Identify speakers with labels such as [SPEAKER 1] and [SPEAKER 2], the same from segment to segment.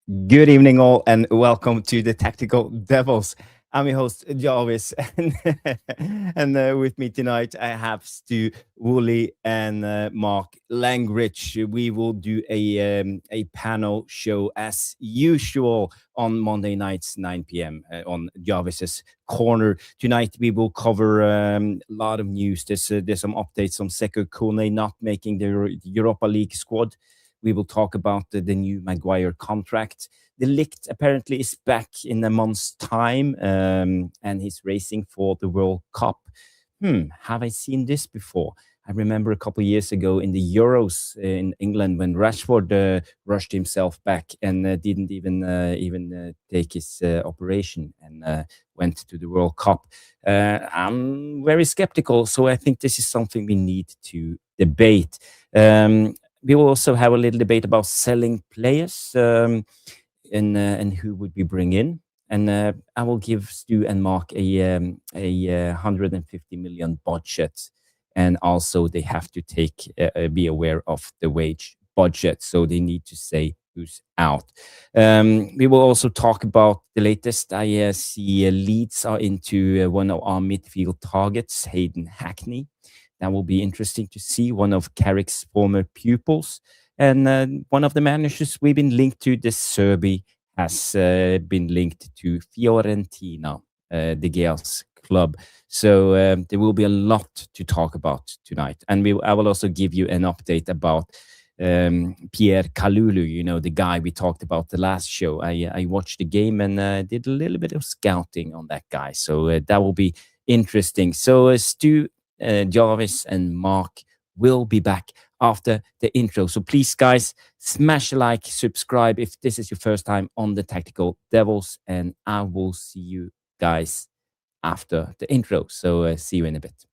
[SPEAKER 1] Good evening, all, and welcome to the Tactical Devils. I'm your host, Jarvis, and with me tonight I have Stu Woolley and Mark Langridge. We will do a panel show as usual on Monday nights, 9 p.m. On Jarvis's Corner. Tonight we will cover a lot of news. There's some updates on Seko Kone not making the Europa League squad. We will talk about the new Maguire contract. De Ligt apparently is back in a month's time, and he's racing for the World Cup. Have I seen this before? I remember a couple of years ago in the Euros in England when Rashford rushed himself back and didn't even take his operation and went to the World Cup. I'm very skeptical, so I think this is something we need to debate. We will also have a little debate about selling players and who would we bring in. And I will give Stu and Mark a 150 million budget. And also they have to be aware of the wage budget. So they need to say who's out. We will also talk about the latest. I see Leeds are into one of our midfield targets, Hayden Hackney. That will be interesting to see, one of Carrick's former pupils. And one of the managers we've been linked to, the Zerbi, has been linked to Fiorentina, De Gea's club. So there will be a lot to talk about tonight. And I will also give you an update about Pierre Kalulu, the guy we talked about the last show. I watched the game and did a little bit of scouting on that guy. So that will be interesting. So Stu, Jarvis and Mark will be back after the intro. So please, guys, smash a like, subscribe if this is your first time on the Tactical Devils, and I will see you guys after the intro. So see you in a bit.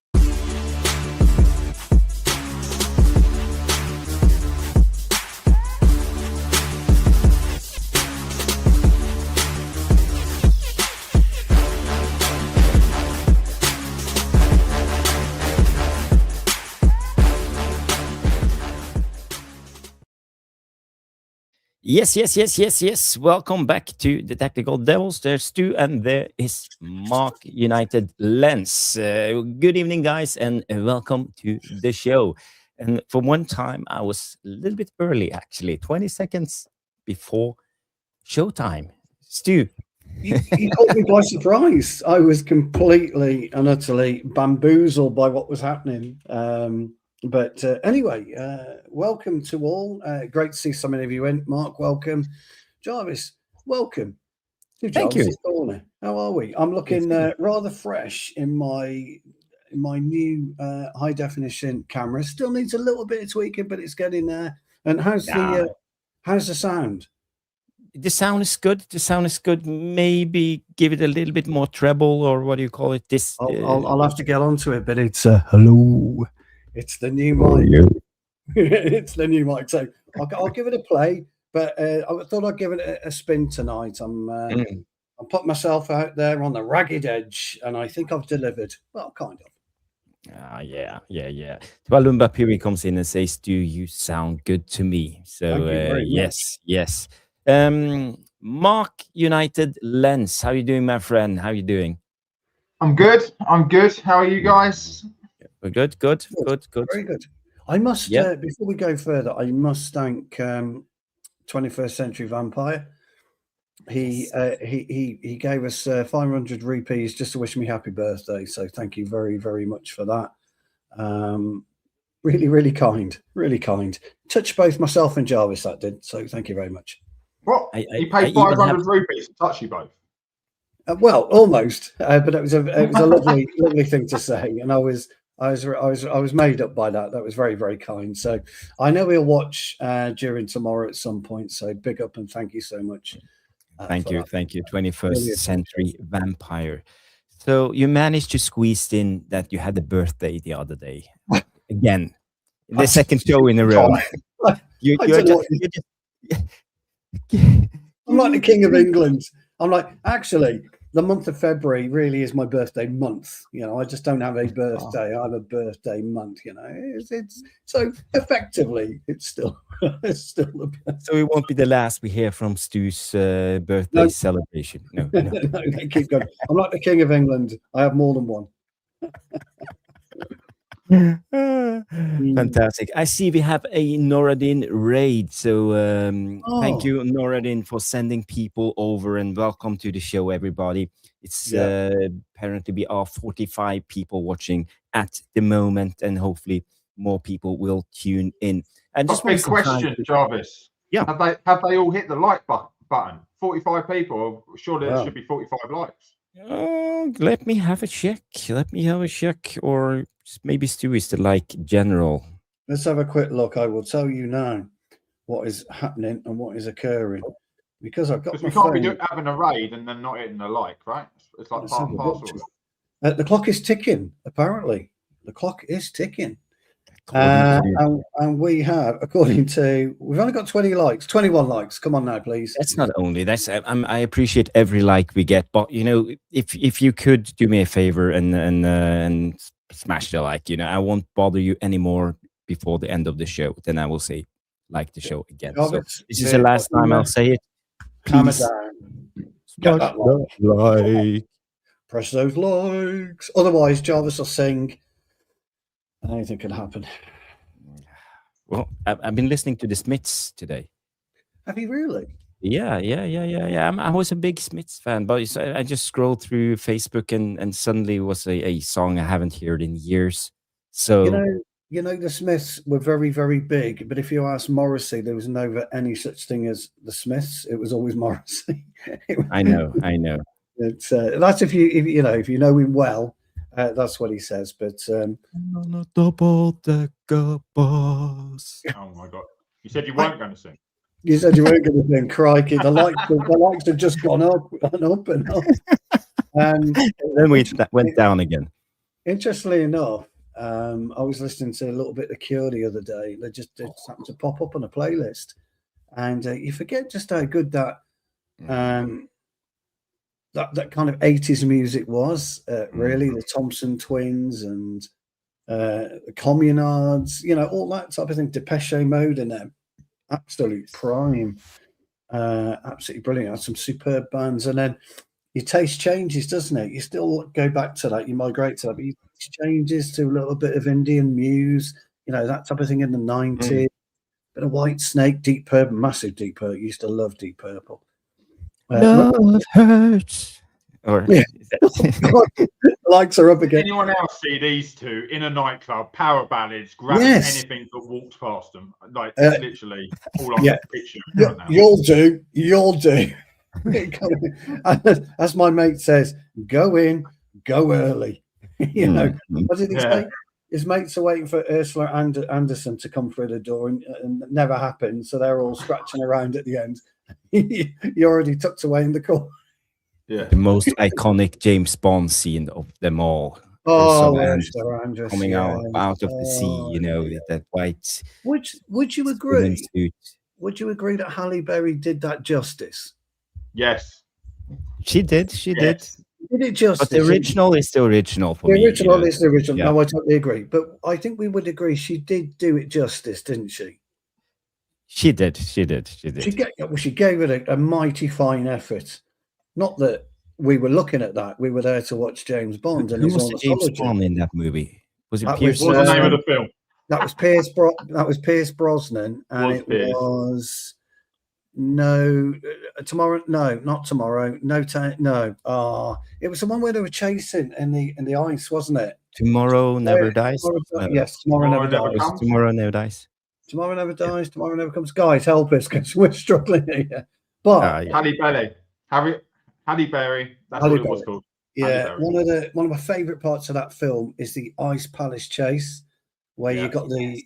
[SPEAKER 1] Yes. Welcome back to the Tactical Devils. There's Stu and there is Mark United Lens. Good evening, guys, and welcome to the show. And for one time, I was a little bit early, actually, 20 seconds before showtime. Stu.
[SPEAKER 2] You caught me by surprise. I was completely and utterly bamboozled by what was happening. But anyway, welcome to all. Great to see so many of you in. Mark, welcome. Jarvis, welcome.
[SPEAKER 1] Thank you.
[SPEAKER 2] Corner. How are we? I'm looking rather fresh in my new high definition camera. Still needs a little bit of tweaking, but it's getting there. And how's the sound?
[SPEAKER 1] The sound is good. The sound is good. Maybe give it a little bit more treble, or what do you call it?
[SPEAKER 2] I'll have to get onto it, but it's hello. It's the new mic. It's the new mic. So I'll give it a play, but I thought I'd give it a spin tonight. I'm putting myself out there on the ragged edge, and I think I've delivered. Well, kind of.
[SPEAKER 1] Yeah. Tualumba Piri comes in and says, "Do you sound good to me?" So yes. Mark United Lens, how you doing, my friend? How you doing?
[SPEAKER 3] I'm good. How are you guys?
[SPEAKER 1] We're good.
[SPEAKER 2] Very good. I must before we go further, I must thank 21st Century Vampire. He gave us 500 rupees just to wish me happy birthday. So thank you very, very much for that. Really kind. Touched both myself and Jarvis, that did. So thank you very much.
[SPEAKER 3] What? You paid 500 rupees to touch you both?
[SPEAKER 2] Well, almost, but it was a lovely thing to say, and I was made up by that. That was very, very kind. So I know we'll watch during tomorrow at some point. So big up and thank you so much.
[SPEAKER 1] Thank you. 21st Century Vampire. So you managed to squeeze in that you had a birthday the other day. Again, the second show in a row.
[SPEAKER 2] I'm like the King of England. I'm like, actually, the month of February really is my birthday month. I just don't have a birthday. I have a birthday month. It's so effectively, it's still It's still the best.
[SPEAKER 1] So it won't be the last we hear from Stu's birthday
[SPEAKER 2] No.
[SPEAKER 1] celebration. No.
[SPEAKER 2] No, keep going. I'm like the King of England. I have more than one.
[SPEAKER 1] Fantastic. I see we have a Noradin raid. So thank you, Noradin, for sending people over, and welcome to the show, everybody. It's apparently we are 45 people watching at the moment, and hopefully more people will tune in. And just
[SPEAKER 3] big question, Jarvis.
[SPEAKER 1] Yeah.
[SPEAKER 3] Have they all hit the like button? 45 people. Surely there should be 45 likes.
[SPEAKER 1] Let me have a check. Or maybe Stu is the like general.
[SPEAKER 2] Let's have a quick look. I will tell you now what is happening and what is occurring, because I've got.
[SPEAKER 3] Because we can't be having a raid and then not hitting the like, right? It's like part and parcel.
[SPEAKER 2] The clock is ticking. Apparently, the clock is ticking. And we have, according to, we've only got 21 likes. Come on now, please.
[SPEAKER 1] That's not only that's. I appreciate every like we get, but if you could do me a favor and smash the like, I won't bother you anymore before the end of the show. Then I will say like the show again. So this is the last time I'll say it. Please
[SPEAKER 2] get that like. Press those likes. Otherwise, Jarvis will sing. Anything can happen.
[SPEAKER 1] Well, I've been listening to the Smiths today.
[SPEAKER 2] Have you really?
[SPEAKER 1] Yeah. I was a big Smiths fan, but I just scrolled through Facebook and suddenly it was a song I haven't heard in years. So
[SPEAKER 2] the Smiths were very, very big, but if you ask Morrissey, there was never any such thing as the Smiths. It was always Morrissey.
[SPEAKER 1] I know.
[SPEAKER 2] It's that's if you know him well. That's what he says, but
[SPEAKER 1] on a double-decker bus.
[SPEAKER 3] Oh my god! You said you weren't going to sing.
[SPEAKER 2] You said you weren't going to sing. Crikey, the likes have just gone up and up and up.
[SPEAKER 1] And then that went down again.
[SPEAKER 2] Interestingly enough, I was listening to a little bit of Cure the other day. They just happened to pop up on a playlist, and you forget just how good that. That kind of 80s music was, really, the Thompson Twins and the Communards, all that type of thing, Depeche Mode and them, absolute prime, absolutely brilliant. Had some superb bands, and then your taste changes, doesn't it? You still go back to that, you migrate to that, but your taste changes to a little bit of Indian Muse, that type of thing in the 90s, bit of White Snake, Deep Purple, massive Deep Purple. Used to love Deep Purple.
[SPEAKER 1] Love hurts. Or
[SPEAKER 2] likes are up again.
[SPEAKER 3] Anyone else see these two in a nightclub, power ballads, grabbing anything that walks past them? Like it's literally all I can picture right now.
[SPEAKER 2] You'll do. As my mate says, go in, go early. What did he say? His mates are waiting for Ursula Anderson to come through the door, and it never happened. So they're all scratching around at the end. You're already tucked away in the corner.
[SPEAKER 3] Yeah,
[SPEAKER 1] the most iconic James Bond scene of them all.
[SPEAKER 2] Ursula Anderson
[SPEAKER 1] coming out of the sea, that white.
[SPEAKER 2] Would you agree? Would you agree that Halle Berry did that justice?
[SPEAKER 3] Yes,
[SPEAKER 1] she did. She did.
[SPEAKER 2] Did it justice?
[SPEAKER 1] But the original is the original for me.
[SPEAKER 2] The original is the original.
[SPEAKER 1] Yeah.
[SPEAKER 2] No, I totally agree. But I think we would agree she did do it justice, didn't she?
[SPEAKER 1] She did. She
[SPEAKER 2] gave it a mighty fine effort. Not that we were looking at that; we were there to watch James Bond. And
[SPEAKER 1] who was the James Bond in that movie? Was it Pierce?
[SPEAKER 3] What was the name of the film?
[SPEAKER 2] That was Pierce Brosnan, and it was tomorrow. No, not tomorrow. No time. No. It was the one where they were chasing in the ice, wasn't it?
[SPEAKER 1] Tomorrow Never Dies.
[SPEAKER 2] Yes, Tomorrow Never Dies.
[SPEAKER 1] Tomorrow Never Dies.
[SPEAKER 2] Tomorrow Never Dies. Tomorrow Never Comes. Guys, help us because we're struggling here. But
[SPEAKER 3] Halle Berry. That's what it was called.
[SPEAKER 2] Yeah, one of my favourite parts of that film is the Ice Palace chase, where you got the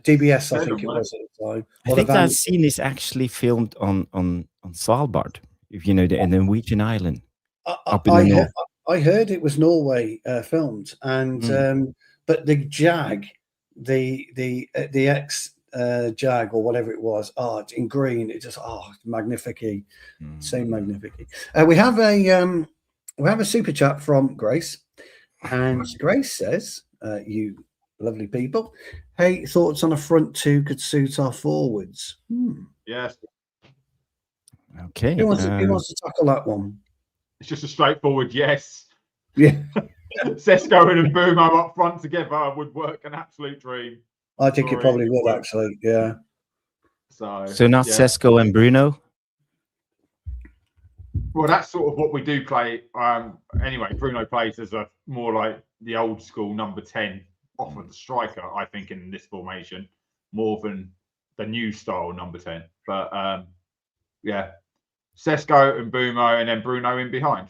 [SPEAKER 2] DBS, I think it was at the time.
[SPEAKER 1] I think that scene is actually filmed on Svalbard, if you know the Norwegian island. Up in the north.
[SPEAKER 2] I heard it was Norway filmed, and but the Jag, the X. Jag or whatever it was, it's in green. It just magnifique, so magnifique. We have a super chat from Grace, and Grace says, "You Lovely people. Hey, thoughts on a front two could suit our forwards?
[SPEAKER 3] Yes.
[SPEAKER 1] Okay.
[SPEAKER 2] Who wants to tackle that one?
[SPEAKER 3] It's just a straightforward yes.
[SPEAKER 2] Yeah.
[SPEAKER 3] Sesko and Mbeumo up front together would work an absolute dream.
[SPEAKER 2] I think it probably would, actually. Yeah.
[SPEAKER 1] So not Sesko and Bruno?
[SPEAKER 3] Well, that's sort of what we do play. Anyway, Bruno plays as a more like the old school number 10 off of the striker, I think, in this formation, more than the new style number 10. But yeah, Sesko and Mbeumo, and then Bruno in behind.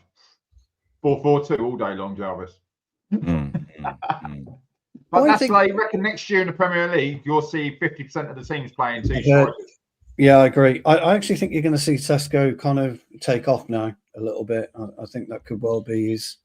[SPEAKER 3] 4-4-2 all day long, Jarvis. But that's like, I reckon next year in the Premier League, you'll see 50% of the teams playing two strikers.
[SPEAKER 2] Yeah, I agree. I actually think you're going to see Sesko kind of take off now a little bit. I think that could well be his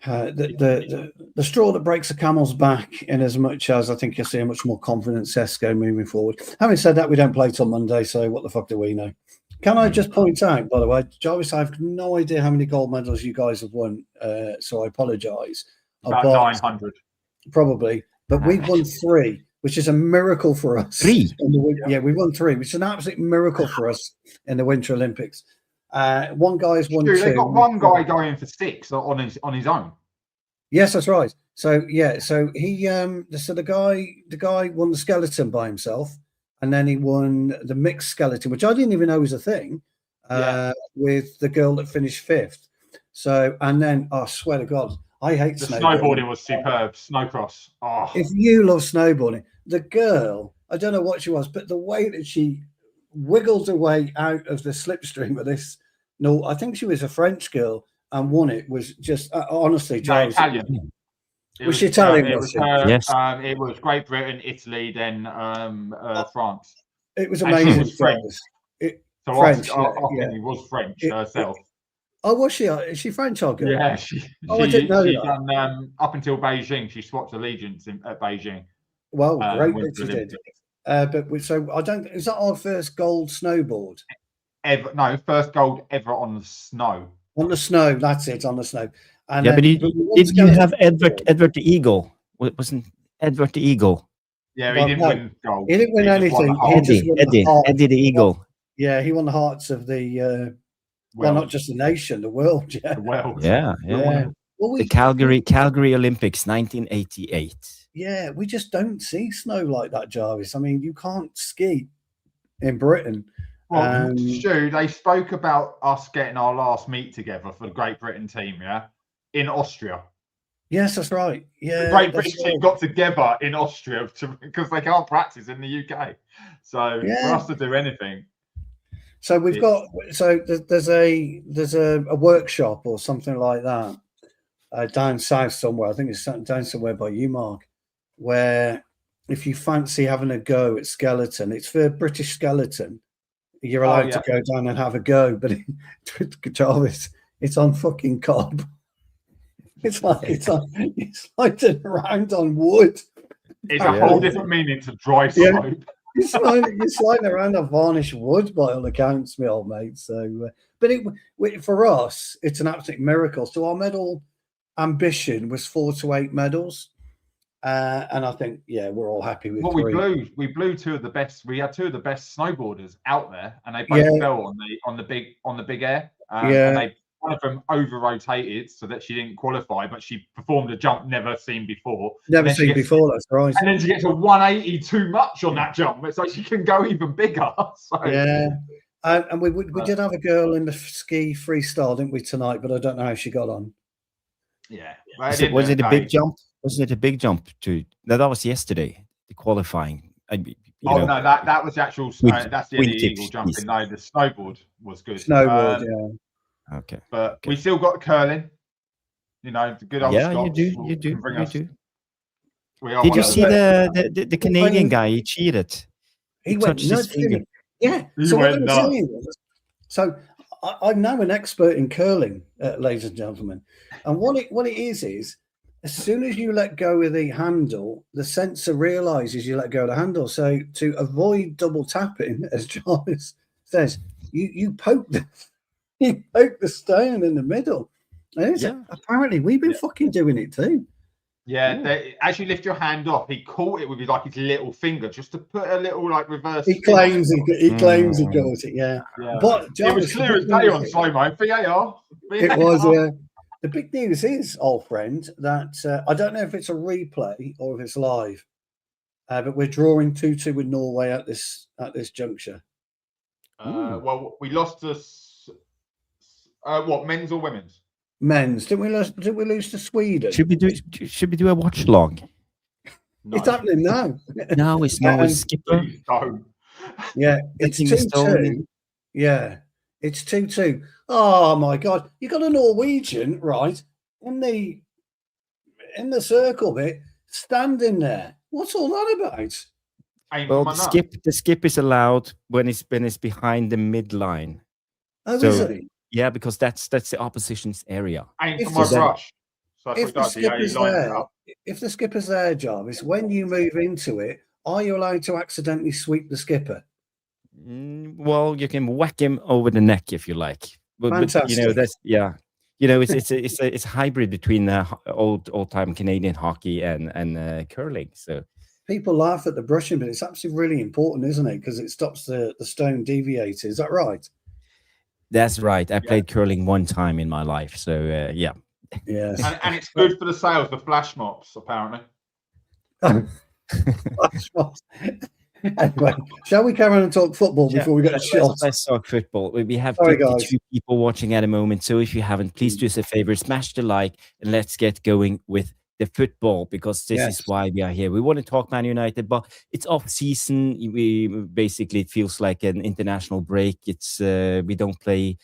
[SPEAKER 2] the straw that breaks the camel's back, in as much as I think you'll see a much more confident Sesko moving forward. Having said that, we don't play till Monday, so what the fuck do we know? Can I just point out, by the way, Jarvis, I have no idea how many gold medals you guys have won, so I apologise.
[SPEAKER 3] About 900.
[SPEAKER 2] Probably, but we've won 3. Which is a miracle for us.
[SPEAKER 1] 3?
[SPEAKER 2] Yeah, we won 3, which is an absolute miracle for us in the Winter Olympics. One guy's won 2.
[SPEAKER 3] They got one guy going for 6 on his own.
[SPEAKER 2] Yes, that's right. So yeah, so he the guy won the skeleton by himself, and then he won the mixed skeleton, which I didn't even know was a thing, with the girl that finished 5th. So, and then I swear to God, I hate
[SPEAKER 3] snowboarding was superb. Snowcross. Oh.
[SPEAKER 2] If you love snowboarding, the girl, I don't know what she was, but the way that she wiggled her way out of the slipstream of this, no, I think she was a French girl and won it, was just honestly,
[SPEAKER 3] no, Italian.
[SPEAKER 2] Was she Italian?
[SPEAKER 1] Yes.
[SPEAKER 3] It was Great Britain, Italy, then France.
[SPEAKER 2] It was amazing.
[SPEAKER 3] She was French.
[SPEAKER 2] French.
[SPEAKER 3] I think it was French herself.
[SPEAKER 2] Oh, was she? Is she French?
[SPEAKER 3] Yeah,
[SPEAKER 2] I didn't know that.
[SPEAKER 3] Done, up until Beijing, she swapped allegiance at Beijing.
[SPEAKER 2] Well, great that she did. But so I don't. Is that our first gold snowboard?
[SPEAKER 3] Ever? No, first gold ever on the snow.
[SPEAKER 2] On the snow, that's it. On the snow. And
[SPEAKER 1] yeah, but did you have Edward the Eagle? Wasn't Edward the Eagle?
[SPEAKER 3] Yeah, he didn't win gold.
[SPEAKER 2] He didn't win anything.
[SPEAKER 1] Eddie the Eagle.
[SPEAKER 2] Yeah, he won the hearts of the. Well, not just the nation, the world. Yeah.
[SPEAKER 3] The world.
[SPEAKER 1] Yeah. Well, the Calgary Olympics, 1988.
[SPEAKER 2] Yeah, we just don't see snow like that, Jarvis. I mean, you can't ski in Britain.
[SPEAKER 3] Well, Stu, they spoke about us getting our last meet together for the Great Britain team, in Austria.
[SPEAKER 2] Yes, that's right. Yeah,
[SPEAKER 3] the Great Britain team got together in Austria because they can't practice in the UK. So for us to do anything.
[SPEAKER 2] So we've got there's a workshop or something like that down south somewhere. I think it's down somewhere by you, Mark, where if you fancy having a go at skeleton, it's for British skeleton. You're allowed to go down and have a go, but Jarvis, it's on fucking cob. It's like around on wood.
[SPEAKER 3] It's a whole different meaning to dry slope.
[SPEAKER 2] You're sliding around a varnished wood by all accounts, my old mate. So, but for us, it's an absolute miracle. So our medal ambition was 4 to 8 medals, and I think we're all happy with.
[SPEAKER 3] Well,
[SPEAKER 2] 3.
[SPEAKER 3] we blew 2 of the best. We had 2 of the best snowboarders out there, and they both fell on the big air. And one of them over rotated so that she didn't qualify, but she performed a jump never seen before.
[SPEAKER 2] Never seen before, that's right.
[SPEAKER 3] And then she gets a 180 too much on that jump. It's like she can go even bigger. So.
[SPEAKER 2] Yeah. And we did have a girl in the ski freestyle, didn't we, tonight? But I don't know how she got on.
[SPEAKER 3] Yeah.
[SPEAKER 1] Was it a big jump? Wasn't it a big jump too? No, that was yesterday, the qualifying.
[SPEAKER 3] No, that was the actual. That's the illegal jumping. No, the snowboard was good.
[SPEAKER 2] Snowboard, yeah.
[SPEAKER 1] Okay,
[SPEAKER 3] but we still got curling. The good old Scots.
[SPEAKER 1] You do. Did
[SPEAKER 2] you
[SPEAKER 1] see the Canadian guy? He cheated.
[SPEAKER 2] He went nuts. Yeah. So I'm now an expert in curling, ladies and gentlemen. And what it is as soon as you let go of the handle, the sensor realizes you let go of the handle. So to avoid double tapping, as Jarvis says, you poke the. You poke the stone in the middle. Apparently, we've been fucking doing it too.
[SPEAKER 3] Yeah, as you lift your hand off, he caught it with his little finger just to put a little reverse.
[SPEAKER 2] He claims he claims he caught it. Yeah,
[SPEAKER 3] Yeah.
[SPEAKER 2] but
[SPEAKER 3] It
[SPEAKER 2] Jarvis,
[SPEAKER 3] was clear as day on slow mo. VAR.
[SPEAKER 2] It was. The big news is, old friend, that I don't know if it's a replay or if it's live, but we're drawing 2-2 with Norway at this juncture.
[SPEAKER 3] Well, we lost to what, men's or women's?
[SPEAKER 2] Men's. Did we lose to Sweden?
[SPEAKER 1] Should we do a watch log?
[SPEAKER 3] No.
[SPEAKER 2] It's happening now.
[SPEAKER 1] No, it's not. Skipper.
[SPEAKER 3] Please don't.
[SPEAKER 2] Yeah, it's 2-2. Yeah, it's 2-2. Oh my God! You got a Norwegian right in the circle bit, standing there. What's all that about?
[SPEAKER 1] Well, the skip is allowed when it's behind the midline.
[SPEAKER 2] Oh, so, is it?
[SPEAKER 1] Yeah, because that's the opposition's area.
[SPEAKER 3] Aim for my brush. So
[SPEAKER 2] if the skipper's there, Jarvis, when you move into it, are you allowed to accidentally sweep the skipper?
[SPEAKER 1] Well, you can whack him over the neck if you like.
[SPEAKER 2] Fantastic.
[SPEAKER 1] But, that's it's a hybrid between old time Canadian hockey and curling. So
[SPEAKER 2] people laugh at the brushing, but it's actually really important, isn't it? Because it stops the stone deviating. Is that right?
[SPEAKER 1] That's right. I played curling one time in my life, so yeah.
[SPEAKER 2] Yes.
[SPEAKER 3] And it's good for the sales, the flash mobs, apparently.
[SPEAKER 2] Flash mobs. Anyway, shall we carry on and talk football before we get shot?
[SPEAKER 1] Let's talk football. We have 52 people watching at the moment, so if you haven't, please do us a favor, smash the like, and let's get going with the football, because this is why we are here. We want to talk Man United, but it's off season. It feels like an international break. It's we don't play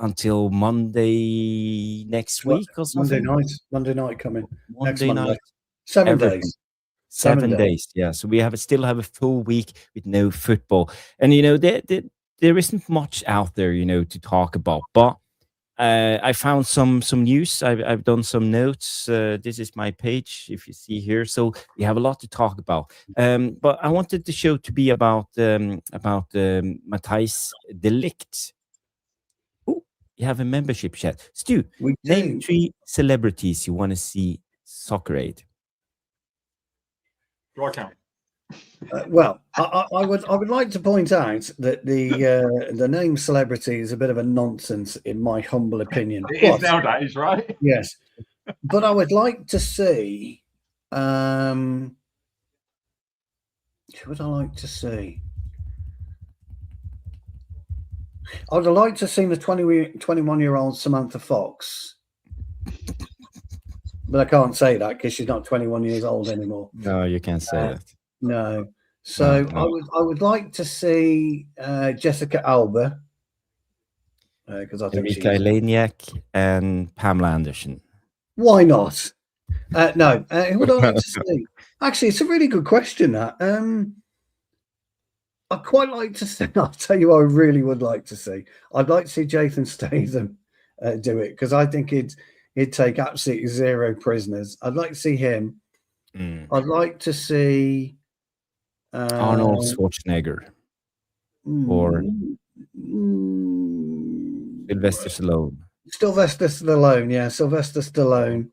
[SPEAKER 1] until Monday next week or something.
[SPEAKER 2] Monday night coming.
[SPEAKER 1] Monday night.
[SPEAKER 2] 7 days.
[SPEAKER 1] 7 days. Yeah. So we still have a full week with no football, and there isn't much out there to talk about, but. I found some news. I've done some notes. This is my page, if you see here. So we have a lot to talk about. But I wanted the show to be about Matthijs De Ligt. Oh, you have a membership chat. Stu, name 3 celebrities you want to see Soccer Aid.
[SPEAKER 3] Do I count?
[SPEAKER 2] Well, I would like to point out that the name celebrity is a bit of a nonsense, in my humble opinion.
[SPEAKER 3] It is nowadays, right?
[SPEAKER 2] Yes, but I would like to see. Who would I like to see? I would like to see the 21-year-old Samantha Fox. But I can't say that because she's not 21 years old anymore.
[SPEAKER 1] No, you can't say that.
[SPEAKER 2] No. So no. I would like to see Jessica Alba, because I think
[SPEAKER 1] Erika Eleniak and Pamela Anderson.
[SPEAKER 2] Why not? No. Who would I like to see? Actually, it's a really good question. That I'd quite like to see. I'll tell you what I really would like to see. I'd like to see Jason Statham do it, because I think he'd take absolutely 0 prisoners. I'd like to see him. I'd like to see
[SPEAKER 1] Arnold Schwarzenegger or Sylvester Stallone.
[SPEAKER 2] Sylvester Stallone, yeah, Sylvester Stallone.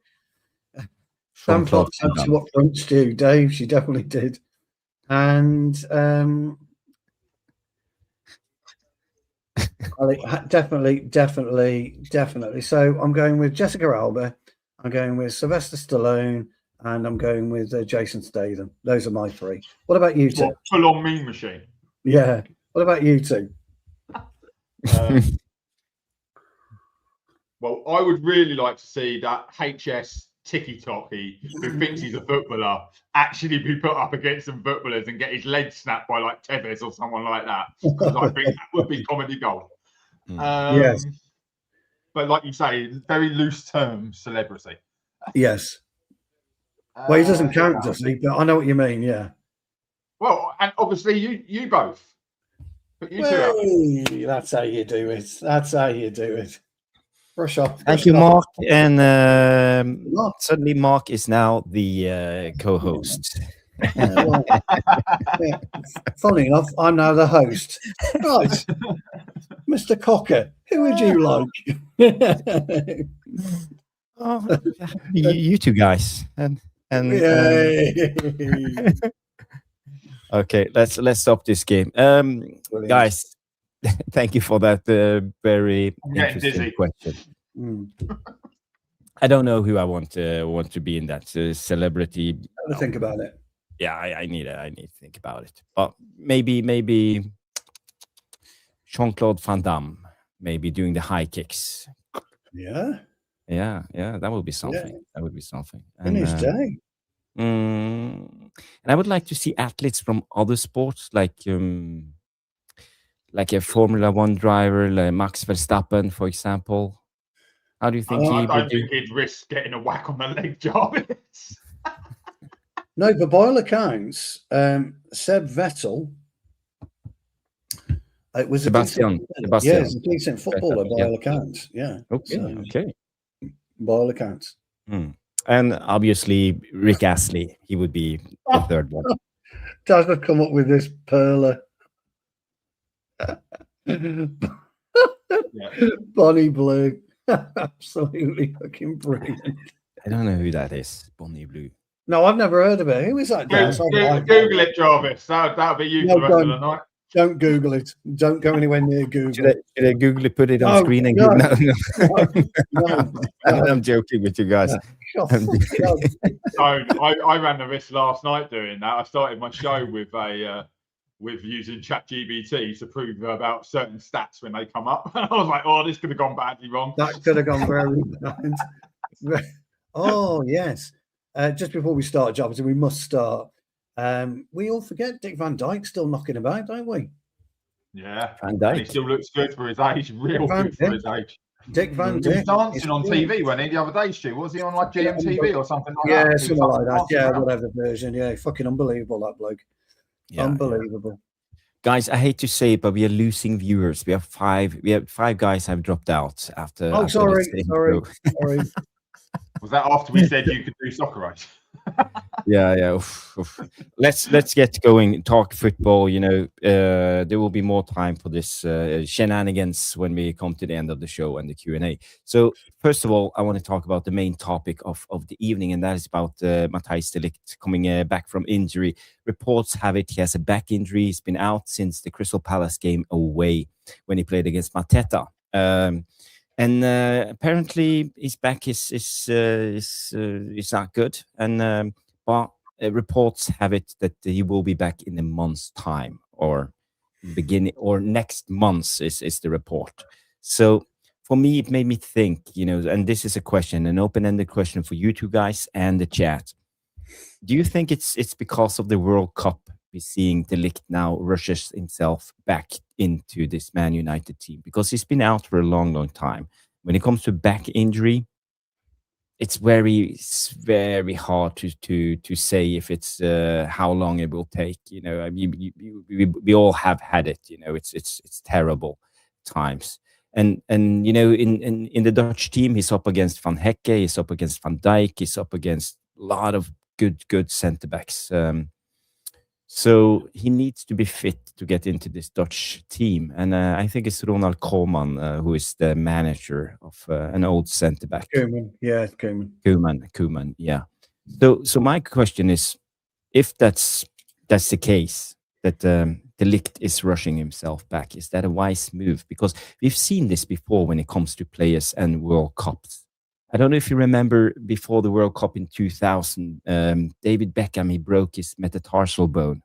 [SPEAKER 2] Sam Fox actually what punched you, Dave. She definitely did, and definitely. So I'm going with Jessica Alba. I'm going with Sylvester Stallone. And I'm going with Jason Statham. Those are my 3. What about you two?
[SPEAKER 3] Full-on mean machine.
[SPEAKER 2] Yeah. What about you two?
[SPEAKER 3] Well, I would really like to see that HS Tiki-Toki, who thinks he's a footballer, actually be put up against some footballers and get his leg snapped by Tevez or someone like that. Because I think that would be comedy gold.
[SPEAKER 2] Yes.
[SPEAKER 3] But like you say, very loose term celebrity.
[SPEAKER 2] Yes. Well, he doesn't count, does he? But I know what you mean, yeah.
[SPEAKER 3] Well, and obviously you both. But you two.
[SPEAKER 2] That's how you do it. That's how you do it. Brush off.
[SPEAKER 1] Thank you, Mark. And suddenly Mark is now the co-host.
[SPEAKER 2] Yeah. Funny enough, I'm now the host. Right. Mr. Cocker, who would you like?
[SPEAKER 1] You two guys. And And
[SPEAKER 2] Yay.
[SPEAKER 1] okay, let's stop this game.
[SPEAKER 2] Brilliant.
[SPEAKER 1] Guys, thank you for that very
[SPEAKER 3] I'm getting
[SPEAKER 1] interesting
[SPEAKER 3] dizzy.
[SPEAKER 1] question.
[SPEAKER 2] Mm.
[SPEAKER 1] I don't know who I want to be in that celebrity.
[SPEAKER 2] Have a think about it.
[SPEAKER 1] Yeah, I need to think about it. But maybe Jean-Claude Van Damme, maybe doing the high kicks.
[SPEAKER 2] Yeah.
[SPEAKER 1] Yeah, that would be something.
[SPEAKER 2] Yeah.
[SPEAKER 1] That would be something.
[SPEAKER 2] In his day.
[SPEAKER 1] And I would like to see athletes from other sports, like a Formula One driver, like Max Verstappen, for example. How do you think
[SPEAKER 3] I
[SPEAKER 1] he would
[SPEAKER 3] don't
[SPEAKER 1] do?
[SPEAKER 3] think he'd risk getting a whack on the leg, Jarvis.
[SPEAKER 2] No, but by all accounts, Seb Vettel. It was
[SPEAKER 1] Sebastian.
[SPEAKER 2] Yeah, he's a decent footballer by
[SPEAKER 1] Yeah.
[SPEAKER 2] all accounts. Yeah.
[SPEAKER 1] Okay.
[SPEAKER 2] By all accounts.
[SPEAKER 1] And obviously, Rick Astley, he would be the third one.
[SPEAKER 2] Does have come up with this perler. Bonnie Blue. Absolutely fucking brilliant.
[SPEAKER 1] I don't know who that is, Bonnie Blue.
[SPEAKER 2] No, I've never heard of it. Who is that?
[SPEAKER 3] Google it, Jarvis. That'll be you for the rest of the night.
[SPEAKER 2] Don't Google it. Don't go anywhere near Google.
[SPEAKER 1] Should I Google it, put it on screen and
[SPEAKER 2] No.
[SPEAKER 1] I'm joking with you guys.
[SPEAKER 3] I ran the risk last night doing that. I started my show with using ChatGPT to prove about certain stats when they come up. I was like, oh, this could have gone badly wrong.
[SPEAKER 2] That could have gone very bad. Oh, yes. Just before we start, Jarvis, we must start. We all forget Dick Van Dyke's still knocking about, don't we?
[SPEAKER 3] Yeah.
[SPEAKER 1] Van Dijk.
[SPEAKER 3] And he still looks good for his age. Real good for his age.
[SPEAKER 2] Dick Van
[SPEAKER 3] He was
[SPEAKER 2] Dyke.
[SPEAKER 3] dancing on TV, wasn't he, the other day, Stu? Was he on like GMTV or something like that?
[SPEAKER 2] Yeah, something like that. Yeah, whatever version. Yeah, fucking unbelievable, that bloke.
[SPEAKER 1] Yeah,
[SPEAKER 2] unbelievable.
[SPEAKER 1] Guys, I hate to say it, but we are losing viewers. We have five guys have dropped out after.
[SPEAKER 2] Oh, sorry.
[SPEAKER 3] Was that after we said you could do soccer race?
[SPEAKER 1] Yeah. Oof. Let's get going. Talk football. There will be more time for this shenanigans when we come to the end of the show and the Q&A. So first of all, I want to talk about the main topic of the evening, and that is about Matthijs De Ligt coming back from injury. Reports have it he has a back injury. He's been out since the Crystal Palace game away when he played against Mateta. And apparently his back is not good. And but reports have it that he will be back in a month's time, or beginning or next month is the report. So for me, it made me think, and this is a question, an open-ended question for you two guys and the chat. Do you think it's because of the World Cup we're seeing De Ligt now rushes himself back into this Man United team? Because he's been out for a long, long time. When it comes to back injury, it's very hard to say if it's how long it will take. We all have had it. It's terrible times. And in the Dutch team, he's up against Van Hecke, he's up against Van Dijk, he's up against a lot of good centre backs. So he needs to be fit to get into this Dutch team. And I think it's Ronald Koeman, who is the manager of an old centre back.
[SPEAKER 2] Koeman, yeah, Koeman.
[SPEAKER 1] Koeman, yeah. So my question is, if that's the case, that De Ligt is rushing himself back, is that a wise move? Because we've seen this before when it comes to players and World Cups. I don't know if you remember before the World Cup in 2000, David Beckham, he broke his metatarsal bone.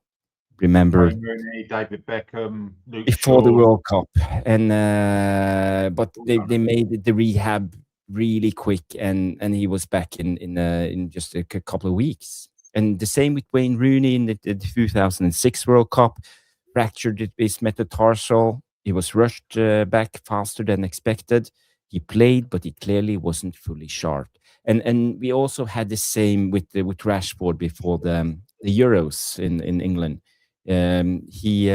[SPEAKER 1] Remember?
[SPEAKER 3] David Beckham, Luke
[SPEAKER 1] before
[SPEAKER 3] Shaw.
[SPEAKER 1] the World Cup. And but they made the rehab really quick, and he was back in just a couple of weeks. And the same with Wayne Rooney in the 2006 World Cup, fractured his metatarsal. He was rushed back faster than expected. He played, but he clearly wasn't fully sharp. And we also had the same with Rashford before the Euros in England. He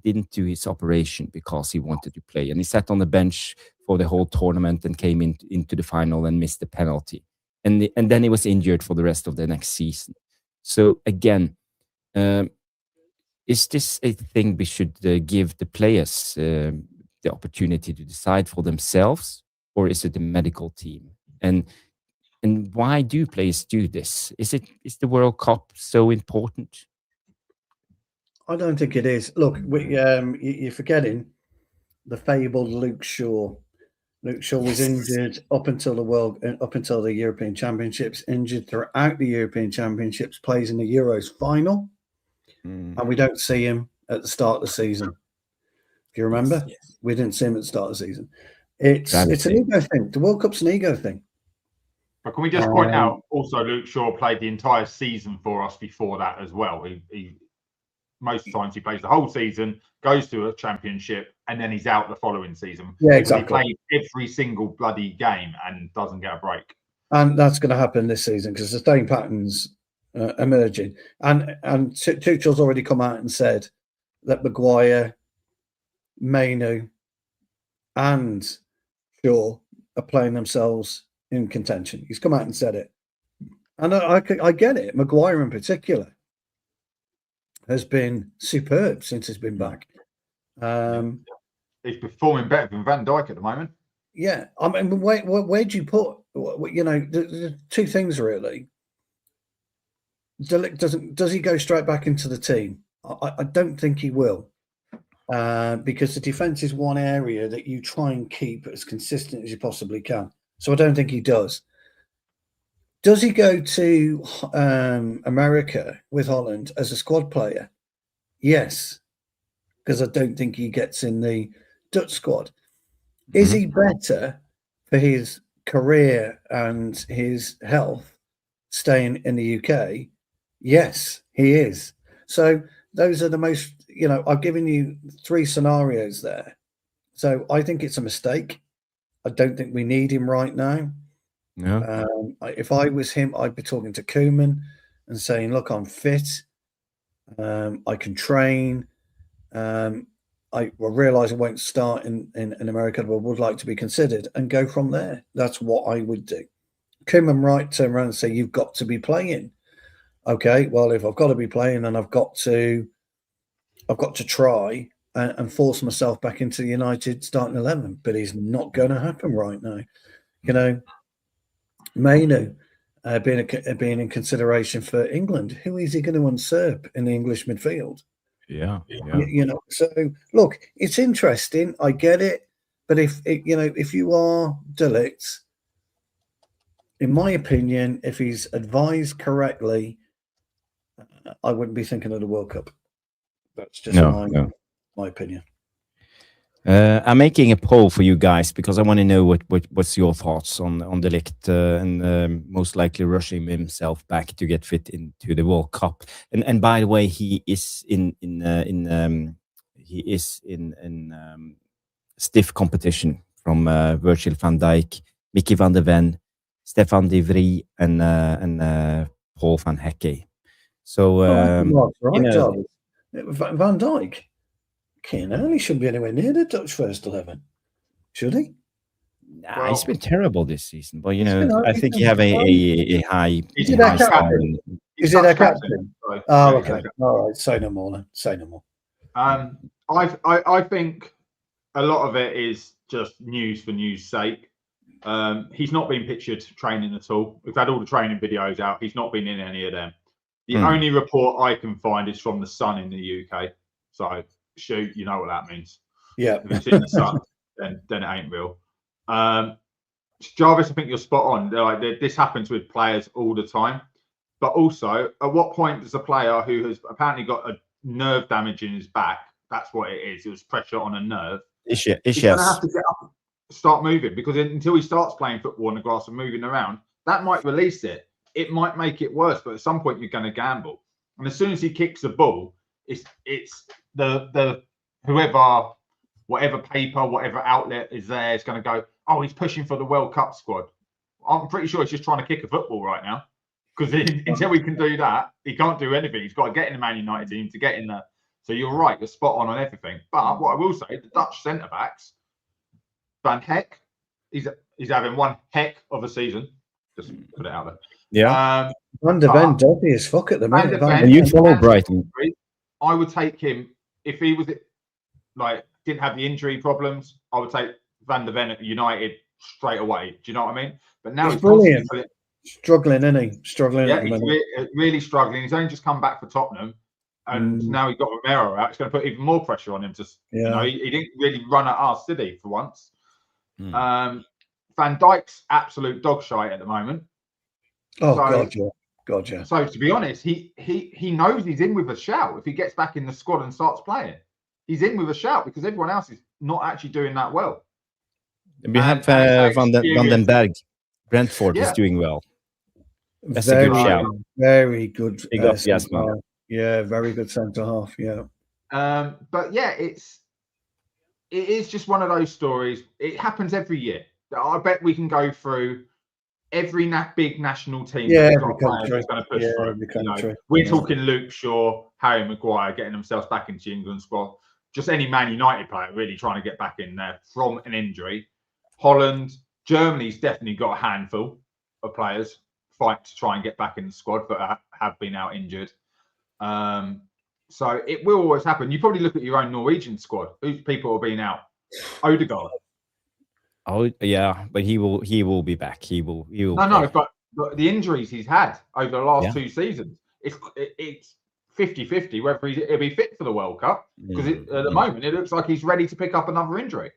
[SPEAKER 1] didn't do his operation because he wanted to play, and he sat on the bench for the whole tournament and came into the final and missed the penalty. And then he was injured for the rest of the next season. So again, is this a thing we should give the players the opportunity to decide for themselves, or is it the medical team? And And why do players do this? Is the World Cup so important?
[SPEAKER 2] I don't think it is. Look, you're forgetting the fabled Luke Shaw. Luke Shaw was injured up until the European Championships, injured throughout the European Championships, plays in the Euros final, and we don't see him at the start of the season. Do you remember?
[SPEAKER 1] Yes.
[SPEAKER 2] We didn't see him at the start of the season. It's an ego thing. The World Cup's an ego thing.
[SPEAKER 3] But can we just point out also Luke Shaw played the entire season for us before that as well. He most times he plays the whole season, goes to a championship, and then he's out the following season.
[SPEAKER 2] Yeah, exactly.
[SPEAKER 3] He played every single bloody game and doesn't get a break.
[SPEAKER 2] And that's going to happen this season because the same patterns emerging. And Tuchel's already come out and said that Maguire, Mainu, and Shaw are playing themselves in contention. He's come out and said it. And I get it. Maguire in particular has been superb since he's been back.
[SPEAKER 3] He's performing better than Van Dijk at the moment.
[SPEAKER 2] Yeah. I mean, where do you put, the two things really. De Ligt does he go straight back into the team? I don't think he will. Because the defense is one area that you try and keep as consistent as you possibly can. So I don't think he does. Does he go to America with Holland as a squad player? Yes, because I don't think he gets in the Dutch squad. Is he better for his career and his health staying in the UK? Yes, he is. So those are the most, I've given you 3 scenarios there. So I think it's a mistake. I don't think we need him right now.
[SPEAKER 1] No.
[SPEAKER 2] If I was him, I'd be talking to Koeman and saying, look, I'm fit. I can train. I realise I won't start in America, but would like to be considered and go from there. That's what I would do. Koeman might turn around and say, you've got to be playing. Okay, well, if I've got to be playing, then I've got to try and force myself back into the United starting 11. But it's not going to happen right now. Mainu being in consideration for England. Who is he going to usurp in the English midfield?
[SPEAKER 1] Yeah.
[SPEAKER 2] So look, it's interesting. I get it, but if you are De Ligt, in my opinion, if he's advised correctly, I wouldn't be thinking of the World Cup. That's just my opinion.
[SPEAKER 1] I'm making a poll for you guys because I want to know what's your thoughts on De Ligt and most likely rushing himself back to get fit into the World Cup. And by the way, he is in stiff competition from Virgil van Dijk, Mickey van der Ven, Stefan de Vries, and Paul van Hecke. So
[SPEAKER 2] Van Dijk. He shouldn't be anywhere near the Dutch first 11, should he?
[SPEAKER 1] Nah, he's been terrible this season, but I think you have a high.
[SPEAKER 2] Is it our captain? Is it our captain? Oh, okay. All right. Say no more then. Say no more.
[SPEAKER 3] I think a lot of it is just news for news' sake. He's not been pictured training at all. We've had all the training videos out. He's not been in any of them. The only report I can find is from the Sun in the UK. So. Shoot, you know what that means.
[SPEAKER 2] Yeah.
[SPEAKER 3] If it's in the sun, then it ain't real. Jarvis, I think you're spot on. This happens with players all the time. But also, at what point does a player who has apparently got a nerve damage in his back, that's what it is, it was pressure on a nerve, he's going to have to get up, start moving, because until he starts playing football on the grass and moving around, that might release it. It might make it worse, but at some point you're going to gamble. And as soon as he kicks the ball, it's the whatever paper, whatever outlet is there is going to go, oh, he's pushing for the World Cup squad. I'm pretty sure he's just trying to kick a football right now, because until he can do that, he can't do anything. He's got to get in the Man United team to get in there. So you're right, you're spot on everything. But what I will say, the Dutch centre backs, Van Heck, he's having one heck of a season. Just put it out there.
[SPEAKER 1] Yeah.
[SPEAKER 2] Van der Ven dopey as fuck at the minute.
[SPEAKER 1] You follow Brighton.
[SPEAKER 3] I would take him if he was didn't have the injury problems. I would take Van der Ven at United straight away. Do you know what I mean? But now
[SPEAKER 2] he's brilliant. Struggling, isn't he? Struggling
[SPEAKER 3] Yeah,
[SPEAKER 2] at the
[SPEAKER 3] he's
[SPEAKER 2] minute.
[SPEAKER 3] really struggling. He's only just come back for Tottenham, and now he's got Romero out. It's going to put even more pressure on him. You know, he didn't really run at us, did he? For once, Van Dijk's absolute dog shite at the moment.
[SPEAKER 2] Oh, God, yeah.
[SPEAKER 3] So to be honest, he knows he's in with a shout. If he gets back in the squad and starts playing, he's in with a shout because everyone else is not actually doing that well.
[SPEAKER 1] We have Van den Berg. Brentford is doing well. That's a good shout.
[SPEAKER 2] Very good.
[SPEAKER 1] Big up, Jasmine.
[SPEAKER 2] Yeah, very good centre half. Yeah.
[SPEAKER 3] But yeah, it is just one of those stories. It happens every year. I bet we can go through every big national team.
[SPEAKER 2] Yeah,
[SPEAKER 3] that's got a player that's going to push through. We're talking Luke Shaw, Harry Maguire getting themselves back into the England squad. Just any Man United player really trying to get back in there from an injury. Holland, Germany's definitely got a handful of players fight to try and get back in the squad, but have been out injured. So it will always happen. You probably look at your own Norwegian squad. Whose people have been out? Odegaard.
[SPEAKER 1] Oh yeah, but he will be back. He will.
[SPEAKER 3] No, but the injuries he's had over the last 2 seasons, it's 50-50 whether he'll be fit for the World Cup, because at the moment it looks like he's ready to pick up another injury.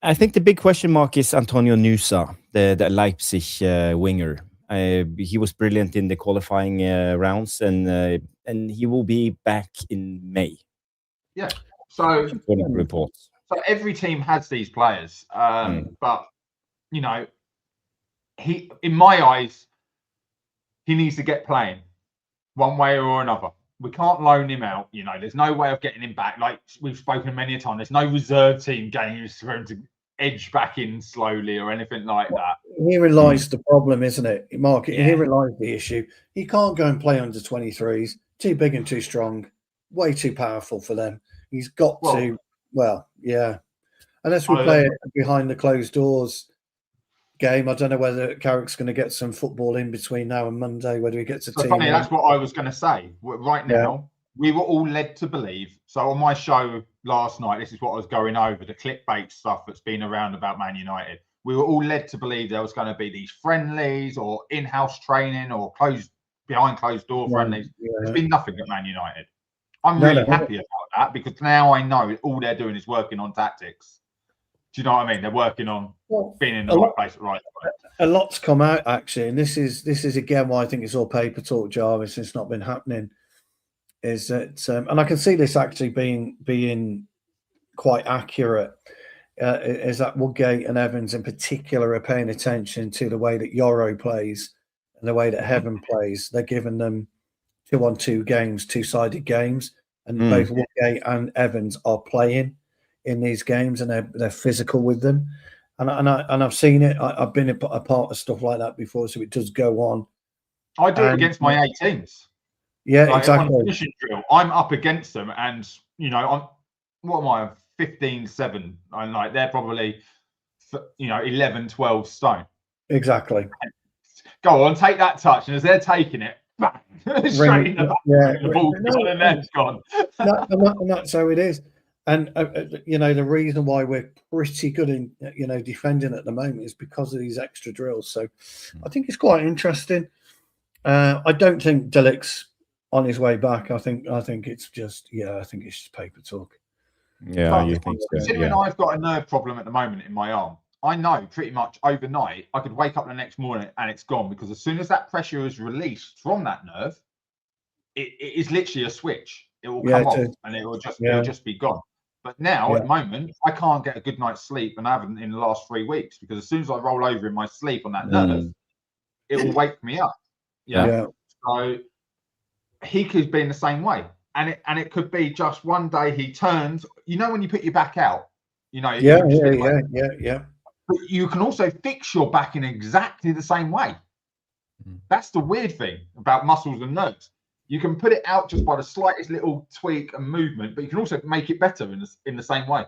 [SPEAKER 1] I think the big question mark is Antonio Nusa, the Leipzig winger. He was brilliant in the qualifying rounds, and he will be back in May.
[SPEAKER 3] Yeah. So
[SPEAKER 1] reports.
[SPEAKER 3] So every team has these players, but you know, in my eyes, he needs to get playing one way or another. We can't loan him out. You know, there's no way of getting him back. Like we've spoken many a time, there's no reserve team games for him to edge back in slowly or anything like that.
[SPEAKER 2] Herein lies the problem, isn't it, Mark? Herein lies the issue. He can't go and play under 23s. Too big and too strong. Way too powerful for them. He's got to. Well, yeah. Unless we play it behind the closed doors game, I don't know whether Carrick's going to get some football in between now and Monday, whether he gets a team.
[SPEAKER 3] Funny, that's what I was going to say. Right now, we were all led to believe. So on my show last night, this is what I was going over, the clickbait stuff that's been around about Man United. We were all led to believe there was going to be these friendlies or in-house training or behind closed door friendlies. There's been nothing at Man United. I'm really happy about that, because now I know all they're doing is working on tactics. Do you know what I mean? They're working on being in the right place at the right time.
[SPEAKER 2] A lot's come out actually, and this is again why I think it's all paper talk, Jarvis. It's not been happening. Is that and I can see this actually being quite accurate. Is that Woodgate and Evans in particular are paying attention to the way that Yoro plays and the way that Heaven plays. They're giving them 2-on-2 games, 2-sided games, and both Woodgate and Evans are playing in these games, and they're physical with them. And I've seen it. I've been a part of stuff like that before, so it does go on.
[SPEAKER 3] I do it against my 18s.
[SPEAKER 2] Yeah, like, exactly.
[SPEAKER 3] On a finishing drill, I'm up against them, and you know, what am I? 15-7. I'm like, they're probably 11, 12 stone.
[SPEAKER 2] Exactly.
[SPEAKER 3] And go on, take that touch, and as they're taking it, bang, straight in the back, the ball's gone and that's gone.
[SPEAKER 2] and that's how it is. And the reason why we're pretty good in defending at the moment is because of these extra drills. So I think it's quite interesting. I don't think De Ligt's on his way back. I think it's just paper talk.
[SPEAKER 1] Yeah, you think so?
[SPEAKER 3] Considering I've got a nerve problem at the moment in my arm, I know pretty much overnight I could wake up the next morning and it's gone, because as soon as that pressure is released from that nerve, it is literally a switch. It will come off and it will just be gone. But now at the moment, I can't get a good night's sleep, and I haven't in the last 3 weeks, because as soon as I roll over in my sleep on that nerve, it will wake me up. Yeah. So he could be in the same way. And it could be just one day he turns, when you put your back out, But you can also fix your back in exactly the same way. That's the weird thing about muscles and nerves. You can put it out just by the slightest little tweak and movement, but you can also make it better in the same way.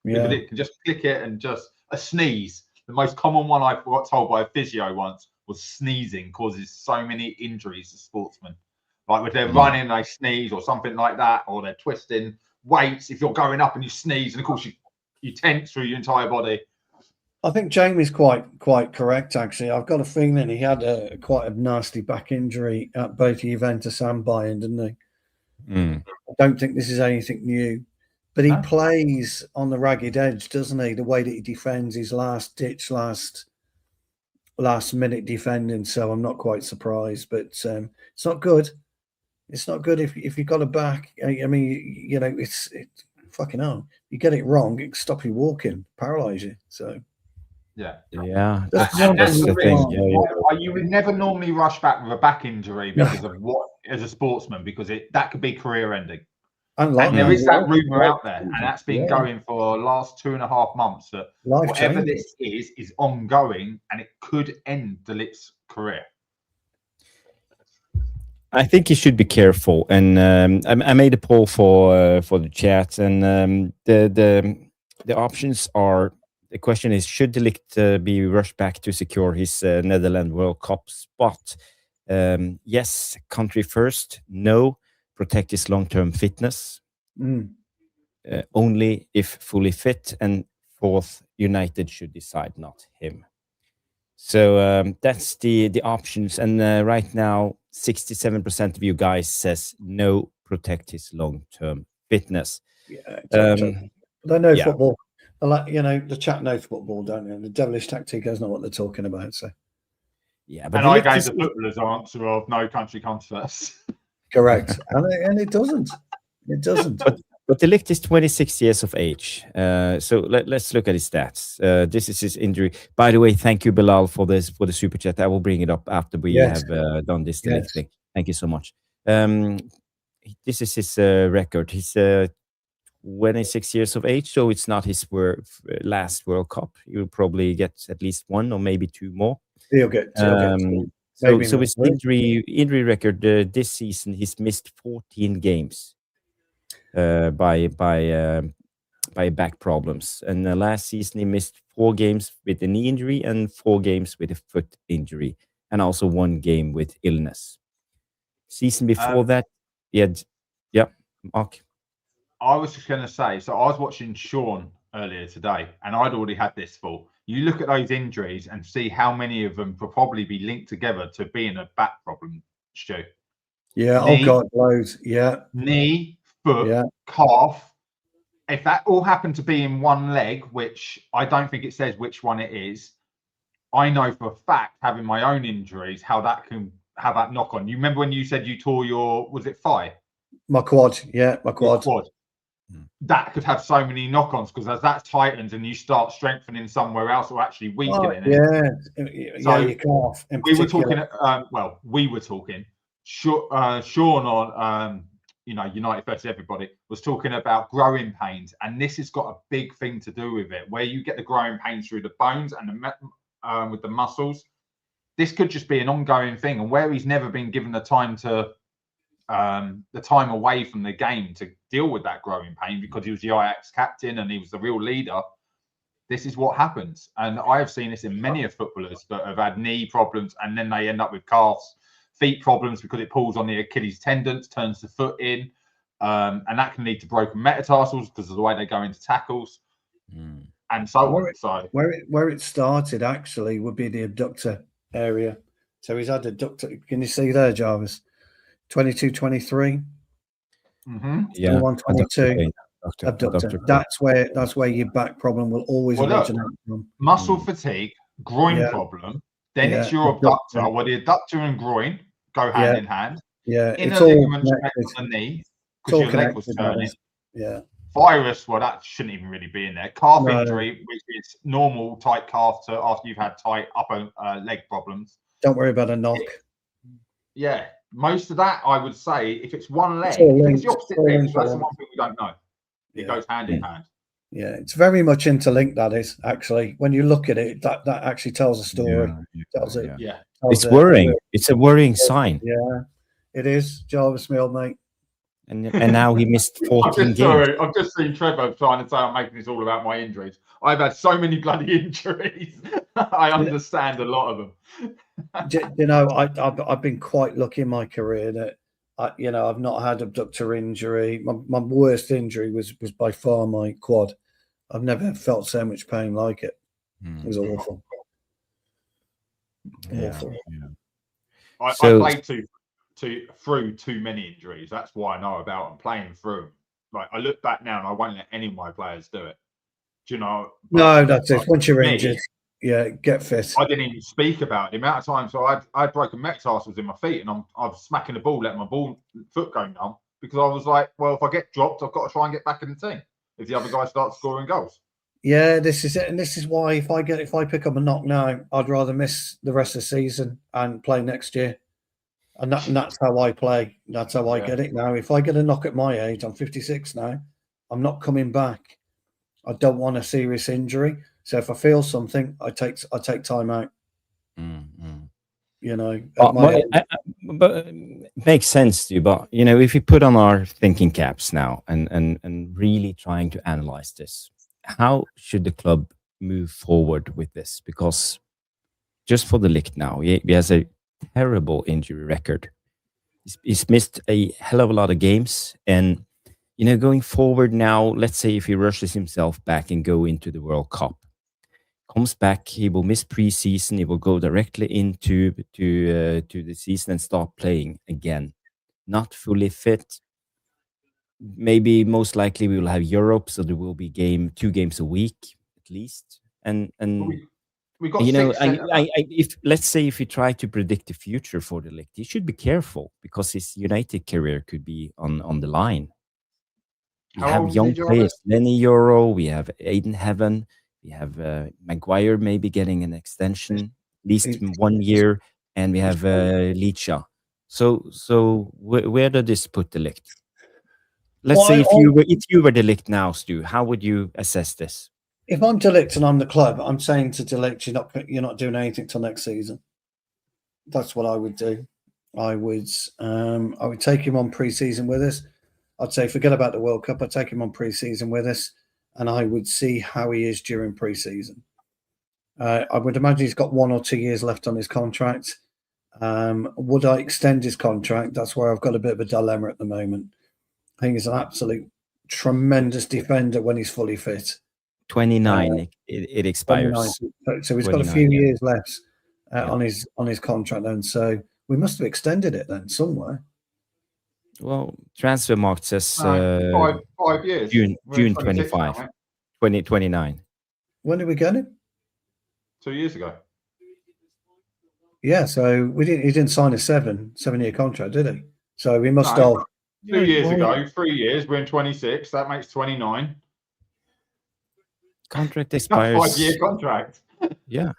[SPEAKER 3] Yeah. Because it can just click it, and just a sneeze. The most common one I got told by a physio once was sneezing causes so many injuries to sportsmen. Like if they're running, they sneeze or something like that, or they're twisting weights. If you're going up and you sneeze, and of course you tense through your entire body.
[SPEAKER 2] I think Jamie's quite correct. Actually, I've got a feeling he had quite a nasty back injury at both Juventus and Bayern, didn't he? I don't think this is anything new, but he plays on the ragged edge, doesn't he? The way that he defends his last ditch, last minute defending. So I'm not quite surprised, but it's not good. It's not good if you've got a back. I mean, you know, it's fucking hell. You get it wrong, it can stop you walking, paralyze you. So.
[SPEAKER 1] Yeah,
[SPEAKER 3] that's
[SPEAKER 1] the thing.
[SPEAKER 3] Yeah. You would never normally rush back with a back injury because of what, as a sportsman, because that could be career ending. And there is that rumor out there, and that's been going for the last 2.5 months, that whatever this is ongoing, and it could end De Ligt's career.
[SPEAKER 1] I think he should be careful, and I made a poll for the chat, and the options are. The question is, should De Ligt be rushed back to secure his Netherlands World Cup spot? Yes, country first. No, protect his long-term fitness. Only if fully fit. And fourth, United should decide, not him. So that's the options. And right now, 67% of you guys says no, protect his long-term fitness.
[SPEAKER 2] Yeah, they know football. You know, the chat knows football, don't they? The devilish tactic doesn't know what they're talking about. So,
[SPEAKER 1] yeah, but
[SPEAKER 3] and I gave the footballer's answer of no country comes first.
[SPEAKER 2] Correct, and it doesn't. It doesn't.
[SPEAKER 1] But De Ligt is 26 years of age. So let's look at his stats. This is his injury. By the way, thank you, Bilal, for the super chat. I will bring it up after we have done this De Ligt thing. Thank you so much. This is his record. He's 26 years of age, so it's not his last World Cup. He'll probably get at least one or maybe two more.
[SPEAKER 2] He'll get two.
[SPEAKER 1] So his injury record this season, he's missed 14 games by back problems, and last season he missed 4 games with a knee injury and 4 games with a foot injury, and also 1 game with illness. Season before that, Mark.
[SPEAKER 3] I was just going to say, so I was watching Sean earlier today, and I'd already had this thought. You look at those injuries and see how many of them could probably be linked together to being a back problem, Stu.
[SPEAKER 2] Yeah, knee, oh God, loads. Yeah.
[SPEAKER 3] Knee, foot, calf. If that all happened to be in one leg, which I don't think it says which one it is, I know for a fact, having my own injuries, how that can have that knock on. You remember when you said you tore your, was it thigh?
[SPEAKER 2] My quad, my quad.
[SPEAKER 3] That could have so many knock-ons, because as that tightens and you start strengthening somewhere else or actually weakening it.
[SPEAKER 2] So your calf.
[SPEAKER 3] We were talking. We were talking. Sean on, United versus Everybody was talking about growing pains, and this has got a big thing to do with it, where you get the growing pains through the bones and with the muscles. This could just be an ongoing thing, and where he's never been given the time away from the game to deal with that growing pain, because he was the Ajax captain and he was the real leader. This is what happens, and I have seen this in many of footballers that have had knee problems, and then they end up with calves, feet problems, because it pulls on the Achilles tendons, turns the foot in, and that can lead to broken metatarsals because of the way they go into tackles, and so on. So
[SPEAKER 2] where it started actually would be the abductor area. So he's had abductor. Can you see there, Jarvis? 22, 23.
[SPEAKER 1] Yeah,
[SPEAKER 2] 21, 22. Abductor. That's where your back problem will always originate from.
[SPEAKER 3] Muscle fatigue, groin problem. Then it's your abductor, where the adductor and groin go hand in hand.
[SPEAKER 2] Yeah,
[SPEAKER 3] inner ligament on the knee because your leg was turning.
[SPEAKER 2] Yeah.
[SPEAKER 3] Virus, well, that shouldn't even really be in there. Calf injury, which is normal tight calf after you've had tight upper leg problems.
[SPEAKER 2] Don't worry about a knock.
[SPEAKER 3] Yeah, most of that, I would say, if it's one leg, it's the opposite thing. So that's the one thing we don't know. It goes hand in hand.
[SPEAKER 2] Yeah, it's very much interlinked. That is actually, when you look at it, that actually tells a story.
[SPEAKER 1] It's worrying. It's a worrying sign.
[SPEAKER 2] Yeah, it is. Jarvis, my old mate.
[SPEAKER 1] And now he missed 14 games.
[SPEAKER 3] Sorry, I've just seen Trevor trying to say I'm making this all about my injuries. I've had so many bloody injuries. I understand a lot of them.
[SPEAKER 2] You know, I've been quite lucky in my career that I've not had abductor injury. My worst injury was by far my quad. I've never felt so much pain like it. It was awful. Awful.
[SPEAKER 3] I played through too many injuries. That's why I know about them, playing through them. Like, I look back now and I won't let any of my players do it. Do you know?
[SPEAKER 2] No, that's it. Once you're injured, get fit.
[SPEAKER 3] I didn't even speak about it. The amount of times, so I had broken metatarsals in my feet, and I was smacking the ball, letting my foot go numb, because I was like, well, if I get dropped, I've got to try and get back in the team if the other guy starts scoring goals.
[SPEAKER 2] Yeah, this is it, and this is why if I pick up a knock now, I'd rather miss the rest of the season and play next year. And that's how I play. That's how I get it now. If I get a knock at my age, I'm 56 now, I'm not coming back. I don't want a serious injury. So if I feel something, I take time out. You know,
[SPEAKER 1] but it makes sense to you. But you know, if you put on our thinking caps now and really trying to analyze this, how should the club move forward with this? Because just for De Ligt now, he has a terrible injury record. He's missed a hell of a lot of games, and you know, going forward now, let's say if he rushes himself back and go into the World Cup, comes back, he will miss preseason, he will go directly into to the season and start playing again. Not fully fit. Maybe most likely we will have Europe, so there will be 2 games a week at least, and
[SPEAKER 3] we got,
[SPEAKER 1] you know, if let's say if you try to predict the future for De Ligt, he should be careful because his United career could be on the line. We have young players, Lenny Euro, we have Aiden Heaven, we have Maguire maybe getting an extension, at least 1 year, and we have Licha. So where does this put De Ligt? Let's say if you were De Ligt now, Stu, how would you assess this?
[SPEAKER 2] If I'm De Ligt and I'm the club, I'm saying to De Ligt, you're not doing anything till next season. That's what I would do. I would take him on pre-season with us. I'd say forget about the World Cup. I'd take him on pre-season with us, and I would see how he is during pre-season. I would imagine he's got 1 or 2 years left on his contract. Would I extend his contract? That's where I've got a bit of a dilemma at the moment. I think he's an absolute tremendous defender when he's fully fit.
[SPEAKER 1] 29, it expires.
[SPEAKER 2] 29. So he's got a few years left on his contract then. So we must have extended it then somewhere.
[SPEAKER 1] Well, transfer market says
[SPEAKER 3] 5 years.
[SPEAKER 1] June 25, 2029.
[SPEAKER 2] When did we get him?
[SPEAKER 3] 2 years ago.
[SPEAKER 2] Yeah, so he didn't sign a 7-year contract, did he? So we must have
[SPEAKER 3] 2 years ago, 3 years. We're in 26. That makes 29.
[SPEAKER 1] Contract expires.
[SPEAKER 3] 5-year contract.
[SPEAKER 1] Yeah.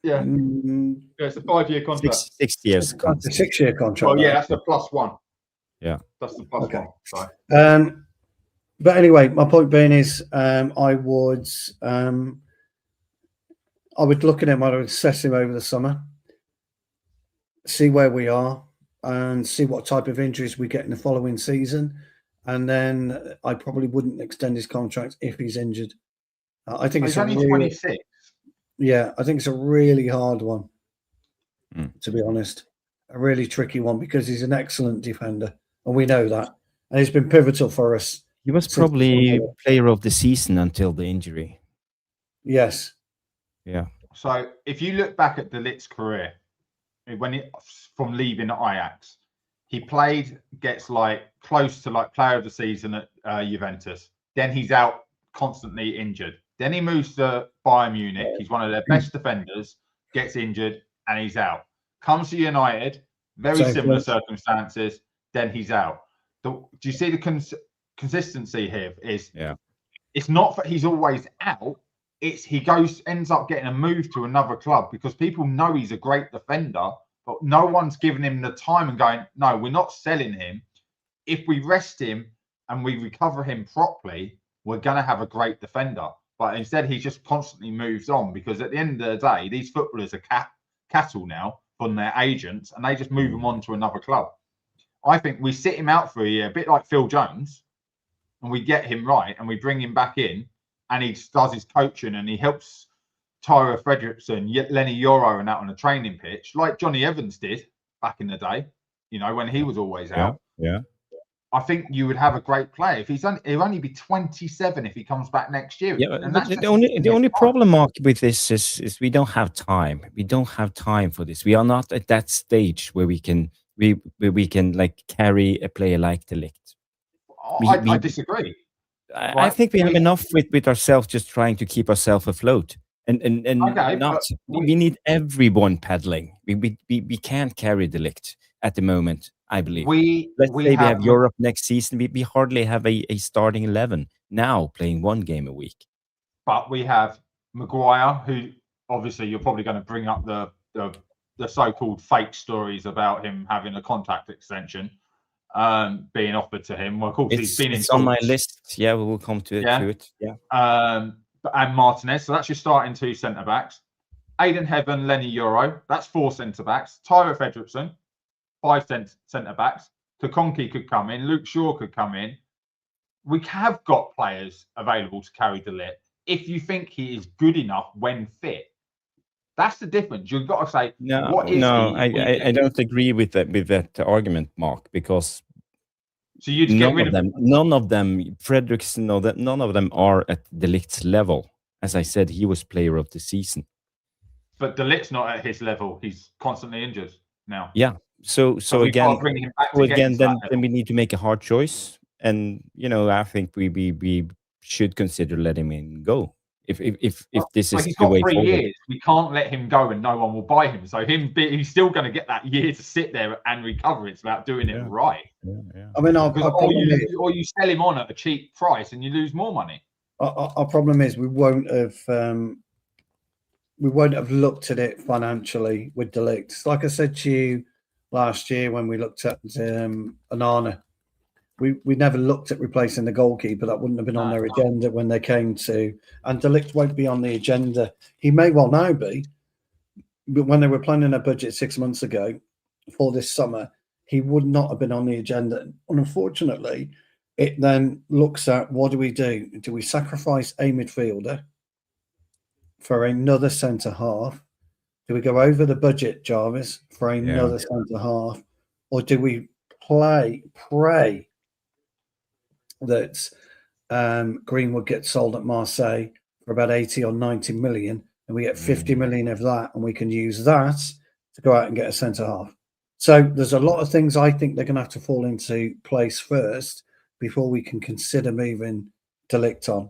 [SPEAKER 3] Yeah. Yeah, it's a 5-year contract.
[SPEAKER 1] 6 years.
[SPEAKER 2] A 6-year contract.
[SPEAKER 3] Oh yeah, that's the +1.
[SPEAKER 1] Yeah,
[SPEAKER 3] that's the +1. Sorry.
[SPEAKER 2] But anyway, my point being is, I would look at him. I would assess him over the summer, see where we are, and see what type of injuries we get in the following season. And then I probably wouldn't extend his contract if he's injured. I think it's
[SPEAKER 3] only 26.
[SPEAKER 2] Yeah, I think it's a really hard one, to be honest. A really tricky one because he's an excellent defender, and we know that. And he's been pivotal for us.
[SPEAKER 1] He was probably player of the season until the injury.
[SPEAKER 2] Yes.
[SPEAKER 1] Yeah.
[SPEAKER 3] So if you look back at De Ligt's career, from leaving Ajax, he gets like close to like player of the season at Juventus. Then he's out constantly injured. Then he moves to Bayern Munich. He's one of their best defenders, gets injured, and he's out. Comes to United, very similar circumstances. Then he's out. Do you see the consistency here? It's not that he's always out. It's he ends up getting a move to another club because people know he's a great defender, but no one's giving him the time and going, no, we're not selling him. If we rest him and we recover him properly, we're going to have a great defender. But instead, he just constantly moves on because at the end of the day, these footballers are cattle now from their agents, and they just move them on to another club. I think we sit him out for a year, a bit like Phil Jones, and we get him right, and we bring him back in, and he does his coaching, and he helps Tyra Fredrickson, Lenny Euro, and out on a training pitch, like Johnny Evans did back in the day, you know, when he was always out.
[SPEAKER 1] Yeah.
[SPEAKER 3] I think you would have a great player. If he'll only be 27 if he comes back next year.
[SPEAKER 1] Yeah,
[SPEAKER 3] and
[SPEAKER 1] but
[SPEAKER 3] that's
[SPEAKER 1] the only problem, Mark, with this is we don't have time. We don't have time for this. We are not at that stage where we can like carry a player like De Ligt.
[SPEAKER 3] I disagree.
[SPEAKER 1] I think we have enough with ourselves just trying to keep ourselves afloat, and
[SPEAKER 3] Okay,
[SPEAKER 1] not. We need everyone paddling. We can't carry De Ligt at the moment. I believe. Let's say we have Europe next season. We hardly have a starting 11 now, playing one game a week.
[SPEAKER 3] But we have Maguire, who obviously you're probably going to bring up the so-called fake stories about him having a contract extension being offered to him. Well, of course, he's been in
[SPEAKER 1] on my list. Yeah, we will come to it. Yeah.
[SPEAKER 3] And Martinez. So that's your starting 2 centre-backs. Aidan Heaven, Lenny Euro. That's 4 centre-backs. Tyler Fredrickson, 5 centre-backs. Kokonki could come in. Luke Shaw could come in. We have got players available to carry De Ligt if you think he is good enough when fit. That's the difference. You've got to say, what is he?
[SPEAKER 1] I don't agree with that argument, Mark, because
[SPEAKER 3] so you'd get rid of them.
[SPEAKER 1] None of them, Fredrickson, none of them are at De Ligt's level. As I said, he was player of the season. But
[SPEAKER 3] De Ligt's not at his level. He's constantly injured now.
[SPEAKER 1] Yeah. So again, then we need to make a hard choice. And I think we should consider letting him go. If this is
[SPEAKER 3] he's
[SPEAKER 1] the
[SPEAKER 3] got
[SPEAKER 1] way
[SPEAKER 3] 3
[SPEAKER 1] forward.
[SPEAKER 3] years, we can't let him go and no one will buy him. So he's still going to get that year to sit there and recover. It's about doing it right.
[SPEAKER 2] Yeah. I mean,
[SPEAKER 3] or you sell him on at a cheap price and you lose more money.
[SPEAKER 2] Our problem is we won't have looked at it financially with De Ligt. Like I said to you last year when we looked at Onana. We never looked at replacing the goalkeeper. That wouldn't have been on their agenda when they came to. And De Ligt won't be on the agenda. He may well now be, but when they were planning a budget 6 months ago for this summer, he would not have been on the agenda. And unfortunately, it then looks at what do we do? Do we sacrifice a midfielder for another centre half? Do we go over the budget, Jarvis, for another centre half, or do we pray that Greenwood gets sold at Marseille for about 80 or 90 million, and we get 50 million of that, and we can use that to go out and get a centre half? So there's a lot of things I think they're going to have to fall into place first before we can consider moving De Ligt on.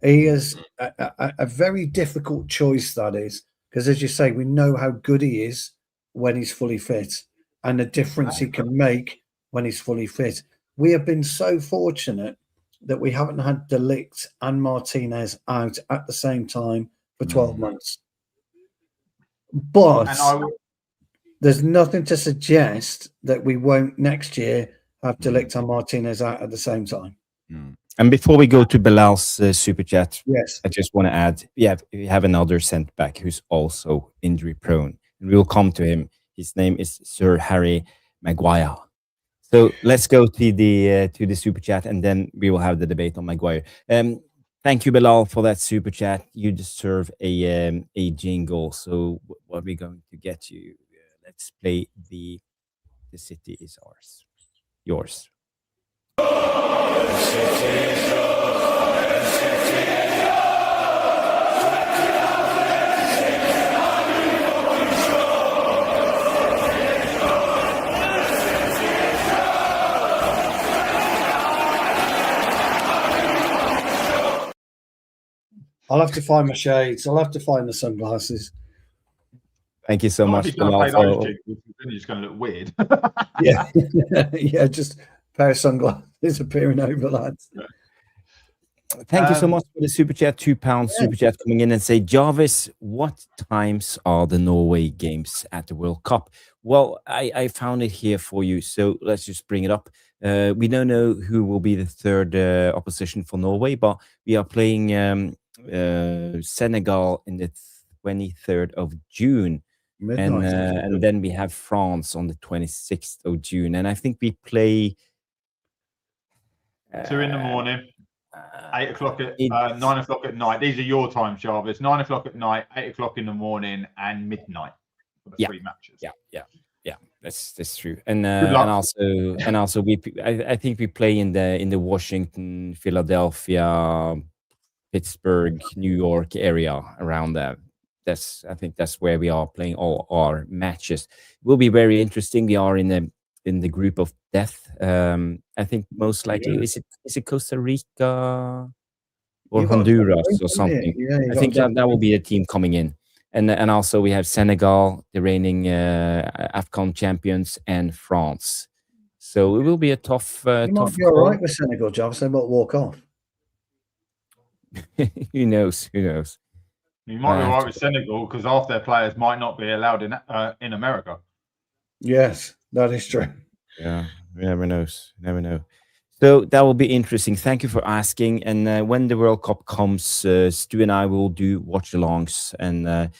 [SPEAKER 2] He is a very difficult choice, that is, because as you say, we know how good he is when he's fully fit and the difference he can make when he's fully fit. We have been so fortunate that we haven't had De Ligt and Martinez out at the same time for 12 months. But there's nothing to suggest that we won't next year have De Ligt and Martinez out at the same time.
[SPEAKER 1] And before we go to Bilal's super chat,
[SPEAKER 2] yes,
[SPEAKER 1] I just want to add, we have another centre back who's also injury prone, and we will come to him. His name is Sir Harry Maguire. So let's go to the super chat, and then we will have the debate on Maguire. Thank you, Bilal, for that super chat. You deserve a jingle. So what we're going to get you? Let's play the city is ours, yours. The city is
[SPEAKER 2] I'll have to find my shades. I'll have to find the sunglasses.
[SPEAKER 1] Thank you so much.
[SPEAKER 3] Then you're just going to look weird.
[SPEAKER 2] Yeah, yeah, just a pair of sunglasses appearing over that.
[SPEAKER 1] Thank you so much for the super chat. £2 super chat coming in and say, Jarvis, what times are the Norway games at the World Cup? Well, I found it here for you, so let's just bring it up. We don't know who will be the third opposition for Norway, but we are playing Senegal in the 23rd of June. And then we have France on the 26th of June. And I think we play
[SPEAKER 3] 2 in the morning, 8 o'clock at 9 o'clock at night. These are your times, Jarvis. 9 o'clock at night, 8 o'clock in the morning, and midnight for the 3 matches.
[SPEAKER 1] Yeah. That's true. And
[SPEAKER 3] luck.
[SPEAKER 1] also I think we play in the Washington, Philadelphia, Pittsburgh, New York area around that. I think that's where we are playing all our matches. It will be very interesting. We are in the group of death. I think most likely is it Costa Rica or
[SPEAKER 2] You got
[SPEAKER 1] Honduras
[SPEAKER 2] Zerbi,
[SPEAKER 1] or something.
[SPEAKER 2] yeah, you
[SPEAKER 1] I
[SPEAKER 2] got
[SPEAKER 1] think that
[SPEAKER 2] Zerbi.
[SPEAKER 1] will be the team coming in. And also we have Senegal, the reigning AFCON champions, and France. So it will be a tough
[SPEAKER 2] You might
[SPEAKER 1] tough
[SPEAKER 2] be all
[SPEAKER 1] call.
[SPEAKER 2] right with Senegal, Jarvis. They might walk off.
[SPEAKER 1] Who knows? Who knows?
[SPEAKER 3] You might be
[SPEAKER 1] I have
[SPEAKER 3] right
[SPEAKER 1] to-
[SPEAKER 3] with Senegal because half their players might not be allowed in America.
[SPEAKER 2] Yes, that is true.
[SPEAKER 1] Yeah, you never knows. Never know. So that will be interesting. Thank you for asking. And when the World Cup comes, Stu and I will do watch-alongs. And I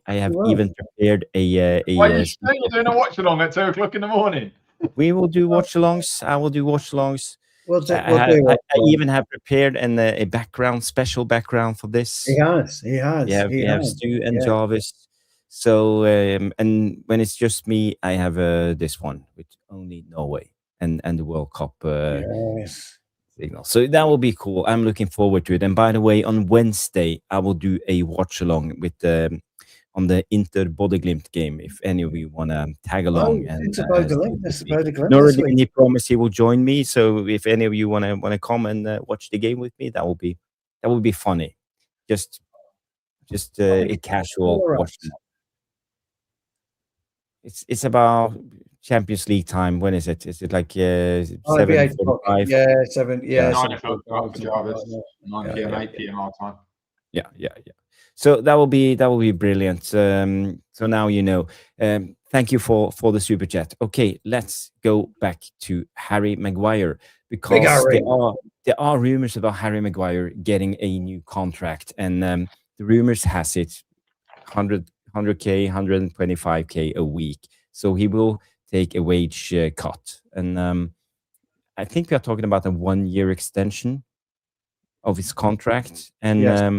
[SPEAKER 1] have
[SPEAKER 2] Well,
[SPEAKER 1] even prepared
[SPEAKER 3] Why are you saying you're doing a watch along at 2 o'clock in the morning?
[SPEAKER 1] We will do watch-alongs. I will do watch-alongs.
[SPEAKER 2] we'll do.
[SPEAKER 1] I even have prepared a special background for this.
[SPEAKER 2] He has.
[SPEAKER 1] We have Stu and
[SPEAKER 2] yeah.
[SPEAKER 1] Jarvis. So and when it's just me, I have this one with only Norway and the World Cup
[SPEAKER 2] Yes.
[SPEAKER 1] signal. So that will be cool. I'm looking forward to it. And by the way, on Wednesday I will do a watch along with on the Inter Bodeglimt game. If any of you want to tag along, and
[SPEAKER 2] it's about the link. It's about the link.
[SPEAKER 1] Already promised he will join me. So if any of you want to come and watch the game with me, that will be funny. Just a casual watch. It's about Champions League time. When is it? Is it like 7:45?
[SPEAKER 2] Yeah, 7. Yeah,
[SPEAKER 3] 9 o'clock for Jarvis. 9 p.m., 8 p.m. our time.
[SPEAKER 1] Yeah. So that will be brilliant. So now you know. Thank you for the super chat. Okay, let's go back to Harry Maguire, because there are rumors about Harry Maguire getting a new contract, and the rumors has it 100K, 125K a week. So he will take a wage cut, and I think we are talking about a 1-year extension of his contract, and.
[SPEAKER 2] Yes.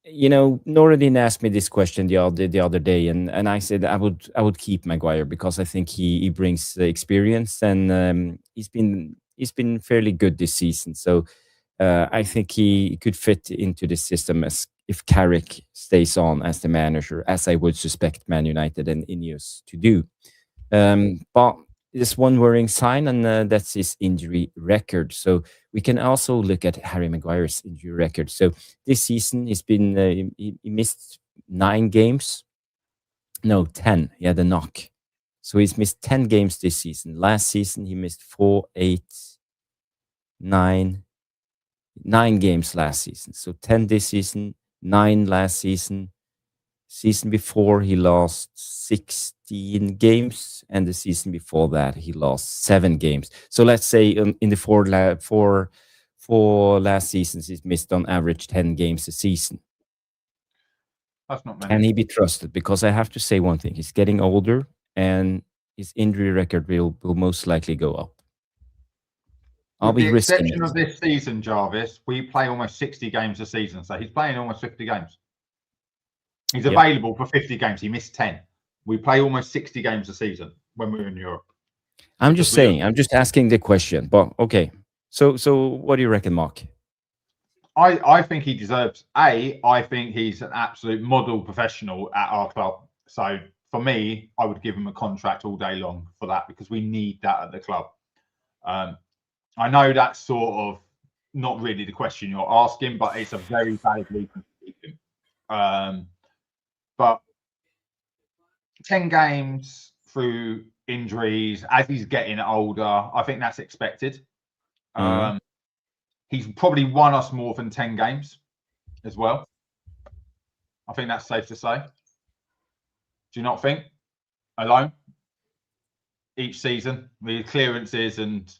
[SPEAKER 1] Noradin asked me this question the other day, and I said I would keep Maguire because I think he brings experience, and he's been fairly good this season. So I think he could fit into the system as if Carrick stays on as the manager, as I would suspect Man United and Ineos to do. But there's one worrying sign, and that's his injury record. So we can also look at Harry Maguire's injury record. So this season he's been he missed 9 games. No, 10. He had a knock. So he's missed 10 games this season. Last season he missed 4, 8, 9 games last season. So 10 this season, 9 last season. Season before he lost 16 games, and the season before that he lost 7 games. So let's say in the four last seasons he's missed on average 10 games a season.
[SPEAKER 3] That's not many.
[SPEAKER 1] Can he be trusted? Because I have to say one thing: he's getting older, and his injury record will most likely go up.
[SPEAKER 3] With the exception of this season, Jarvis, we play almost 60 games a season, so he's playing almost 50 games. He's available for 50 games. He missed 10. We play almost 60 games a season when we're in Europe.
[SPEAKER 1] I'm just saying. I'm just asking the question. But okay. So what do you reckon, Mark?
[SPEAKER 3] I think he deserves I think he's an absolute model professional at our club. So for me, I would give him a contract all day long for that, because we need that at the club. I know that's sort of not really the question you're asking, but it's a very valid reason to keep him. But 10 games through injuries as he's getting older, I think that's expected. He's probably won us more than 10 games as well. I think that's safe to say. Do you not think? Alone? Each season, with clearances and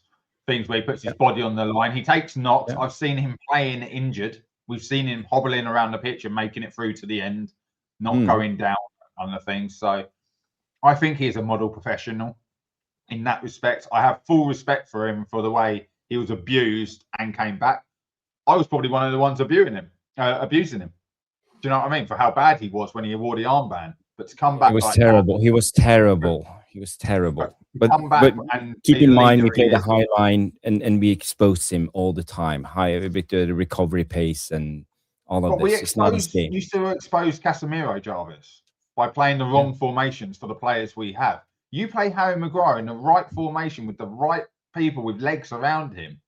[SPEAKER 3] things where he puts his body on the line. He takes knocks. I've seen him playing injured. We've seen him hobbling around the pitch and making it through to the end, not going down on the things. So I think he is a model professional in that respect. I have full respect for him for the way he was abused and came back. I was probably one of the ones abusing him. Do you know what I mean? For how bad he was when he wore the armband. But to come back,
[SPEAKER 1] He was
[SPEAKER 3] like
[SPEAKER 1] terrible. He was terrible. He was terrible. But
[SPEAKER 3] come back
[SPEAKER 1] but
[SPEAKER 3] and
[SPEAKER 1] keep
[SPEAKER 3] be
[SPEAKER 1] in
[SPEAKER 3] the
[SPEAKER 1] mind, we
[SPEAKER 3] leader he
[SPEAKER 1] played a
[SPEAKER 3] is.
[SPEAKER 1] high line and we exposed him all the time. High with the recovery pace and all of
[SPEAKER 3] But we
[SPEAKER 1] this. It's not his game.
[SPEAKER 3] used to expose Casemiro, Jarvis, by playing the wrong formations for the players we have. You play Harry Maguire in the right formation with the right people with legs around him.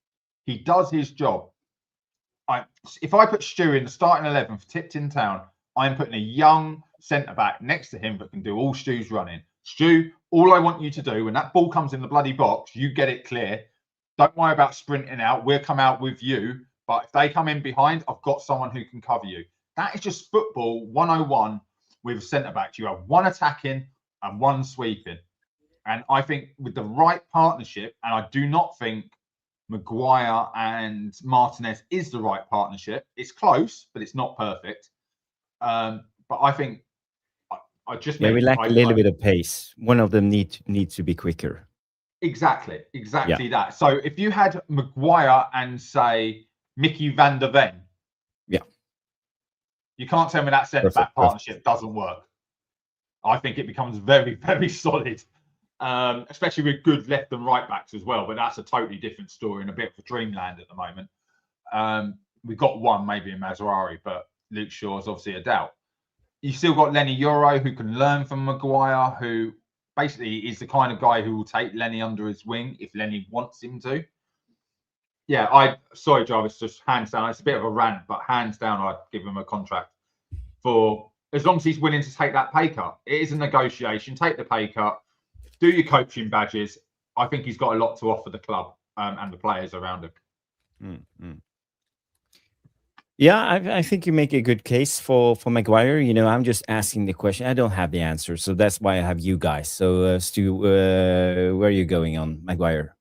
[SPEAKER 3] He does his job. If I put Stu in the starting 11 for Tipton Town, I'm putting a young centre-back next to him that can do all Stu's running. Stu, all I want you to do, when that ball comes in the bloody box, you get it clear. Don't worry about sprinting out. We'll come out with you. But if they come in behind, I've got someone who can cover you. That is just football 101 with centre-backs. You have one attacking and one sweeping. And I think with the right partnership, and I do not think Maguire and Martinez is the right partnership. It's close, but it's not perfect. But I think I just
[SPEAKER 1] we lack a little bit of pace. One of them needs to be quicker.
[SPEAKER 3] Exactly that. So if you had Maguire and say Mickey van der Ven, you can't tell me that centre-back partnership doesn't work. I think it becomes very, very solid. Especially with good left and right backs as well, but that's a totally different story and a bit of a dreamland at the moment. We've got one maybe in Maguire, but Luke Shaw is obviously a doubt. You still got Lenny Yoro, who can learn from Maguire, who basically is the kind of guy who will take Lenny under his wing if Lenny wants him to. Yeah, sorry, Jarvis, just hands down. It's a bit of a rant, but hands down, I'd give him a contract for as long as he's willing to take that pay cut. It is a negotiation. Take the pay cut. Do your coaching badges. I think he's got a lot to offer the club and the players around him.
[SPEAKER 1] Mm-hmm. Yeah, I think you make a good case for Maguire. You know, I'm just asking the question. I don't have the answer, so that's why I have you guys. So, Stu, where are you going on Maguire?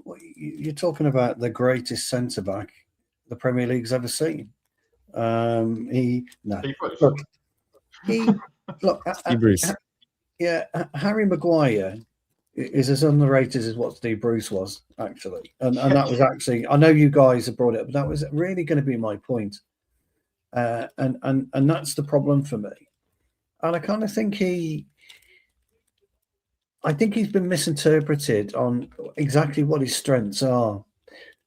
[SPEAKER 2] Well, you're talking about the greatest centre-back the Premier League's ever seen. Harry Maguire is as underrated as what Steve Bruce was, actually. And that was actually, I know you guys have brought it up, but that was really going to be my point. And that's the problem for me. And I kind of think he's been misinterpreted on exactly what his strengths are.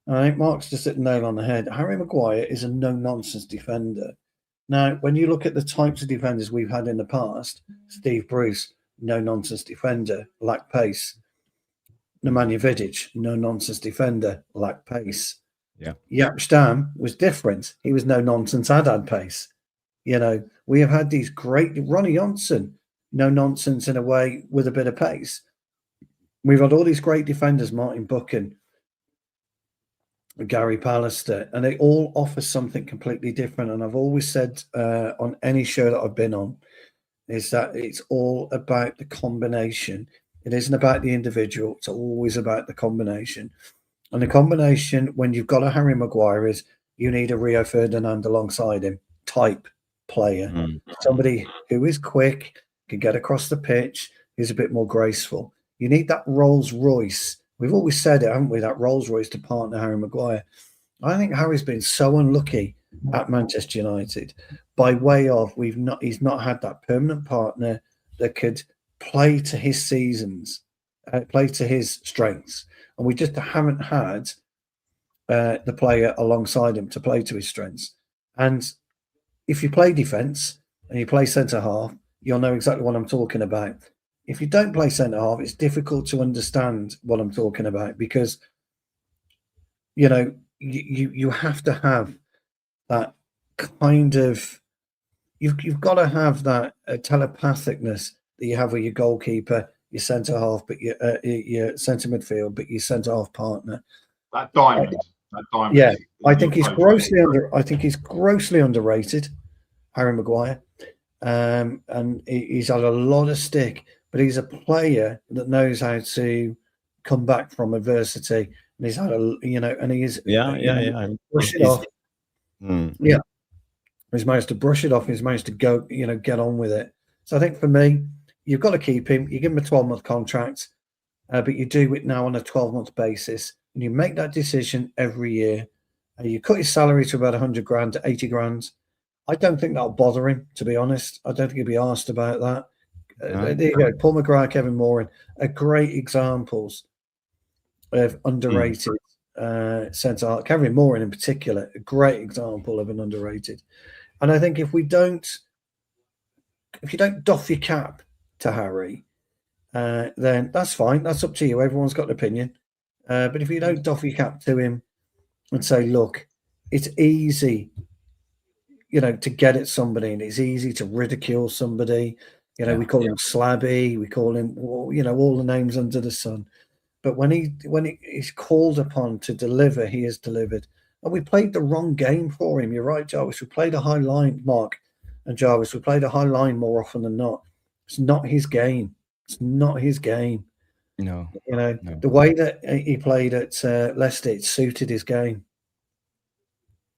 [SPEAKER 2] I think Mark's just hit the nail on the head. Harry Maguire is a no-nonsense defender. Now, when you look at the types of defenders we've had in the past, Steve Bruce, no-nonsense defender, lacked pace. Nemanja Vidic, no-nonsense defender, lacked pace.
[SPEAKER 1] Yeah.
[SPEAKER 2] Jaap Stam was different. He was no-nonsense, had pace. You know, we have had these great... Ronnie Johnson, no-nonsense in a way with a bit of pace. We've had all these great defenders, Martin Buchan, Gary Pallister, and they all offer something completely different. And I've always said on any show that I've been on is that it's all about the combination. It isn't about the individual. It's always about the combination. And the combination, when you've got a Harry Maguire, is you need a Rio Ferdinand alongside him, type player. Somebody who is quick, can get across the pitch, who's a bit more graceful. You need that Rolls Royce. We've always said it, haven't we? That Rolls Royce to partner Harry Maguire. I think Harry's been so unlucky at Manchester United by way of he's not had that permanent partner that could play to his seasons, play to his strengths, and we just haven't had the player alongside him to play to his strengths. And if you play defence and you play centre half, you'll know exactly what I'm talking about. If you don't play centre half, it's difficult to understand what I'm talking about because, you know, you have to have that kind of, you've got to have that telepathicness that you have with your goalkeeper, your centre half, but your centre midfield, but your centre half partner.
[SPEAKER 3] That diamond.
[SPEAKER 2] Yeah, I think he's grossly underrated, Harry Maguire, and he's had a lot of stick. But he's a player that knows how to come back from adversity, and he's had and he is brush it off. Yeah, he's managed to brush it off. He's managed to go, get on with it. So I think for me, you've got to keep him. You give him a 12-month contract, but you do it now on a 12-month basis, and you make that decision every year. You cut his salary to about 100 grand to 80 grand. I don't think that'll bother him, to be honest. I don't think he'll be asked about that. There you go. Paul Maguire, Kevin Moran are great examples of underrated centre. Kevin Moran in particular, a great example of an underrated. And I think if you don't doff your cap to Harry, then that's fine. That's up to you. Everyone's got an opinion. But if you don't doff your cap to him and say, look, it's easy, to get at somebody, and it's easy to ridicule somebody. We call him Slabby, we call him, all the names under the sun. But when he's called upon to deliver, he has delivered. And we played the wrong game for him. You're right, Jarvis. We played a high line, Mark and Jarvis. We played a high line more often than not. It's not his game. It's not his game.
[SPEAKER 1] No.
[SPEAKER 2] The way that he played at Leicester, it suited his game.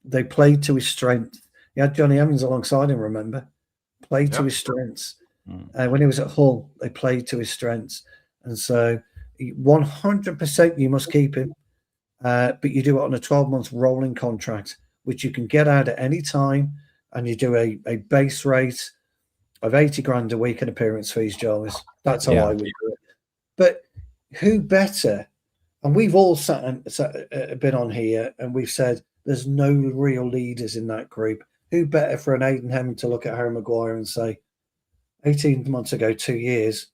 [SPEAKER 2] They played to his strength. He had Johnny Evans alongside him, remember? Played to his strengths. When he was at Hull, they played to his strengths. And so 100% you must keep him, but you do it on a 12-month rolling contract, which you can get out at any time, and you do a base rate of 80 grand a week and appearance fees, Jarvis. That's how I would do it. But who better? And we've all been on here, and we've said there's no real leaders in that group. Who better for an Aidan Hammond to look at Harry Maguire and say, 18 months ago, 2 years,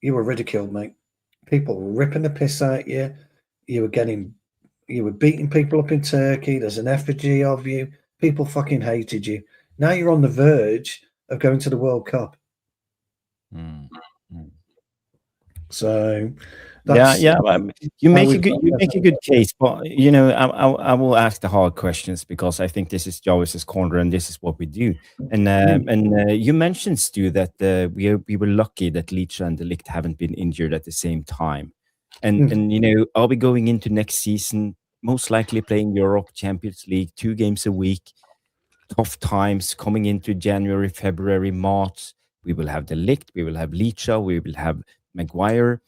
[SPEAKER 2] you were ridiculed, mate. People were ripping the piss at you. You were beating people up in Turkey. There's an effigy of you. People fucking hated you. Now you're on the verge of going to the World Cup. So
[SPEAKER 1] you make a good case, but I will ask the hard questions, because I think this is Jarvis's corner and this is what we do. And you mentioned, Stu, that we were lucky that Leach and De Ligt haven't been injured at the same time. And are we going into next season most likely playing Europe, Champions League, 2 games a week, tough times coming into January, February, March? We will have De Ligt, we will have Leacha, we will have Maguire,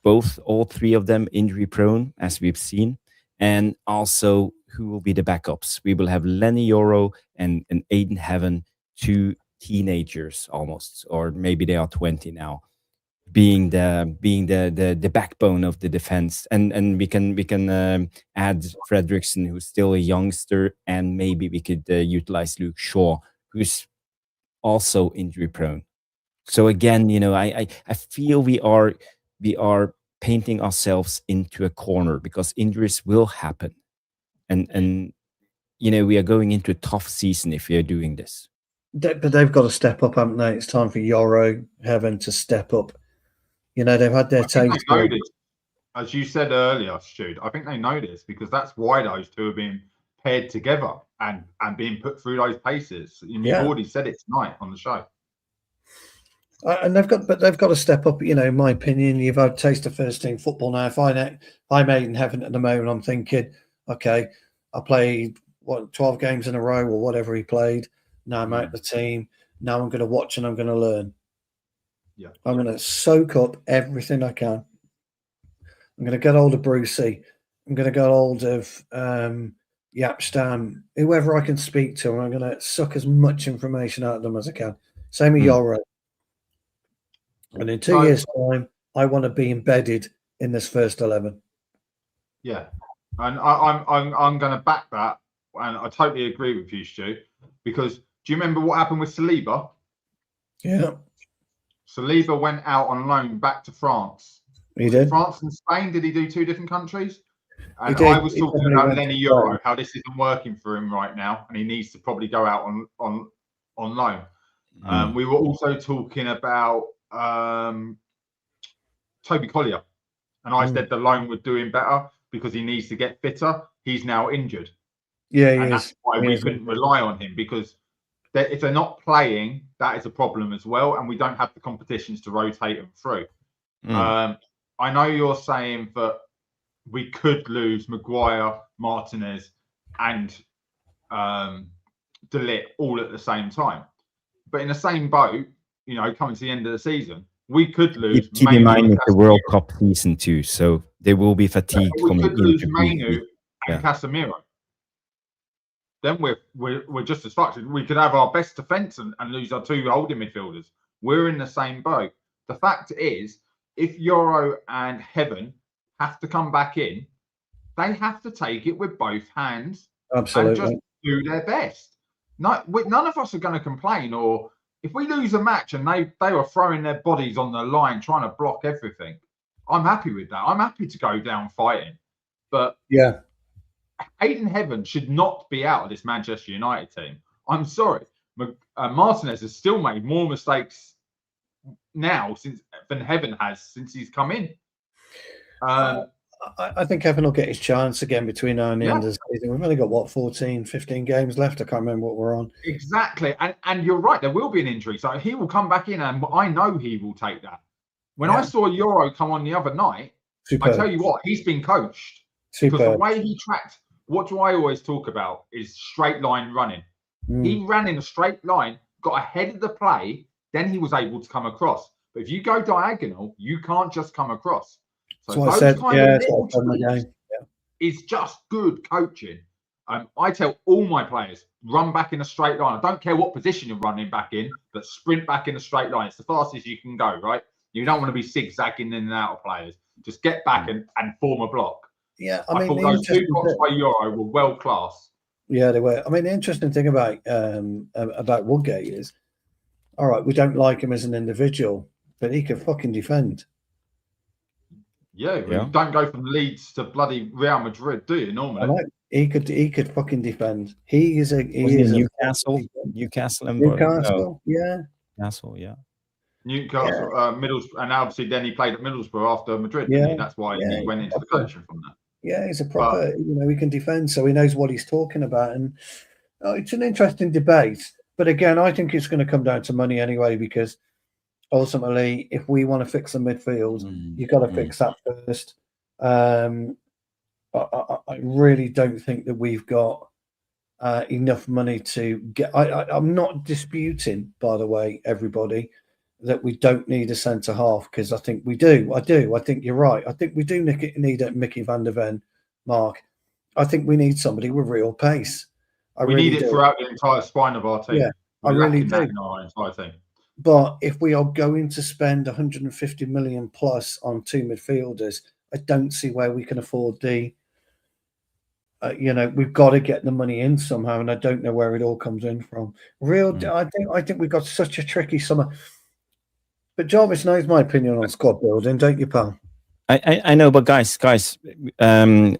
[SPEAKER 1] all 3 of them injury prone, as we've seen. And also, who will be the backups? We will have Lenny Yoro and Aidan Hammond, 2 teenagers almost, or maybe they are 20 now, being the backbone of the defense. And we can add Fredrickson, who's still a youngster, and maybe we could utilize Luke Shaw, who's also injury prone. So again, I feel we are painting ourselves into a corner, because injuries will happen, and we are going into a tough season if we are doing this.
[SPEAKER 2] But they've got to step up, haven't they? It's time for Yoro, Heaven to step up. They've had their taste.
[SPEAKER 3] As you said earlier, Stu, I think they know this, because that's why those 2 have been paired together and being put through those paces. And you've already said it tonight on the show.
[SPEAKER 2] And they've got to step up. In my opinion, you've had taste of first team football now. If I'm Aidan Hammond at the moment, I'm thinking, okay, I played 12 games in a row or whatever he played. Now I'm out of the team. Now I'm going to watch and I'm going to learn.
[SPEAKER 3] Yeah,
[SPEAKER 2] I'm going to soak up everything I can. I'm going to get hold of Brucey. I'm going to get hold of Yapstam, whoever I can speak to, and I'm going to suck as much information out of them as I can. Same with Yoro. And in 2 years' time, I want to be embedded in this first 11.
[SPEAKER 3] Yeah, and I'm going to back that, and I totally agree with you, Stu. Because do you remember what happened with Saliba?
[SPEAKER 2] Yeah,
[SPEAKER 3] Saliba went out on loan back to France.
[SPEAKER 2] He did.
[SPEAKER 3] France and Spain. Did he do 2 different countries? And
[SPEAKER 2] I
[SPEAKER 3] was talking about Lenny Yoro, how this isn't working for him right now, and he needs to probably go out on loan. We were also talking about Toby Collier, and I said the loan would do him better because he needs to get fitter. He's now injured.
[SPEAKER 2] Yeah,
[SPEAKER 3] that's why we couldn't rely on him, because if they're not playing, that is a problem as well, and we don't have the competitions to rotate them through. I know you're saying that we could lose Maguire, Martinez, and De Ligt all at the same time, but in the same boat, coming to the end of the season, we could lose.
[SPEAKER 1] Keep in mind it's the World Cup season too, so there will be fatigue coming into
[SPEAKER 3] Manu and Casemiro. then we're just as fucked. We could have our best defence and lose our 2 holding midfielders. We're in the same boat. The fact is, if Euro and Heaven have to come back in, they have to take it with both hands.
[SPEAKER 2] Absolutely.
[SPEAKER 3] And just do their best. None of us are going to complain. Or if we lose a match and they are throwing their bodies on the line, trying to block everything, I'm happy with that. I'm happy to go down fighting. But
[SPEAKER 2] yeah,
[SPEAKER 3] Aiden Heaven should not be out of this Manchester United team. I'm sorry. Martinez has still made more mistakes now than Heaven has since he's come in.
[SPEAKER 2] I think Heaven will get his chance again between now and the end of the season. We've only got, 14, 15 games left. I can't remember what we're on.
[SPEAKER 3] Exactly. And you're right. There will be an injury. So he will come back in, and I know he will take that. When I saw Euro come on the other night, I tell you what, he's been coached. Because the way he tracked, what do I always talk about is straight line running. He ran in a straight line, got ahead of the play, then he was able to come across. But if you go diagonal, you can't just come across. So those kind of little tweaks is just good coaching. I tell all my players, run back in a straight line. I don't care what position you're running back in, but sprint back in a straight line. It's the fastest you can go, right? You don't want to be zigzagging in and out of players. Just get back and form a block.
[SPEAKER 2] Yeah,
[SPEAKER 3] I mean, those 2 blocks by Euro were world class.
[SPEAKER 2] Yeah, they were. I mean, the interesting thing about Woodgate is, all right, we don't like him as an individual, but he can fucking defend.
[SPEAKER 3] Yeah, you don't go from Leeds to bloody Real Madrid, do you? Normally,
[SPEAKER 2] he could fucking defend. He is
[SPEAKER 1] Newcastle,
[SPEAKER 2] Newcastle, yeah.
[SPEAKER 3] Newcastle, Middlesbrough, and obviously then he played at Middlesbrough after Madrid.
[SPEAKER 2] Yeah,
[SPEAKER 3] that's why he went into the coaching from that.
[SPEAKER 2] Yeah, he's a proper, he can defend, so he knows what he's talking about. And it's an interesting debate. But again, I think it's going to come down to money anyway, because ultimately, if we want to fix the midfield, you've got to fix that first. I really don't think that we've got enough money to get. I'm not disputing, by the way, everybody, that we don't need a centre half, because I think we do. I think you're right. I think we do need a Mickey van der Ven, Mark. I think we need somebody with real pace.
[SPEAKER 3] We need it throughout the entire spine of our team.
[SPEAKER 2] Yeah, I really do.
[SPEAKER 3] In our entire team.
[SPEAKER 2] But if we are going to spend 150 million plus on 2 midfielders, I don't see where we can afford the. We've got to get the money in somehow, and I don't know where it all comes in from. I think we've got such a tricky summer. But Jarvis knows my opinion on squad building, don't you, pal?
[SPEAKER 1] I know, but guys, I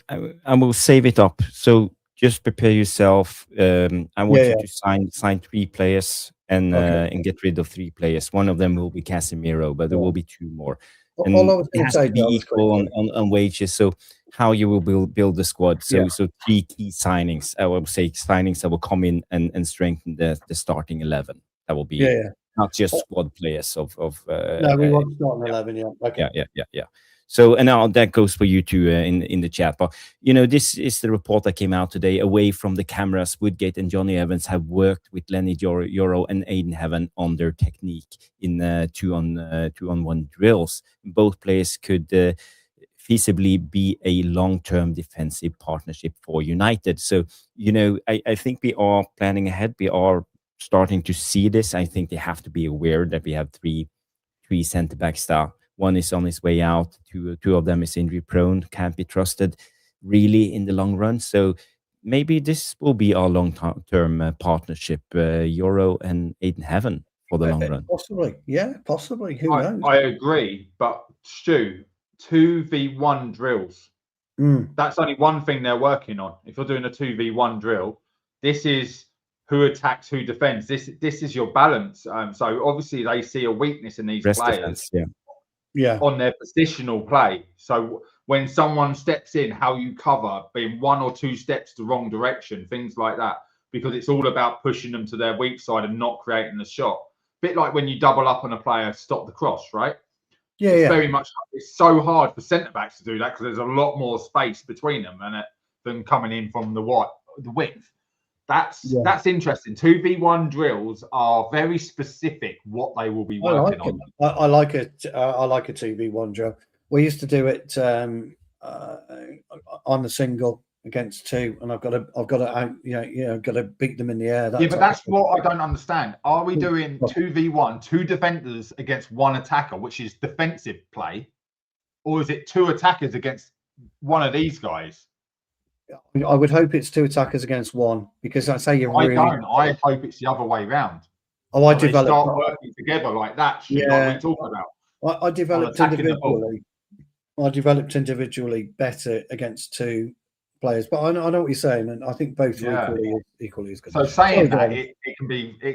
[SPEAKER 1] will save it up. So just prepare yourself. I want you to sign 3 players and get rid of 3 players. One of them will be Casemiro, but there will be 2 more. And
[SPEAKER 2] all I was going
[SPEAKER 1] it has to be equal on wages. So how you will build the squad. So 3 key signings. I will say signings that will come in and strengthen the starting 11. That will be not just squad players of
[SPEAKER 2] no, we want starting 11. Yeah. Okay.
[SPEAKER 1] Yeah. So, and now that goes for you too in the chat. But, this is the report that came out today. Away from the cameras, Woodgate and Johnny Evans have worked with Lenny Euro and Aiden Heaven on their technique in 2-on-1 drills. Both players could feasibly be a long-term defensive partnership for United. So, I think we are planning ahead. We are starting to see this. I think they have to be aware that we have three centre-backs that one is on his way out. Two of them is injury prone, can't be trusted really in the long run. So maybe this will be our long-term partnership, Euro and Aiden Heaven for the long run.
[SPEAKER 2] Possibly, yeah, possibly. Who knows?
[SPEAKER 3] I agree, but Stu, 2v1 drills. That's only one thing they're working on. If you're doing a 2v1 drill, this is who attacks, who defends. This is your balance. So obviously they see a weakness in these players.
[SPEAKER 1] Defense,
[SPEAKER 3] on their positional play. So when someone steps in, how you cover, being 1 or 2 steps the wrong direction, things like that, because it's all about pushing them to their weak side and not creating the shot. Bit like when you double up on a player, stop the cross, right? It's very much. It's so hard for centre backs to do that because there's a lot more space between them than coming in from the width. That's interesting. 2v1 drills are very specific what they will be working on.
[SPEAKER 2] I like it. I like a 2v1 drill. We used to do it on the single against 2, and I've got to beat them in the air.
[SPEAKER 3] But that's what I don't understand. Are we doing 2v1, 2 defenders against 1 attacker, which is defensive play, or is it 2 attackers against one of these guys?
[SPEAKER 2] I would hope it's 2 attackers against 1, because I say you're really.
[SPEAKER 3] I hope it's the other way round.
[SPEAKER 2] Oh, I developed.
[SPEAKER 3] Start working together like that. Like we talk about.
[SPEAKER 2] I developed individually. I developed individually better against 2 players, but I know what you're saying, and I think both are equally as good.
[SPEAKER 3] So saying that, it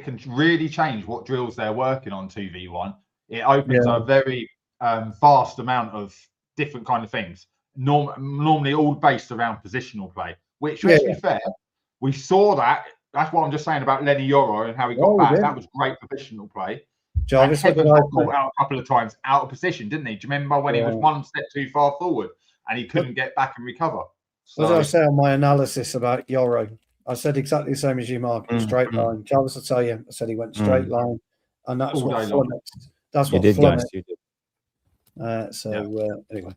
[SPEAKER 3] can really change what drills they're working on 2v1. It opens a very vast amount of different kind of things. Normally all based around positional play, which, let's be fair, we saw that. That's what I'm just saying about Lenny Yoro and how he got back. That was great positional play.
[SPEAKER 2] Jarvis
[SPEAKER 3] got caught out a couple of times out of position, didn't he? Do you remember when he was 1 step too far forward and he couldn't get back and recover?
[SPEAKER 2] So, what did I say on my analysis about Yoro? I said exactly the same as you, Mark. Straight line. Jarvis will tell you. I said he went straight line, and that's what flummoxed. That's what flummoxed. Anyway.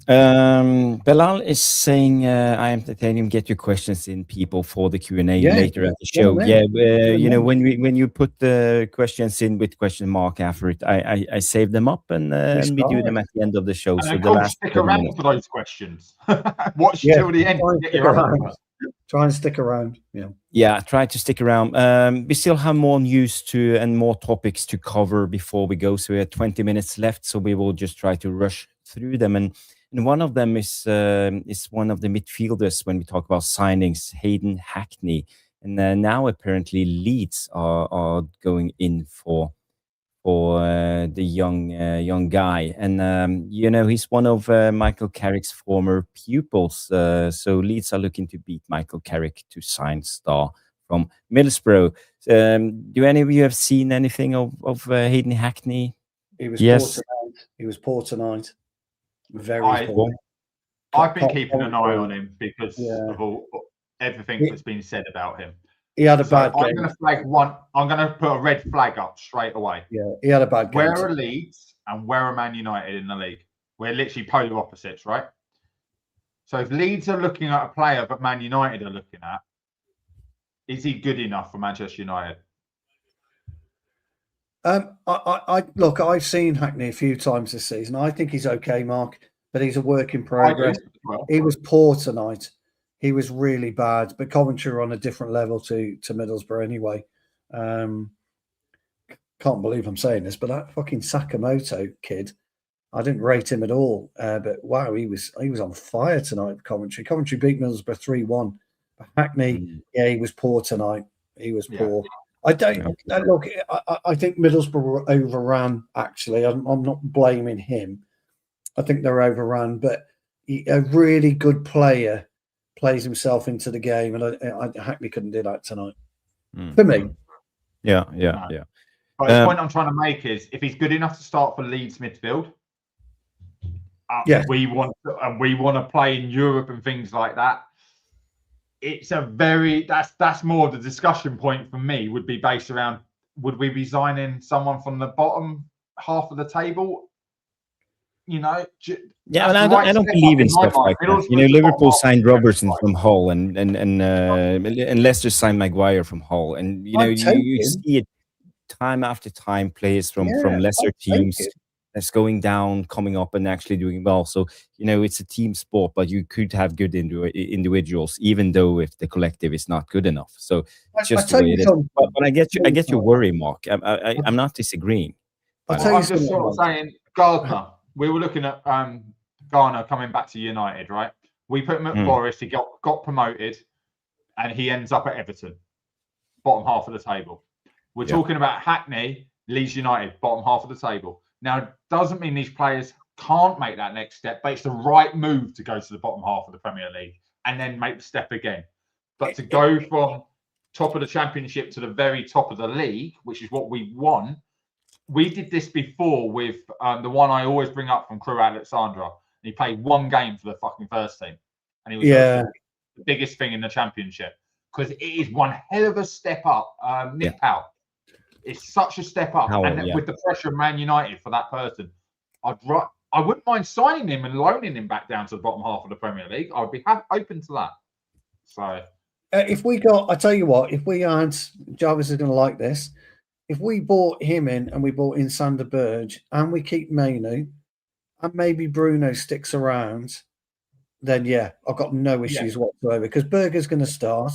[SPEAKER 1] Belal is saying, I am telling him, get your questions in, people, for the Q&A later at the show. When you put the questions in with question mark after it, I save them up and we do them at the end of the show.
[SPEAKER 3] And
[SPEAKER 1] so the last
[SPEAKER 3] stick around for those questions. Watch till the end.
[SPEAKER 2] Try and stick around.
[SPEAKER 1] Try to stick around. We still have more news and more topics to cover before we go. So we have 20 minutes left, so we will just try to rush through them. And one of them is one of the midfielders when we talk about signings, Hayden Hackney. And now apparently Leeds are going in for the young guy. And he's one of Michael Carrick's former pupils. So Leeds are looking to beat Michael Carrick to sign star from Middlesbrough. Do any of you have seen anything of Hayden Hackney?
[SPEAKER 2] He was poor tonight. He was poor tonight. Very poor.
[SPEAKER 3] I've been keeping an eye on him because of everything that's been said about him.
[SPEAKER 2] He had a bad game.
[SPEAKER 3] I'm going to flag one. I'm going to put a red flag up straight away.
[SPEAKER 2] Yeah, he had a bad game.
[SPEAKER 3] Where are Leeds and where are Man United in the league? We're literally polar opposites, right? So if Leeds are looking at a player but Man United are looking at, is he good enough for Manchester United?
[SPEAKER 2] Look, I've seen Hackney a few times this season. I think he's okay, Mark, but he's a work in progress. He was poor tonight. He was really bad, but Coventry are on a different level to Middlesbrough anyway. Can't believe I'm saying this, but that fucking Sakamoto kid, I didn't rate him at all. But wow, he was on fire tonight with Coventry. Coventry beat Middlesbrough 3-1. But Hackney, he was poor tonight. He was poor. I don't look. I think Middlesbrough were overrun. Actually, I'm not blaming him. I think they're overrun, but a really good player plays himself into the game, and Hackney couldn't do that tonight. For me,
[SPEAKER 1] yeah.
[SPEAKER 3] But the point I'm trying to make is, if he's good enough to start for Leeds midfield, we want to play in Europe and things like that. It's a very that's more of the discussion point for me. Would be based around, would we be signing someone from the bottom half of the table? I
[SPEAKER 1] don't believe in stuff like that. Liverpool signed Robertson from Hull, and Leicester signed Maguire from Hull, and you see it time after time. Players from lesser teams that's going down, coming up, and actually doing well. So it's a team sport, but you could have good individuals, even though if the collective is not good enough. So it's just the way it is. But I get your worry, Mark. I'm not disagreeing.
[SPEAKER 3] I'm just sort of saying, Gardner. We were looking at Garner coming back to United, right? We put him at Forest. He got promoted, and he ends up at Everton, bottom half of the table. We're talking about Hackney, Leeds United, bottom half of the table. Now, it doesn't mean these players can't make that next step, but it's the right move to go to the bottom half of the Premier League and then make the step again. But to go from top of the Championship to the very top of the league, which is what we want. We did this before with the one I always bring up from Crew Alexandra. He played one game for the fucking first team. And he was the biggest thing in the Championship. Because it is one hell of a step up. Nick Powell. It's such a step up. With the pressure of Man United for that person, I wouldn't mind signing him and loaning him back down to the bottom half of the Premier League. I'd be open to that. So
[SPEAKER 2] if we got, I tell you what, if we had, Jarvis is going to like this. If we bought him in and we bought in Sander Berge and we keep Mainu and maybe Bruno sticks around, then yeah, I've got no issues whatsoever because Berger's going to start,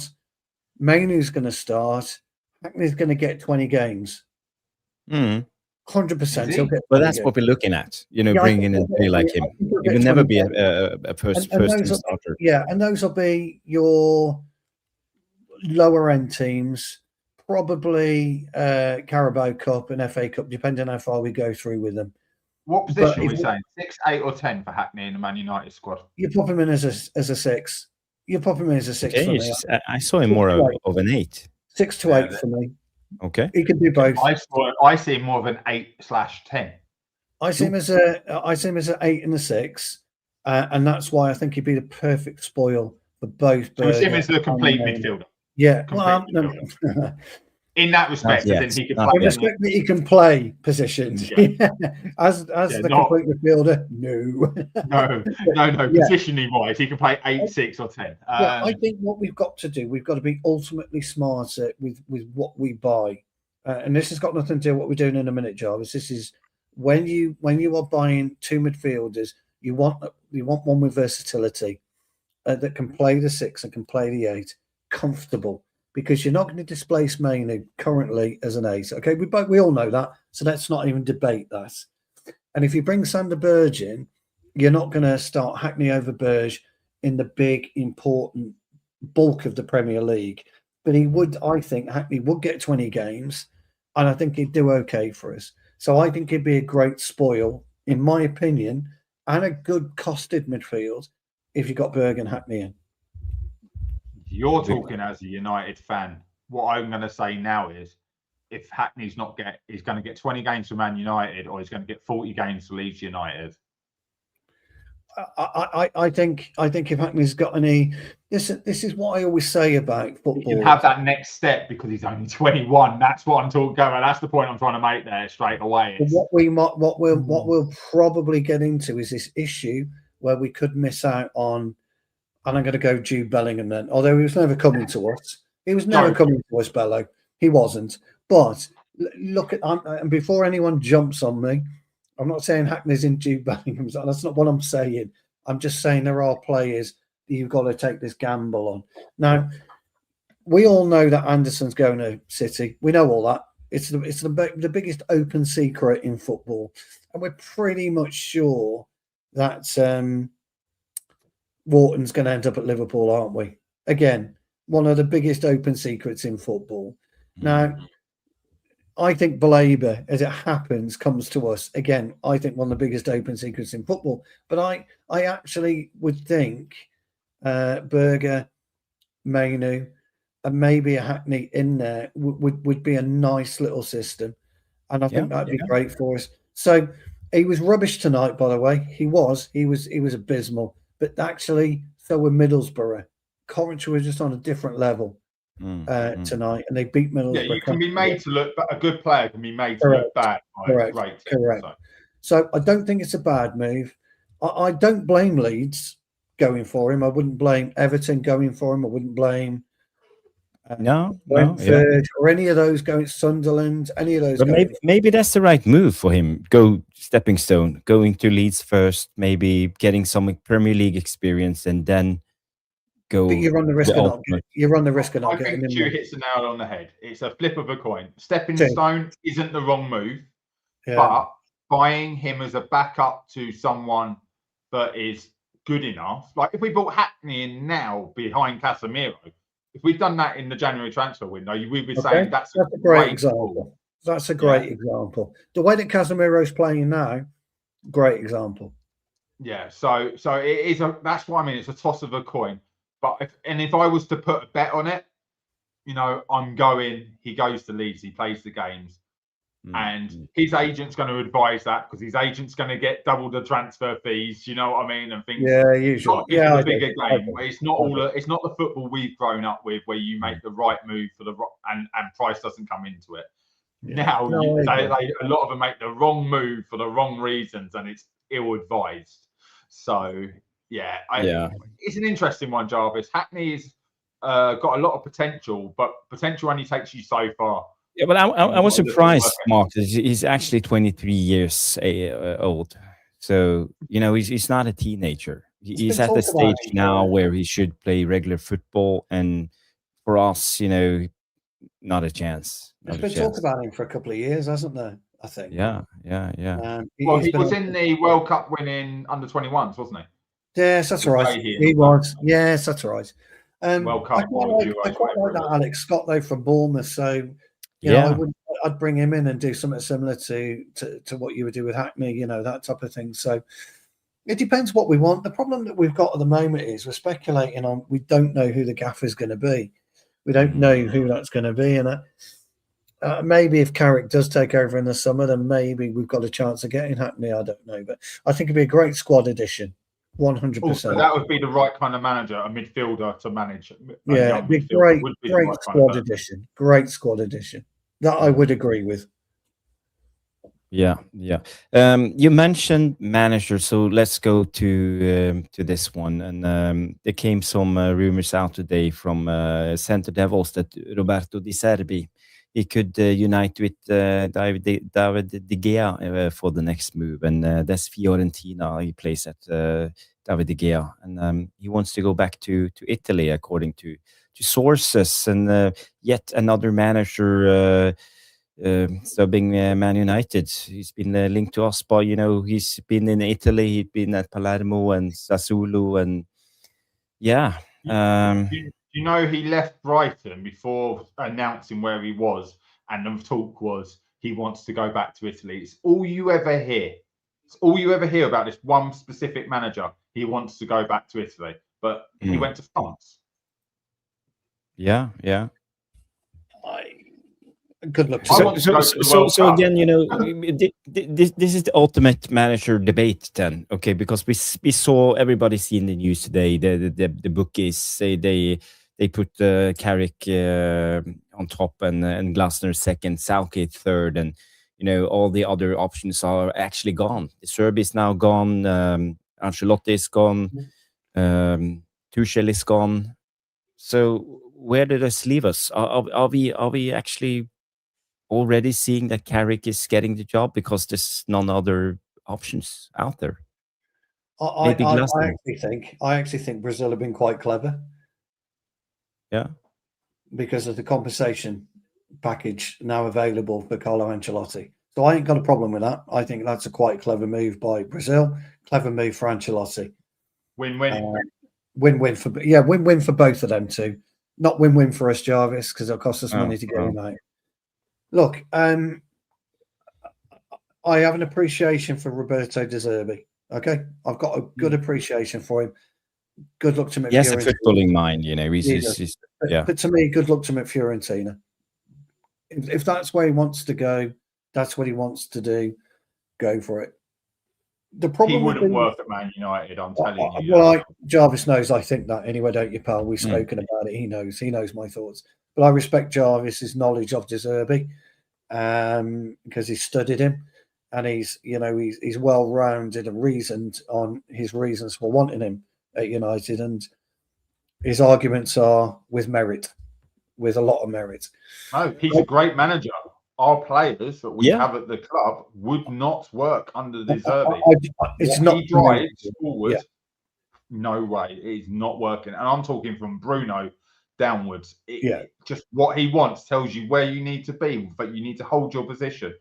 [SPEAKER 2] Mainu's going to start, Hackney's going to get 20 games. 100%. He'll get.
[SPEAKER 1] Well, that's what we're looking at. Bringing in a player like him. He will never be a first team starter.
[SPEAKER 2] Yeah, and those will be your lower end teams, probably Carabao Cup and FA Cup, depending how far we go through with them.
[SPEAKER 3] What position are we saying? 6, 8, or 10 for Hackney in the Man United squad?
[SPEAKER 2] You pop him in as a 6. You pop him in as a 6 for me.
[SPEAKER 1] I saw him more of an 8.
[SPEAKER 2] 6 to 8 for me.
[SPEAKER 1] Okay,
[SPEAKER 2] he can do both.
[SPEAKER 3] I see him more of an 8/10.
[SPEAKER 2] I see him as an 8 and a 6, and that's why I think he'd be the perfect spoil for both.
[SPEAKER 3] So you see him as the complete midfielder.
[SPEAKER 2] Yeah,
[SPEAKER 3] in that respect, then he can play.
[SPEAKER 2] In respect that he can play positions. Yeah. as the complete midfielder, no.
[SPEAKER 3] Positioning wise, he can play 8, 6, or 10.
[SPEAKER 2] I think what we've got to do, we've got to be ultimately smarter with what we buy, and this has got nothing to do with what we're doing in a minute, Jarvis. This is when you are buying 2 midfielders, you want one with versatility that can play the 6 and can play the 8 comfortable. Because you're not going to displace Mainu currently as an 8. Okay, we all know that, so let's not even debate that. And if you bring Sander Berge in, you're not going to start Hackney over Berge in the big, important bulk of the Premier League. But I think Hackney would get 20 games, and I think he'd do okay for us. So I think he'd be a great spoil, in my opinion, and a good costed midfield if you got Berge and Hackney in.
[SPEAKER 3] You're talking as a United fan. What I'm going to say now is, if Hackney's he's going to get 20 games for Man United, or he's going to get 40 games for Leeds United.
[SPEAKER 2] I think if Hackney's got any, this is what I always say about football.
[SPEAKER 3] He can have that next step because he's only 21. That's what I'm talking about. That's the point I'm trying to make there straight away.
[SPEAKER 2] What we'll probably get into is this issue where we could miss out on. And I'm going to go Jude Bellingham then. Although he was never coming to us. He was never coming to us, Bello. He wasn't. But look at, and before anyone jumps on me, I'm not saying Hackney's in Jude Bellingham's. That's not what I'm saying. I'm just saying there are players that you've got to take this gamble on. Now, we all know that Anderson's going to City. We know all that. It's the biggest open secret in football. And we're pretty much sure that Wharton's going to end up at Liverpool, aren't we? Again, one of the biggest open secrets in football. Now, I think Baleba, as it happens, comes to us. Again, I think one of the biggest open secrets in football. But I actually would think Berger, Mainu, and maybe a Hackney in there would be a nice little system. And I think that'd be great for us. So he was rubbish tonight, by the way. He was abysmal. But actually, so were Middlesbrough. Coventry were just on a different level tonight, and they beat Middlesbrough. Yeah,
[SPEAKER 3] you can be made to look. A good player can be made to look bad.
[SPEAKER 2] Correct. So I don't think it's a bad move. I don't blame Leeds going for him. I wouldn't blame Everton going for him. I wouldn't blame Brentford or any of those going. Sunderland, any of those.
[SPEAKER 1] But maybe that's the right move for him. Go stepping stone, going to Leeds first, maybe getting some Premier League experience, and then go.
[SPEAKER 2] But you run the risk of not getting
[SPEAKER 3] him. I think Stu hits the nail on the head. It's a flip of a coin. Stepping stone isn't the wrong move, but buying him as a backup to someone that is good enough. Like if we bought Hackney in now behind Casemiro. If we'd done that in the January transfer window, we'd be saying that's a great example.
[SPEAKER 2] That's a great example. The way that Casemiro's playing now, great example.
[SPEAKER 3] Yeah, so it is that's what I mean. It's a toss of a coin. But if I was to put a bet on it, I'm going. He goes to Leeds. He plays the games, and his agent's going to advise that because his agent's going to get double the transfer fees. You know what I mean? And things.
[SPEAKER 2] Yeah, usually.
[SPEAKER 3] It's a bigger game. It's not it's not the football we've grown up with, where you make the right move for and price doesn't come into it. Yeah. Now a lot of them make the wrong move for the wrong reasons, and it's ill-advised. So yeah,
[SPEAKER 1] Yeah.
[SPEAKER 3] It's an interesting one, Jarvis. Hackney's got a lot of potential, but potential only takes you so far.
[SPEAKER 1] Yeah, but I was surprised, Mark. He's actually 23 years old. So, he's not a teenager. He's at the stage now where he should play regular football. And for us, not a chance.
[SPEAKER 2] There's been talk about him for a couple of years, hasn't there? I think.
[SPEAKER 1] Yeah.
[SPEAKER 3] Well, he was in the World Cup winning under-21s, wasn't he?
[SPEAKER 2] Yes, that's right. He was. Yes, that's right.
[SPEAKER 3] World Cup.
[SPEAKER 2] I quite like that Alex Scott though from Bournemouth. So I'd bring him in and do something similar to what you would do with Hackney. That type of thing. So it depends what we want. The problem that we've got at the moment is we're speculating on. We don't know who the gaffer is going to be. We don't know who that's going to be, and maybe if Carrick does take over in the summer, then maybe we've got a chance of getting Hackney. I don't know, but I think it'd be a great squad addition. 100%.
[SPEAKER 3] So that would be the right kind of manager, a midfielder to manage.
[SPEAKER 2] Yeah, it'd be great squad addition. Great squad addition. That I would agree with.
[SPEAKER 1] Yeah. You mentioned manager, so let's go to this one. And there came some rumors out today from Centre Devils that Roberto Di Zerbi, he could unite with David De Gea for the next move, and that's Fiorentina. He plays at David De Gea, and he wants to go back to Italy, according to sources. And yet another manager subbing Man United. He's been linked to us, but he's been in Italy. He's been at Palermo and Sassuolo, and yeah.
[SPEAKER 3] He left Brighton before announcing where he was, and the talk was he wants to go back to Italy. It's all you ever hear. It's all you ever hear about this one specific manager. He wants to go back to Italy, but he went to France.
[SPEAKER 1] Yeah.
[SPEAKER 2] Good luck.
[SPEAKER 1] So again, this is the ultimate manager debate then, okay? Because we saw everybody see in the news today. The bookies say they put Carrick on top and Glasner second, Southgate third, and all the other options are actually gone. The Zerbi is now gone. Ancelotti is gone. Tuchel is gone. So where did this leave us? Are we actually already seeing that Carrick is getting the job because there's none other options out there?
[SPEAKER 2] I actually think Brazil have been quite clever.
[SPEAKER 1] Yeah,
[SPEAKER 2] because of the compensation package now available for Carlo Ancelotti. So I ain't got a problem with that. I think that's a quite clever move by Brazil. Clever move for Ancelotti.
[SPEAKER 3] Win-win.
[SPEAKER 2] Win-win for both of them too. Not win-win for us, Jarvis, because it'll cost us money to get him out. Look, I have an appreciation for Roberto De Zerbi. Okay, I've got a good appreciation for him. Good luck to him.
[SPEAKER 1] Yes, a footballing mind, he's
[SPEAKER 2] But to me, good luck to him at Fiorentina. If that's where he wants to go, that's what he wants to do. Go for it. The problem
[SPEAKER 3] he wouldn't work at Man United. I'm telling you.
[SPEAKER 2] Well, Jarvis knows I think that anyway, don't you, pal? We've spoken about it. He knows my thoughts. But I respect Jarvis's knowledge of De Zerbi because he's studied him, and he's well rounded and reasoned on his reasons for wanting him at United, and his arguments are with a lot of merit.
[SPEAKER 3] No, he's a great manager. Our players that we have at the club would not work under De Zerbi.
[SPEAKER 2] It's not
[SPEAKER 3] he drives forward. Yeah. No way, it's not working. And I'm talking from Bruno downwards. Just what he wants tells you where you need to be, but you need to hold your position.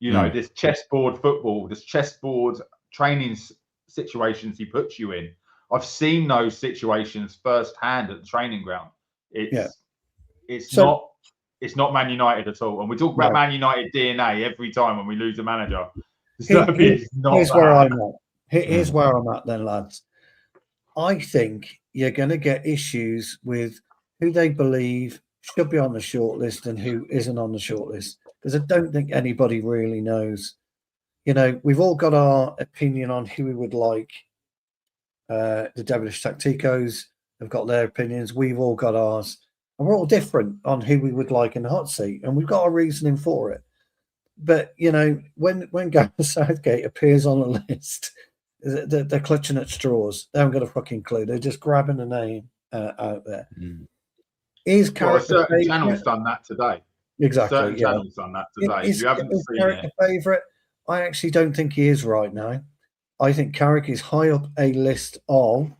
[SPEAKER 3] This chessboard football, this chessboard training situations he puts you in. I've seen those situations firsthand at the training ground. It's not Man United at all. And we talk about Man United DNA every time when we lose a manager. Here's
[SPEAKER 2] where I'm at. Here's where I'm at then, lads. I think you're going to get issues with who they believe should be on the shortlist and who isn't on the shortlist. Because I don't think anybody really knows. We've all got our opinion on who we would like. The Devilish Tacticos have got their opinions. We've all got ours. And we're all different on who we would like in the hot seat. And we've got a reasoning for it. But, when Gareth Southgate appears on a list they're clutching at straws. They haven't got a fucking clue. They're just grabbing a name out there. Is Carrick
[SPEAKER 3] a certain
[SPEAKER 2] the
[SPEAKER 3] channel's
[SPEAKER 2] favourite?
[SPEAKER 3] done that today.
[SPEAKER 2] Exactly.
[SPEAKER 3] Certain channel's done that today. If you haven't seen
[SPEAKER 2] Carrick
[SPEAKER 3] it,
[SPEAKER 2] the favourite? I actually don't think he is right now. I think Carrick is high up a list of,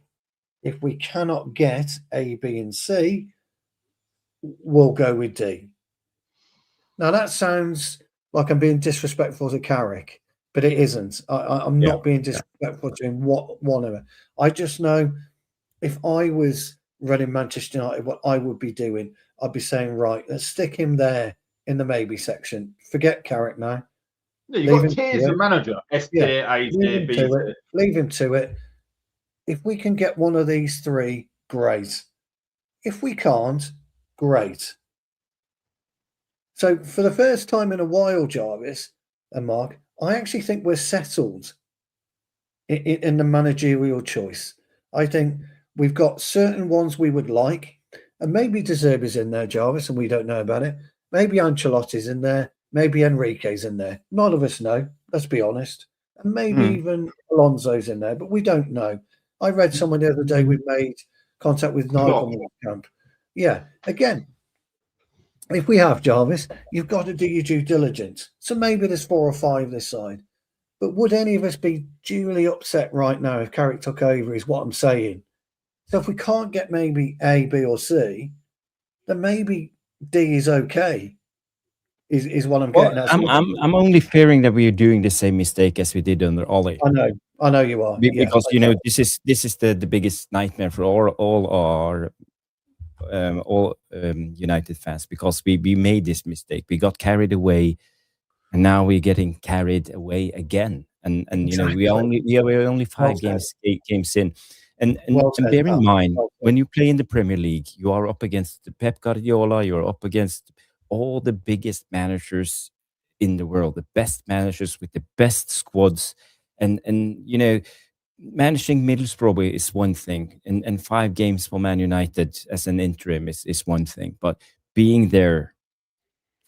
[SPEAKER 2] if we cannot get A, B, and C, we'll go with D. Now that sounds like I'm being disrespectful to Carrick, but it isn't. I'm not being disrespectful to him whatever. I just know if I was running Manchester United, what I would be doing, I'd be saying, right, let's stick him there in the maybe section. Forget Carrick now.
[SPEAKER 3] yeah, you've got tiers of manager: S tier, A tier, B tier.
[SPEAKER 2] Leave him to it. If we can get one of these three, great. If we can't, great. So for the first time in a while, Jarvis and Mark, I actually think we're settled in the managerial choice. I think we've got certain ones we would like, and maybe De Zerbi's in there, Jarvis, and we don't know about it. Maybe Ancelotti's in there. Maybe Enrique's in there. None of us know, let's be honest. And maybe even Alonso's in there, but we don't know. I read someone the other day, we've made contact with Nigel Camp. Yeah, again, if we have, Jarvis, you've got to do your due diligence. So maybe there's 4 or 5 this side. But would any of us be duly upset right now if Carrick took over, is what I'm saying. So if we can't get maybe A, B, or C, then maybe D is okay, is what I'm getting at.
[SPEAKER 1] I'm only fearing that we are doing the same mistake as we did under Ollie.
[SPEAKER 2] I know you are.
[SPEAKER 1] Because this is the biggest nightmare for all our United fans, because we made this mistake. We got carried away, and now we're getting carried away again. And
[SPEAKER 2] Exactly.
[SPEAKER 1] we are only 5 games in. And bear in mind, when you play in the Premier League, you are up against Pep Guardiola, you're up against all the biggest managers in the world, the best managers with the best squads. And managing Middlesbrough is one thing, and 5 games for Man United as an interim is one thing. But being there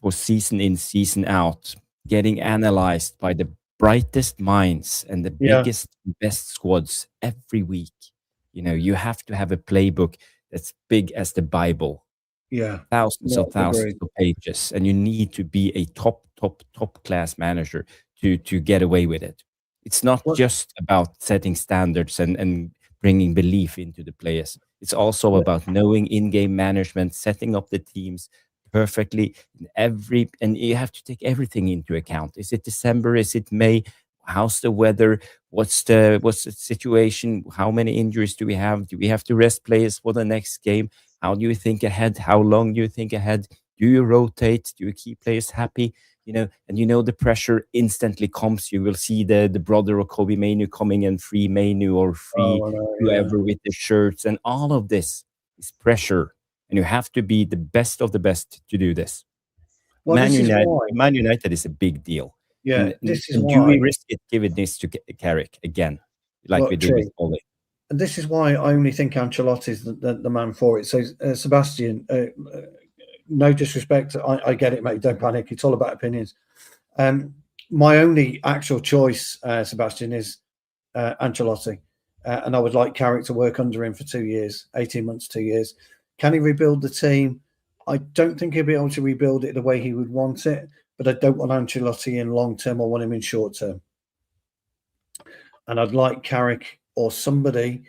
[SPEAKER 1] for season in, season out, getting analyzed by the brightest minds and the biggest, best squads every week, you have to have a playbook that's big as the Bible. Thousands of pages, and you need to be a top class manager to get away with it. It's not just about setting standards and bringing belief into the players. It's also about knowing in-game management, setting up the teams perfectly and you have to take everything into account. Is it December? Is it May? How's the weather? What's the situation? How many injuries do we have? Do we have to rest players for the next game? How do you think ahead? How long do you think ahead? Do you rotate? Do you keep players happy? And the pressure instantly comes. You will see the brother of Kobe Mainu coming in, free Mainu or free whoever with the shirts, and all of this is pressure. And you have to be the best of the best to do this.
[SPEAKER 2] Well,
[SPEAKER 1] Man United is a big deal.
[SPEAKER 2] Yeah,
[SPEAKER 1] this is why. Do we risk it giving this to Carrick again, like we did with Ole?
[SPEAKER 2] And this is why I only think Ancelotti is the man for it. So, Sebastian, no disrespect, I get it, mate. Don't panic. It's all about opinions. My only actual choice, Sebastian, is Ancelotti. And I would like Carrick to work under him for 2 years, 18 months, 2 years. Can he rebuild the team? I don't think he'll be able to rebuild it the way he would want it, but I don't want Ancelotti in long term. I want him in short term. And I'd like Carrick or somebody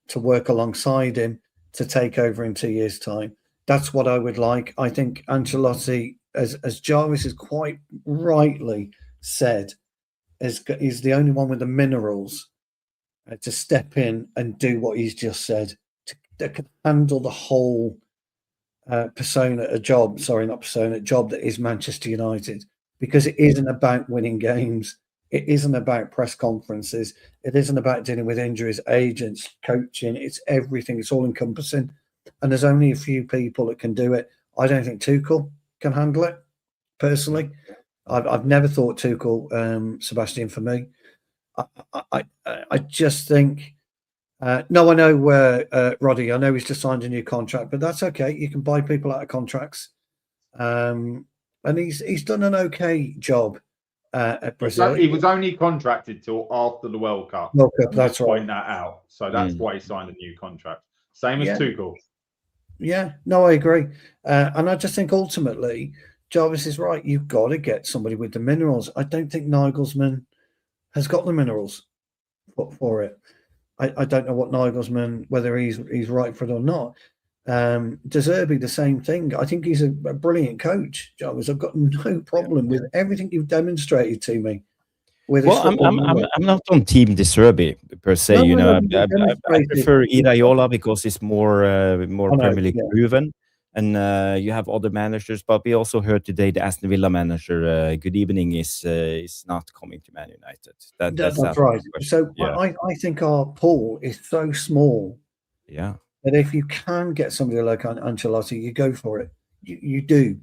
[SPEAKER 2] to work alongside him to take over in 2 years' time. That's what I would like. I think Ancelotti, as Jarvis has quite rightly said, is the only one with the minerals to step in and do what he's just said, that can handle the whole job that is Manchester United, because it isn't about winning games. It isn't about press conferences. It isn't about dealing with injuries, agents, coaching. It's everything. It's all encompassing. And there's only a few people that can do it. I don't think Tuchel can handle it, personally. I've never thought Tuchel, Sebastian, for me. I just think, no, I know Roddy, I know he's just signed a new contract, but that's okay. You can buy people out of contracts. And he's done an okay job at Brazil.
[SPEAKER 3] He was only contracted till after the World Cup.
[SPEAKER 2] That's right.
[SPEAKER 3] Point that out. So that's why he signed a new contract. Same as Tuchel.
[SPEAKER 2] Yeah, no, I agree. And I just think ultimately, Jarvis is right. You've got to get somebody with the minerals. I don't think Nagelsmann has got the minerals for it. I don't know what Nagelsmann, whether he's right for it or not. De Zerbi, the same thing. I think he's a brilliant coach, Jarvis. I've got no problem with everything you've demonstrated to me.
[SPEAKER 1] Well, I'm not on Team De Zerbi per se. I prefer Iraola because he's more Premier League proven, and you have other managers. But we also heard today the Aston Villa manager, good evening, is not coming to Man United. That's
[SPEAKER 2] right. So I think our pool is so small.
[SPEAKER 1] Yeah.
[SPEAKER 2] That if you can get somebody like Ancelotti, you go for it. You do,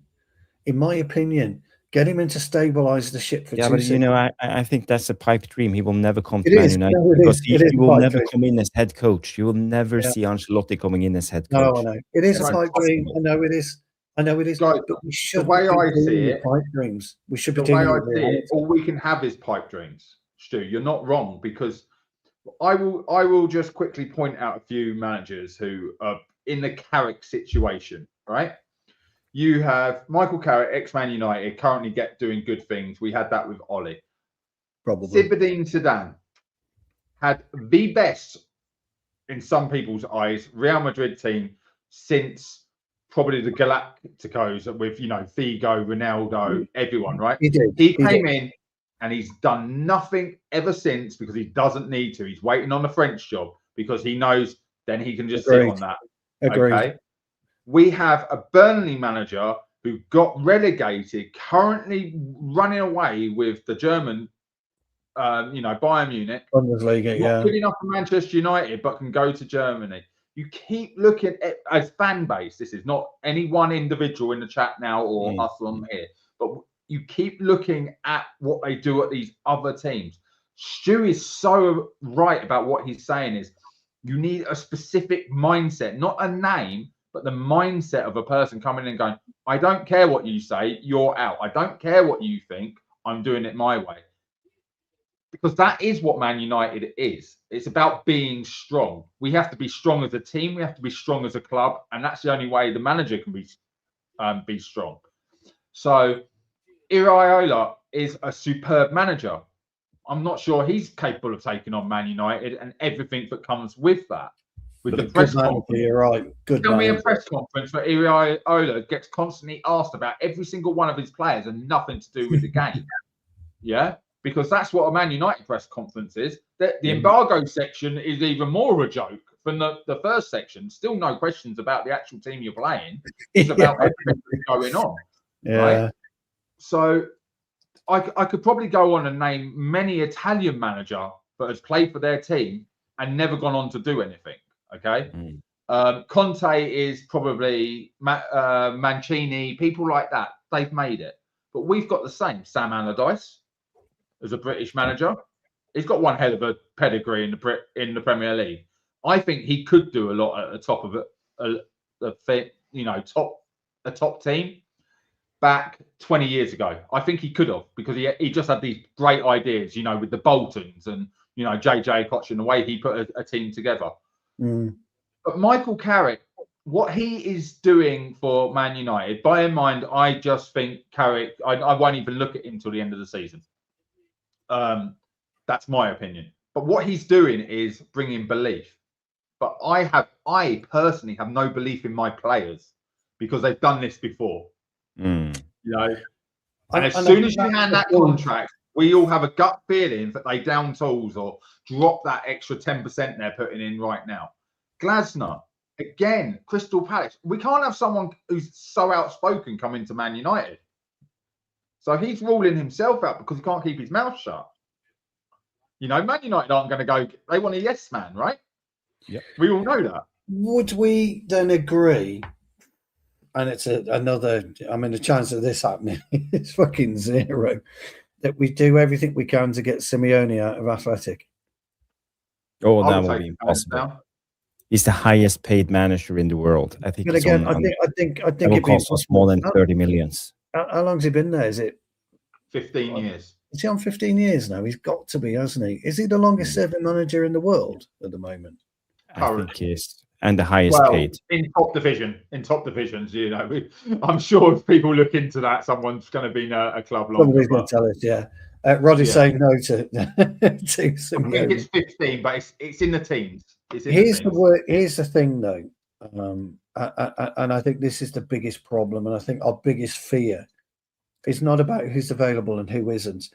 [SPEAKER 2] in my opinion. Get him in to stabilize the ship for 2 seasons.
[SPEAKER 1] But I think that's a pipe dream. He will never come to Man United because he will never come in as head coach. You will never see Ancelotti coming in as head coach.
[SPEAKER 2] No, I know. It is a pipe dream. I know it is. But we should.
[SPEAKER 3] The way I see it,
[SPEAKER 2] pipe dreams. We should be
[SPEAKER 3] the way I see it. All we can have is pipe dreams. Stu, you're not wrong, because I will just quickly point out a few managers who are in the Carrick situation, right? You have Michael Carrick, ex-Man United, currently doing good things. We had that with Ollie.
[SPEAKER 2] Probably.
[SPEAKER 3] Zinedine Zidane had the best, in some people's eyes, Real Madrid team since probably the Galacticos with, Figo, Ronaldo, everyone, right? He came in and he's done nothing ever since because he doesn't need to. He's waiting on the French job because he knows then he can just sit on that.
[SPEAKER 2] Agreed.
[SPEAKER 3] Okay. We have a Burnley manager who got relegated, currently running away with the German, Bayern Munich.
[SPEAKER 2] Bundesliga,
[SPEAKER 3] not good enough for Manchester United, but can go to Germany. You keep looking at, as fan base, this is not any one individual in the chat now or us on here, but you keep looking at what they do at these other teams. Stu is so right about what he's saying is you need a specific mindset, not a name, but the mindset of a person coming in and going, I don't care what you say, you're out. I don't care what you think, I'm doing it my way. Because that is what Man United is. It's about being strong. We have to be strong as a team. We have to be strong as a club. And that's the only way the manager can be strong. So Iraola is a superb manager. I'm not sure he's capable of taking on Man United and everything that comes with that. With the press conference,
[SPEAKER 2] you're right.
[SPEAKER 3] Tell me a press conference where Iraola gets constantly asked about every single one of his players and nothing to do with the game. Yeah, because that's what a Man United press conference is. The embargo section is even more of a joke than the first section. Still no questions about the actual team you're playing. It's about everything that's going on.
[SPEAKER 2] Yeah.
[SPEAKER 3] Right? So I could probably go on and name many Italian manager that has played for their team and never gone on to do anything. Okay. Conte is probably Mancini, people like that. They've made it. But we've got the same. Sam Allardyce as a British manager. He's got one hell of a pedigree in the Premier League. I think he could do a lot at the top of a top team back 20 years ago. I think he could have, because he just had these great ideas, with the Boltons and, JJ Koch and the way he put a team together. But Michael Carrick, what he is doing for Man United, bear in mind, I just think Carrick, I won't even look at him till the end of the season. That's my opinion. But what he's doing is bringing belief. But I personally have no belief in my players because they've done this before. And as soon as you hand that contract, we all have a gut feeling that they down tools or drop that extra 10% they're putting in right now. Glasner, again, Crystal Palace. We can't have someone who's so outspoken come into Man United. So he's ruling himself out because he can't keep his mouth shut. Man United aren't going to go, they want a yes man, right?
[SPEAKER 1] Yeah.
[SPEAKER 3] We all know that.
[SPEAKER 2] Would we then agree, and it's the chance of this happening is fucking zero, that we do everything we can to get Simeone out of Athletic?
[SPEAKER 1] Oh, that would be impossible. He's the highest paid manager in the world. I think.
[SPEAKER 2] But again, I think
[SPEAKER 1] it will cost us more than 30 million.
[SPEAKER 2] How long's he been there? Is it
[SPEAKER 3] 15 years?
[SPEAKER 2] Is he on 15 years now? He's got to be, hasn't he? Is he the longest serving manager in the world at the moment?
[SPEAKER 1] I think he is, and the highest paid.
[SPEAKER 3] In top divisions, I'm sure if people look into that, someone's going to be a club longer.
[SPEAKER 2] Somebody's going to tell us, yeah. Roddy's saying no to
[SPEAKER 3] Simeone. I think it's 15, but it's in the teens.
[SPEAKER 2] Here's the thing, though, and I think this is the biggest problem, and I think our biggest fear is not about who's available and who isn't.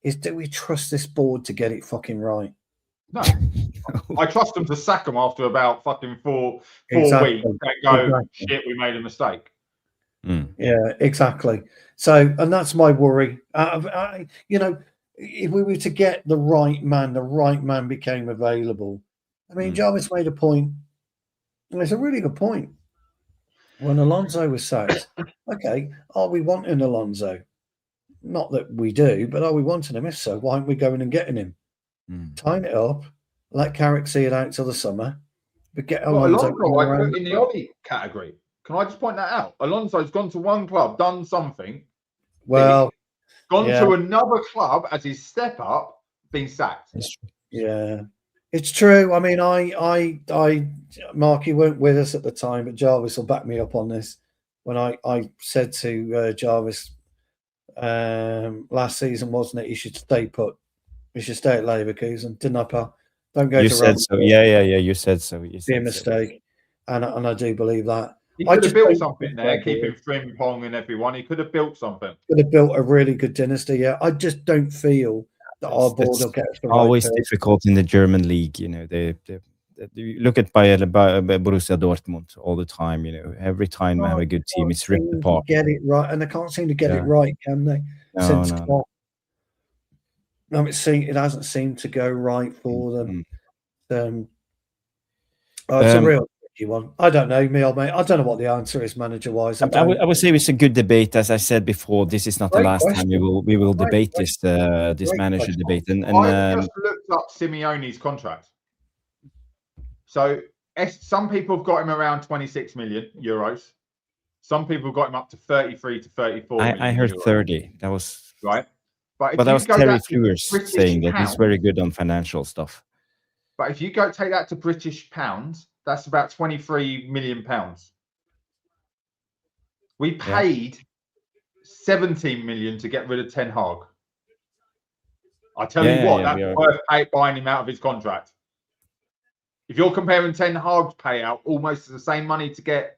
[SPEAKER 2] Is do we trust this board to get it fucking right?
[SPEAKER 3] No, I trust them to sack them after about fucking four weeks and go, shit, we made a mistake.
[SPEAKER 2] Yeah, exactly. So, and that's my worry. If we were to get the right man became available. I mean, Jarvis made a point. And it's a really good point. When Alonso was sacked, okay, are we wanting Alonso? Not that we do, but are we wanting him? If so, why aren't we going and getting him? Time it up, let Carrick see it out till the summer, but get Alonso.
[SPEAKER 3] I put in the Ollie category. Can I just point that out? Alonso's gone to one club, done something.
[SPEAKER 2] Well,
[SPEAKER 3] gone to another club as his step up, been sacked.
[SPEAKER 2] Yeah, it's true. I mean, I, Mark, you weren't with us at the time, but Jarvis will back me up on this. When I said to Jarvis last season, wasn't it? You should stay put. You should stay at Leverkusen, didn't I, pal? Don't go.
[SPEAKER 1] You
[SPEAKER 2] to
[SPEAKER 1] said so. Yeah. You said so.
[SPEAKER 2] Be a mistake, and I do believe that.
[SPEAKER 3] He could have built something there, keeping Frimpong and everyone. He could have built something.
[SPEAKER 2] Could have built a really good dynasty. Yeah, I just don't feel that our board will get us the right
[SPEAKER 1] always
[SPEAKER 2] person.
[SPEAKER 1] Difficult in the German league. They look at Borussia Dortmund all the time. Every time they have a good team, it's ripped apart.
[SPEAKER 2] Get it right, and they can't seem to get it right, can they? No, it hasn't seemed to go right for them. It's a real tricky one. I don't know, me old mate. I don't know what the answer is, manager-wise.
[SPEAKER 1] I would say it's a good debate. As I said before, this is not the last time we will debate this manager debate. And
[SPEAKER 3] I just looked up Simeone's contract. So some people have got him around 26 million euros. Some people have got him up to 33 to 34.
[SPEAKER 1] I heard
[SPEAKER 3] euros.
[SPEAKER 1] 30. That was
[SPEAKER 3] right. But
[SPEAKER 1] that was Terry Fleurs saying that he's very good on financial stuff.
[SPEAKER 3] But if you take that to British pounds, that's about 23 million pounds. We paid 17 million to get rid of Ten Hag. I tell you what, that's worth buying him out of his contract. If you're comparing Ten Hag's payout almost to the same money to get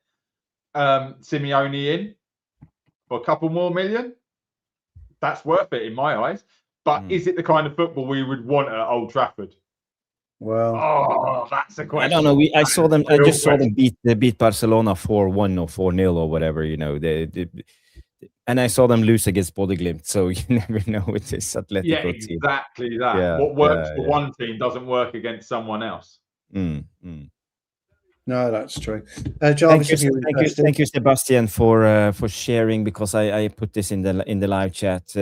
[SPEAKER 3] Simeone in for a couple more million, that's worth it in my eyes. But is it the kind of football we would want at Old Trafford?
[SPEAKER 2] Well,
[SPEAKER 3] that's a question.
[SPEAKER 1] I don't know. I saw them. I just saw them beat Barcelona 4-1 or 4-0 or whatever. And I saw them lose against Glimt. So you never know with this Atletico team.
[SPEAKER 3] Yeah, exactly that. Yeah, what works for one team doesn't work against someone else.
[SPEAKER 2] No, that's true.
[SPEAKER 1] Jarvis, thank you, Sebastian, for sharing, because I put this in the live chat.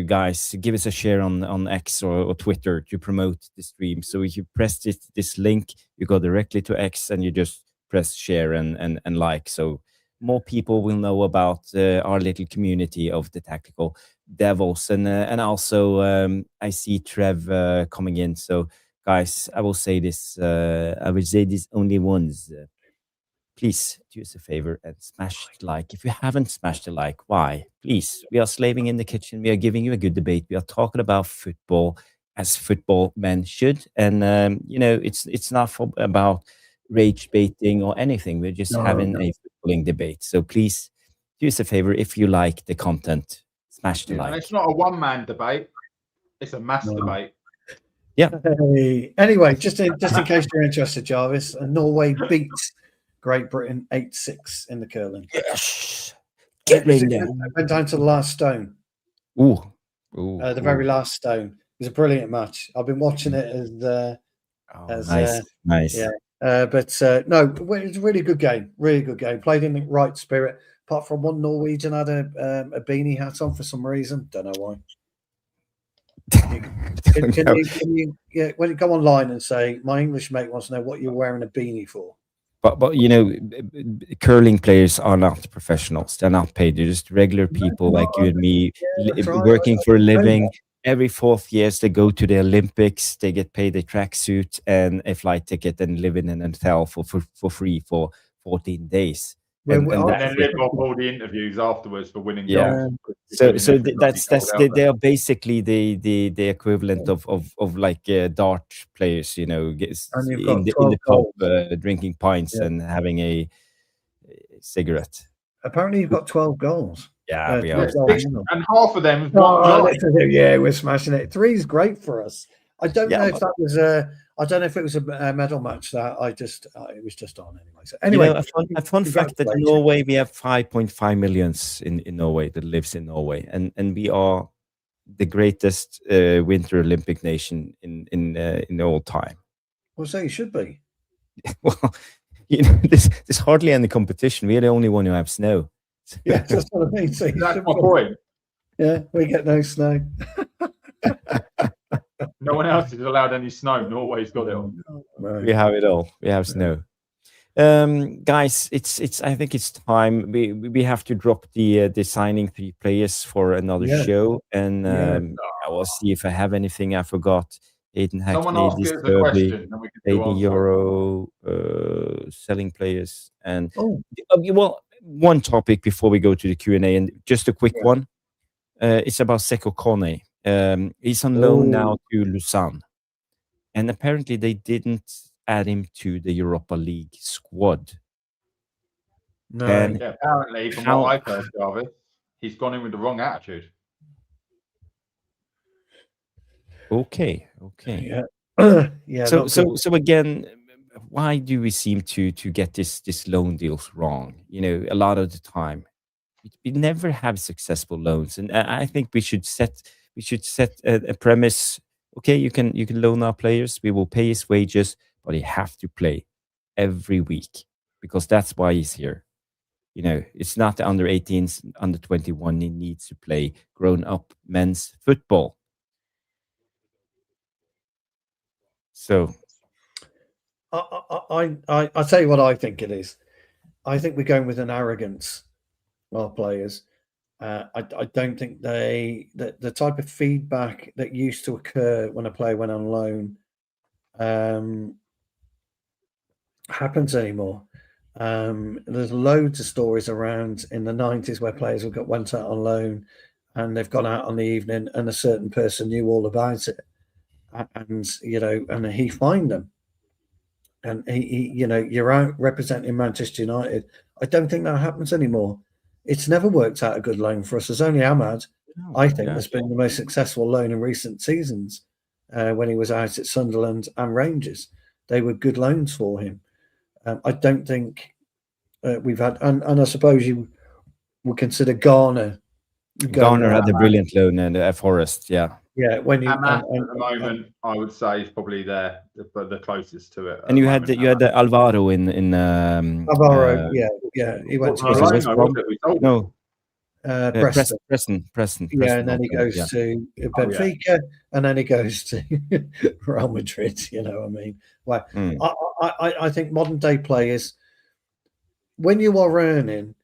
[SPEAKER 1] Guys, give us a share on X or Twitter to promote the stream. So if you press this link, you go directly to X and you just press share and like. So more people will know about our little community of the Tactical Devils. And also I see Trev coming in. So guys, I will say this. I will say this only once. Please do us a favor and smash the like. If you haven't smashed the like, why? Please, we are slaving in the kitchen. We are giving you a good debate. We are talking about football as football men should. And, it's not about rage baiting or anything. We're just having a footballing debate. So please do us a favor. If you like the content, smash the like.
[SPEAKER 3] And it's not a one-man debate. It's a mass debate.
[SPEAKER 1] Yeah.
[SPEAKER 2] Anyway, just in case you're interested, Jarvis, Norway beats Great Britain 8-6 in the curling.
[SPEAKER 1] Yes. Get ready now.
[SPEAKER 2] Went down to the last stone. The very last stone. It was a brilliant match. I've been watching it
[SPEAKER 1] nice.
[SPEAKER 2] Yeah. No, it was a really good game. Really good game. Played in the right spirit. Apart from one Norwegian had a beanie hat on for some reason. Don't know why. Can you when you go online and say, my English mate wants to know what you're wearing a beanie for?
[SPEAKER 1] But curling players are not professionals. They're not paid. They're just regular people like you and me, working for a living. every 4th years they go to the Olympics, they get paid a tracksuit and a flight ticket and live in an hotel for free for 14 days.
[SPEAKER 2] Yeah,
[SPEAKER 1] And
[SPEAKER 3] And
[SPEAKER 1] that's
[SPEAKER 3] then
[SPEAKER 1] it.
[SPEAKER 3] live off all the interviews afterwards for winning
[SPEAKER 1] Yeah.
[SPEAKER 3] goals.
[SPEAKER 1] So
[SPEAKER 3] Because every bloody
[SPEAKER 1] that's
[SPEAKER 3] goal out
[SPEAKER 1] they
[SPEAKER 3] there.
[SPEAKER 1] are basically the equivalent of like dart players, you know,
[SPEAKER 2] And you've
[SPEAKER 1] in
[SPEAKER 2] got
[SPEAKER 1] the
[SPEAKER 2] 12
[SPEAKER 1] pub
[SPEAKER 2] goals.
[SPEAKER 1] drinking pints
[SPEAKER 2] Yeah.
[SPEAKER 1] and having a cigarette.
[SPEAKER 2] Apparently, you've got 12 goals.
[SPEAKER 1] Yeah, we
[SPEAKER 3] Yeah,
[SPEAKER 1] are.
[SPEAKER 2] 12
[SPEAKER 3] and half of them is
[SPEAKER 2] Oh,
[SPEAKER 3] one line.
[SPEAKER 2] yeah, we're smashing it. 3 is great for us. I don't
[SPEAKER 1] Yeah,
[SPEAKER 2] know if
[SPEAKER 1] but-
[SPEAKER 2] that was I don't know if it was a medal match. That it was just on anyway. So
[SPEAKER 1] You
[SPEAKER 2] anyway,
[SPEAKER 1] know, a fun fact that in
[SPEAKER 2] congratulations.
[SPEAKER 1] Norway we have 5.5 millions in Norway that lives in Norway, and we are the greatest Winter Olympic nation in all time.
[SPEAKER 2] Well, so you should be.
[SPEAKER 1] Well, you know, there's hardly any competition. We're the only one who have snow.
[SPEAKER 2] Yeah, that's what I mean. So you
[SPEAKER 3] That's
[SPEAKER 2] should
[SPEAKER 3] my
[SPEAKER 2] be.
[SPEAKER 3] point.
[SPEAKER 2] Yeah, we get no snow.
[SPEAKER 3] No one else is allowed any snow. Norway's got it all.
[SPEAKER 2] Right.
[SPEAKER 1] We have it all. We have snow. Guys, it's I think it's time we have to drop the signing 3 players for another
[SPEAKER 2] Yeah.
[SPEAKER 1] show, and
[SPEAKER 2] Yeah.
[SPEAKER 1] I will see if I have anything I forgot. Aiden
[SPEAKER 3] Someone
[SPEAKER 1] Hackney,
[SPEAKER 3] ask us a
[SPEAKER 1] Zerbi,
[SPEAKER 3] question, and we can do
[SPEAKER 1] 80
[SPEAKER 3] answer.
[SPEAKER 1] euro selling players, and
[SPEAKER 2] Oh,
[SPEAKER 1] well, one topic before we go to the Q&A, and just a quick
[SPEAKER 2] Yeah.
[SPEAKER 1] one. It's about Seko Kone. He's on loan now to Lausanne, and apparently they didn't add him to the Europa League squad.
[SPEAKER 2] no.
[SPEAKER 1] And
[SPEAKER 3] Yeah, apparently, from
[SPEAKER 1] How-
[SPEAKER 3] what I've heard, Jarvis, he's gone in with the wrong attitude.
[SPEAKER 1] okay.
[SPEAKER 2] Yeah. Yeah.
[SPEAKER 1] So
[SPEAKER 2] not good.
[SPEAKER 1] so again, why do we seem to get this loan deals wrong? You know, a lot of the time, we never have successful loans, and I think we should set a premise. Okay, you can loan our players. We will pay his wages, but he have to play every week because that's why he's here. You know, it's not the under 18s, under 21. He needs to play grown up men's football. So
[SPEAKER 2] I'll tell you what I think it is. I think we're going with an arrogance, our players. I don't think the type of feedback that used to occur when a player went on loan happens anymore. There's loads of stories around in the 90s where players went out on loan and they've gone out on the evening and a certain person knew all about it, and and he fined them. And he you're out representing Manchester United. I don't think that happens anymore. It's never worked out a good loan for us. There's only Ahmad, I think,
[SPEAKER 1] yeah.
[SPEAKER 2] has been the most successful loan in recent seasons. When he was out at Sunderland and Rangers, they were good loans for him. I don't think we've had, and I suppose you would consider Garner.
[SPEAKER 1] Garner had a brilliant loan at Forest. Yeah.
[SPEAKER 2] Yeah, when you
[SPEAKER 3] Amat, at the moment, I would say is probably there, but the closest to it. at
[SPEAKER 1] And
[SPEAKER 3] the
[SPEAKER 1] you had
[SPEAKER 3] moment,
[SPEAKER 1] the Alvaro in
[SPEAKER 2] Alvaro, yeah, he went to
[SPEAKER 3] Well,
[SPEAKER 1] Was it
[SPEAKER 3] no,
[SPEAKER 1] West
[SPEAKER 3] no,
[SPEAKER 1] Brom?
[SPEAKER 3] was it? We sold him.
[SPEAKER 1] No,
[SPEAKER 2] Preston.
[SPEAKER 1] Preston.
[SPEAKER 2] Yeah, and then he
[SPEAKER 1] Preston,
[SPEAKER 2] goes to
[SPEAKER 3] yeah.
[SPEAKER 2] Benfica, and then he goes to Real Madrid. You know what I mean? Well,
[SPEAKER 1] Mm.
[SPEAKER 2] I think modern day players, when you are earning,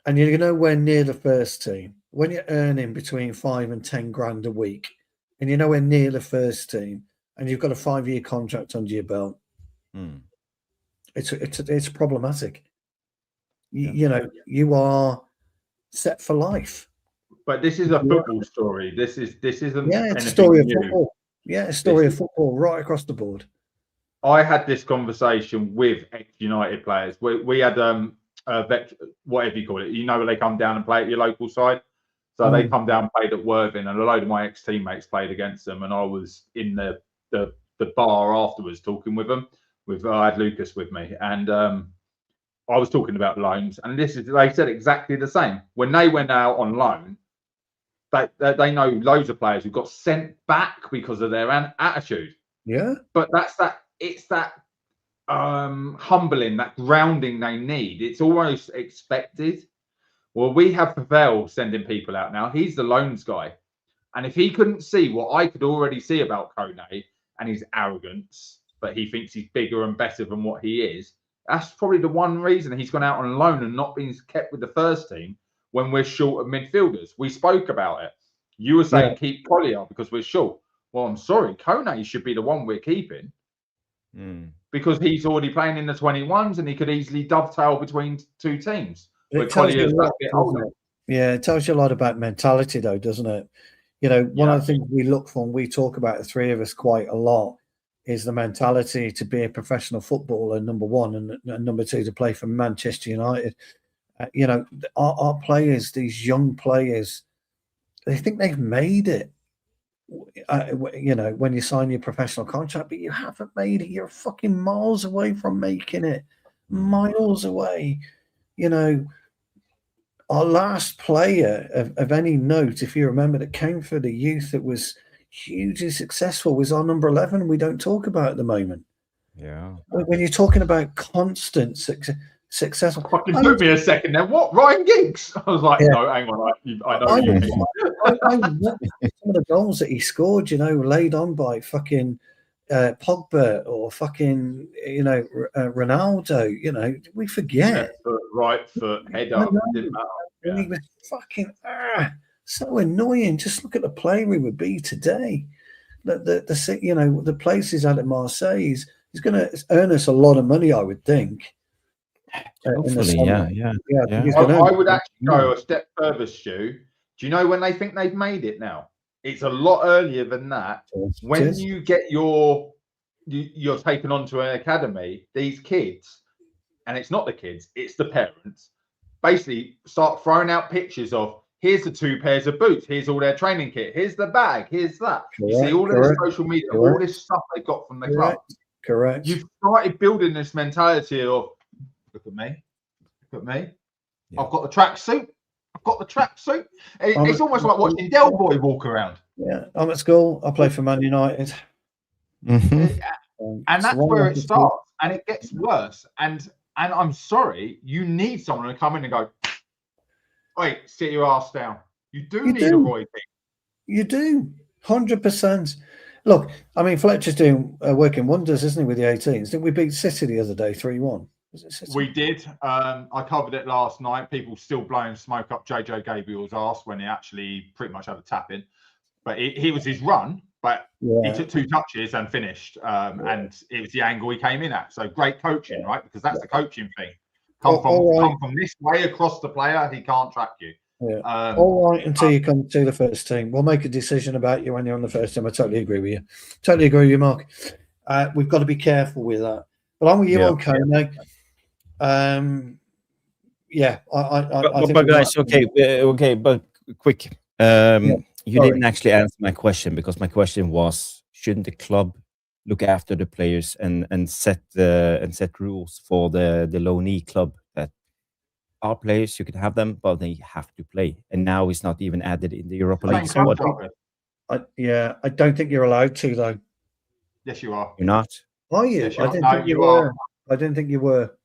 [SPEAKER 2] and you're nowhere near the first team, when you're earning between 5 and 10 grand a week, and you're nowhere near the first team, and you've got a 5-year contract under your belt,
[SPEAKER 1] Mm.
[SPEAKER 2] it's problematic.
[SPEAKER 1] Yeah.
[SPEAKER 2] You know, you are set for life.
[SPEAKER 3] But this is a football story. This isn't.
[SPEAKER 2] Yeah, it's a
[SPEAKER 3] anything
[SPEAKER 2] story of
[SPEAKER 3] new.
[SPEAKER 2] football. Yeah, a story of football right across the board.
[SPEAKER 3] I had this conversation with ex-United players. We had whatever you call it. You know, where they come down and play at your local side. So they come down and played at Worthing, and a load of my ex-teammates played against them. And I was in the bar afterwards talking with them. I had Lucas with me, and I was talking about loans. And they said exactly the same. When they went out on loan, they know loads of players who got sent back because of their attitude.
[SPEAKER 2] Yeah.
[SPEAKER 3] But it's that humbling, that grounding they need. It's almost expected. Well, we have Pavel sending people out now. He's the loans guy. And if he couldn't see what I could already see about Kone and his arrogance, but he thinks he's bigger and better than what he is, that's probably the one reason he's gone out on loan and not been kept with the first team when we're short of midfielders. We spoke about it. You were saying keep Collier because we're short. Well, I'm sorry, Kone should be the one we're keeping because he's already playing in the 21s and he could easily dovetail between two teams. But Collier's a bit older.
[SPEAKER 2] Yeah, it tells you a lot about mentality, though, doesn't it? You know, one of the things we look for, and we talk about, the three of us, quite a lot, is the mentality to be a professional footballer, number one, and number two, to play for Manchester United. You know, our players, these young players, they think they've made it. You know, when you sign your professional contract, but you haven't made it. You're fucking miles away from making it. Miles away. You know, our last player of any note, if you remember, that came for the youth that was hugely successful was our number 11. We don't talk about at the moment.
[SPEAKER 1] Yeah.
[SPEAKER 2] When you're talking about constant successful.
[SPEAKER 3] Fucking took me a second then. What? Ryan Giggs? I was like, no, hang on. I know what you mean.
[SPEAKER 2] Some of the goals that he scored, you know, laid on by fucking Pogba or fucking, you know, Ronaldo, you know, we forget.
[SPEAKER 3] Right foot, head up. Didn't matter.
[SPEAKER 2] And he was fucking so annoying. Just look at the player we would be today. The you know, the place he's at Marseille, he's going to earn us a lot of money, I would think.
[SPEAKER 1] Hopefully, yeah.
[SPEAKER 3] I would actually go a step further, Stu. Do you know when they think they've made it now? It's a lot earlier than that. When you get you're taken onto an academy, these kids, and it's not the kids, it's the parents, basically start throwing out pictures of, here's the 2 pairs of boots, here's all their training kit, here's the bag, here's that. You see all of this social media, all this stuff they got from the club.
[SPEAKER 2] Correct.
[SPEAKER 3] You've started building this mentality of, look at me. Yeah. I've got the tracksuit. It's almost like watching Del Boy walk around.
[SPEAKER 2] Yeah, I'm at school. I play for Man United.
[SPEAKER 3] And that's where it starts. And it gets worse. And I'm sorry, you need someone to come in and go, wait, sit your ass down. You need a Roy King. You
[SPEAKER 2] do. 100%. Look, I mean, Fletcher's doing working wonders, isn't he, with the 18s? Didn't we beat City the other day, 3-1?
[SPEAKER 3] We did. I covered it last night. People still blowing smoke up JJ Gabriel's ass when he actually pretty much had a tap in. But he was his run, but he took 2 touches and finished. And it was the angle he came in at. So great coaching, right? Because that's the coaching thing. Come from this way across the player, he can't track you.
[SPEAKER 2] Yeah. All right, until you come to the first team. We'll make a decision about you when you're on the first team. I totally agree with you. Totally agree with you, Mark. We've got to be careful with that. But I'm with you on Kone.
[SPEAKER 1] But guys, okay, but quick. You didn't actually answer my question, because my question was, shouldn't the club look after the players and set rules for the loanee club, that our players, you could have them, but they have to play, and now it's not even added in the Europa League squad.
[SPEAKER 2] I don't think you're allowed to, though.
[SPEAKER 3] Yes, you are.
[SPEAKER 1] You're not?
[SPEAKER 2] Are you?
[SPEAKER 3] Yes,
[SPEAKER 2] I didn't think you were. I didn't think you were.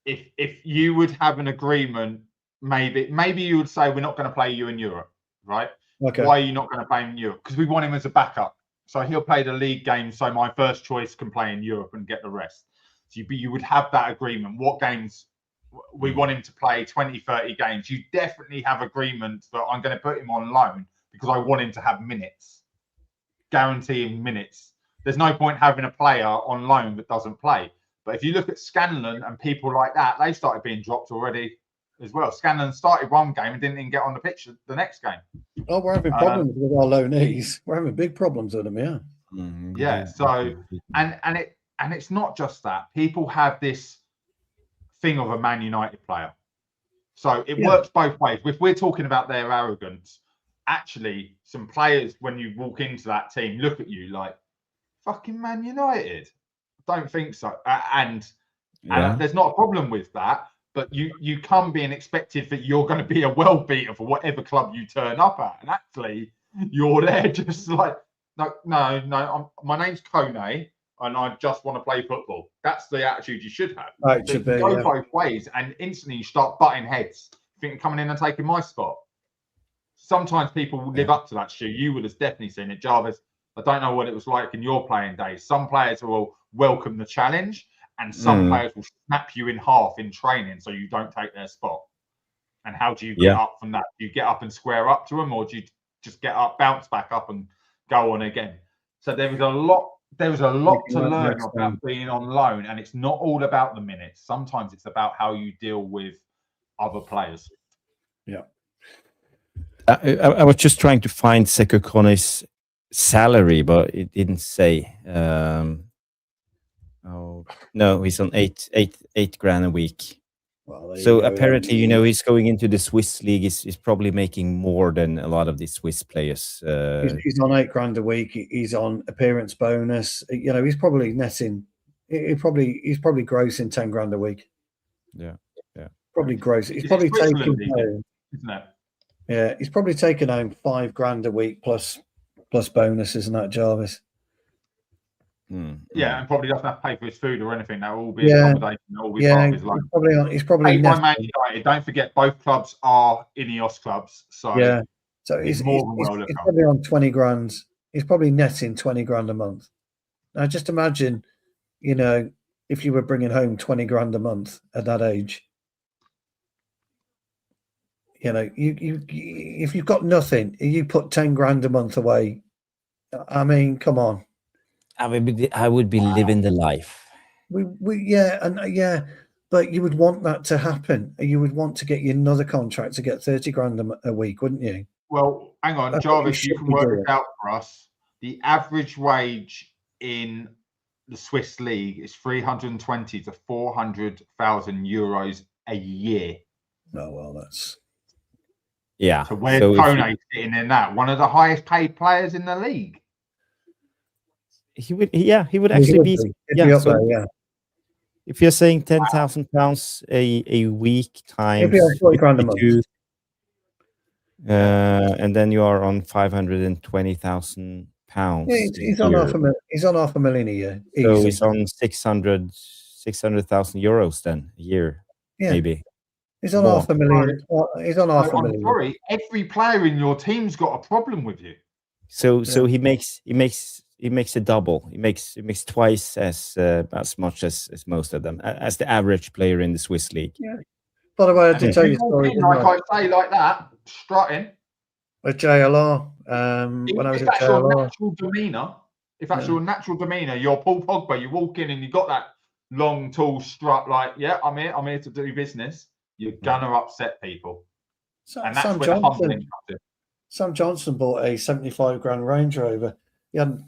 [SPEAKER 3] If you would have an agreement, maybe you would say, we're not going to play you in Europe, right?
[SPEAKER 2] Okay.
[SPEAKER 3] Why are you not going to play him in Europe? Because we want him as a backup. So he'll play the league game, so my first choice can play in Europe and get the rest. So you would have that agreement. What games we want him to play, 20, 30 games. You definitely have agreements that I'm going to put him on loan because I want him to have minutes. Guaranteeing minutes. There's no point having a player on loan that doesn't play. But if you look at Scanlon and people like that, they started being dropped already as well. Scanlon started one game and didn't even get on the pitch the next game.
[SPEAKER 2] Oh, we're having problems with our loanees. We're having big problems with them, yeah.
[SPEAKER 3] Yeah. So and it's not just that. People have this thing of a Man United player. So it works both ways. If we're talking about their arrogance, actually, some players, when you walk into that team, look at you like, fucking Man United. Don't think so. And there's not a problem with that. But you come being expected that you're going to be a well beater for whatever club you turn up at. And actually, you're there just like, no, my name's Kone and I just want to play football. That's the attitude you should have.
[SPEAKER 2] Right,
[SPEAKER 3] so go both ways, and instantly you start butting heads. You think coming in and taking my spot. Sometimes people will live up to that, Stu. You would have definitely seen it. Jarvis, I don't know what it was like in your playing days. Some players will welcome the challenge, and some players will snap you in half in training so you don't take their spot. And how do you get up from that? Do you get up and square up to them, or do just get up, bounce back up, and go on again. So there was a lot. There was a lot to learn about being on loan, and it's not all about the minutes. Sometimes it's about how you deal with other players.
[SPEAKER 2] Yeah.
[SPEAKER 1] I was just trying to find Sekou Kone's salary, but it didn't say. Oh no, he's on eight grand a week.
[SPEAKER 2] Well,
[SPEAKER 1] so apparently, he's going into the Swiss league. He's probably making more than a lot of the Swiss players.
[SPEAKER 2] He's on 8 grand a week. He's on appearance bonus. He's probably netting. He's probably grossing 10 grand a week.
[SPEAKER 1] Yeah.
[SPEAKER 2] Probably gross. He's probably taking home,
[SPEAKER 3] isn't it?
[SPEAKER 2] Yeah, he's probably taken home 5 grand a week plus bonus, isn't that, Jarvis?
[SPEAKER 3] Yeah, and probably doesn't have to pay for his food or anything. That will all be accommodation. That will be part of his loan.
[SPEAKER 2] He's probably
[SPEAKER 3] paid by Man United. Don't forget, both clubs are Ineos clubs. So
[SPEAKER 2] yeah, so he's probably on 20 grand. He's probably netting 20 grand a month. Now, just imagine, if you were bringing home 20 grand a month at that age. If you've got nothing, you put 10 grand a month away. I mean, come on.
[SPEAKER 1] I would be living the life.
[SPEAKER 2] But you would want that to happen. You would want to get you another contract to get 30 grand a week, wouldn't you?
[SPEAKER 3] Well, hang on, Jarvis, you can work it out for us. The average wage in the Swiss league is 320 to 400,000 euros a year.
[SPEAKER 2] Oh, well, that's...
[SPEAKER 1] Yeah.
[SPEAKER 3] So where's Kone sitting in that? One of the highest paid players in the league.
[SPEAKER 1] He would actually be up there, yeah. If you're saying £10,000 a week times
[SPEAKER 2] 40 grand a month.
[SPEAKER 1] And then you are on £520,000.
[SPEAKER 2] Yeah, he's on half a million a year.
[SPEAKER 1] So he's on 600,000 euros then a year, maybe.
[SPEAKER 2] He's on half a million. He's on half a million.
[SPEAKER 3] Sorry, every player in your team's got a problem with you.
[SPEAKER 1] So he makes a double. He makes twice as much as most of them, as the average player in the Swiss league.
[SPEAKER 2] Yeah. By the way, I did tell you a story.
[SPEAKER 3] Like I say, like that, strutting.
[SPEAKER 2] With JLR, when I was at JLR.
[SPEAKER 3] If that's your natural demeanour, you're Paul Pogba. You walk in and you got that long, tall strut. Like, yeah, I'm here to do business. You're gonna upset people, and that's where the humbling comes in.
[SPEAKER 2] Sam Johnson bought a 75 grand Range Rover. He hadn't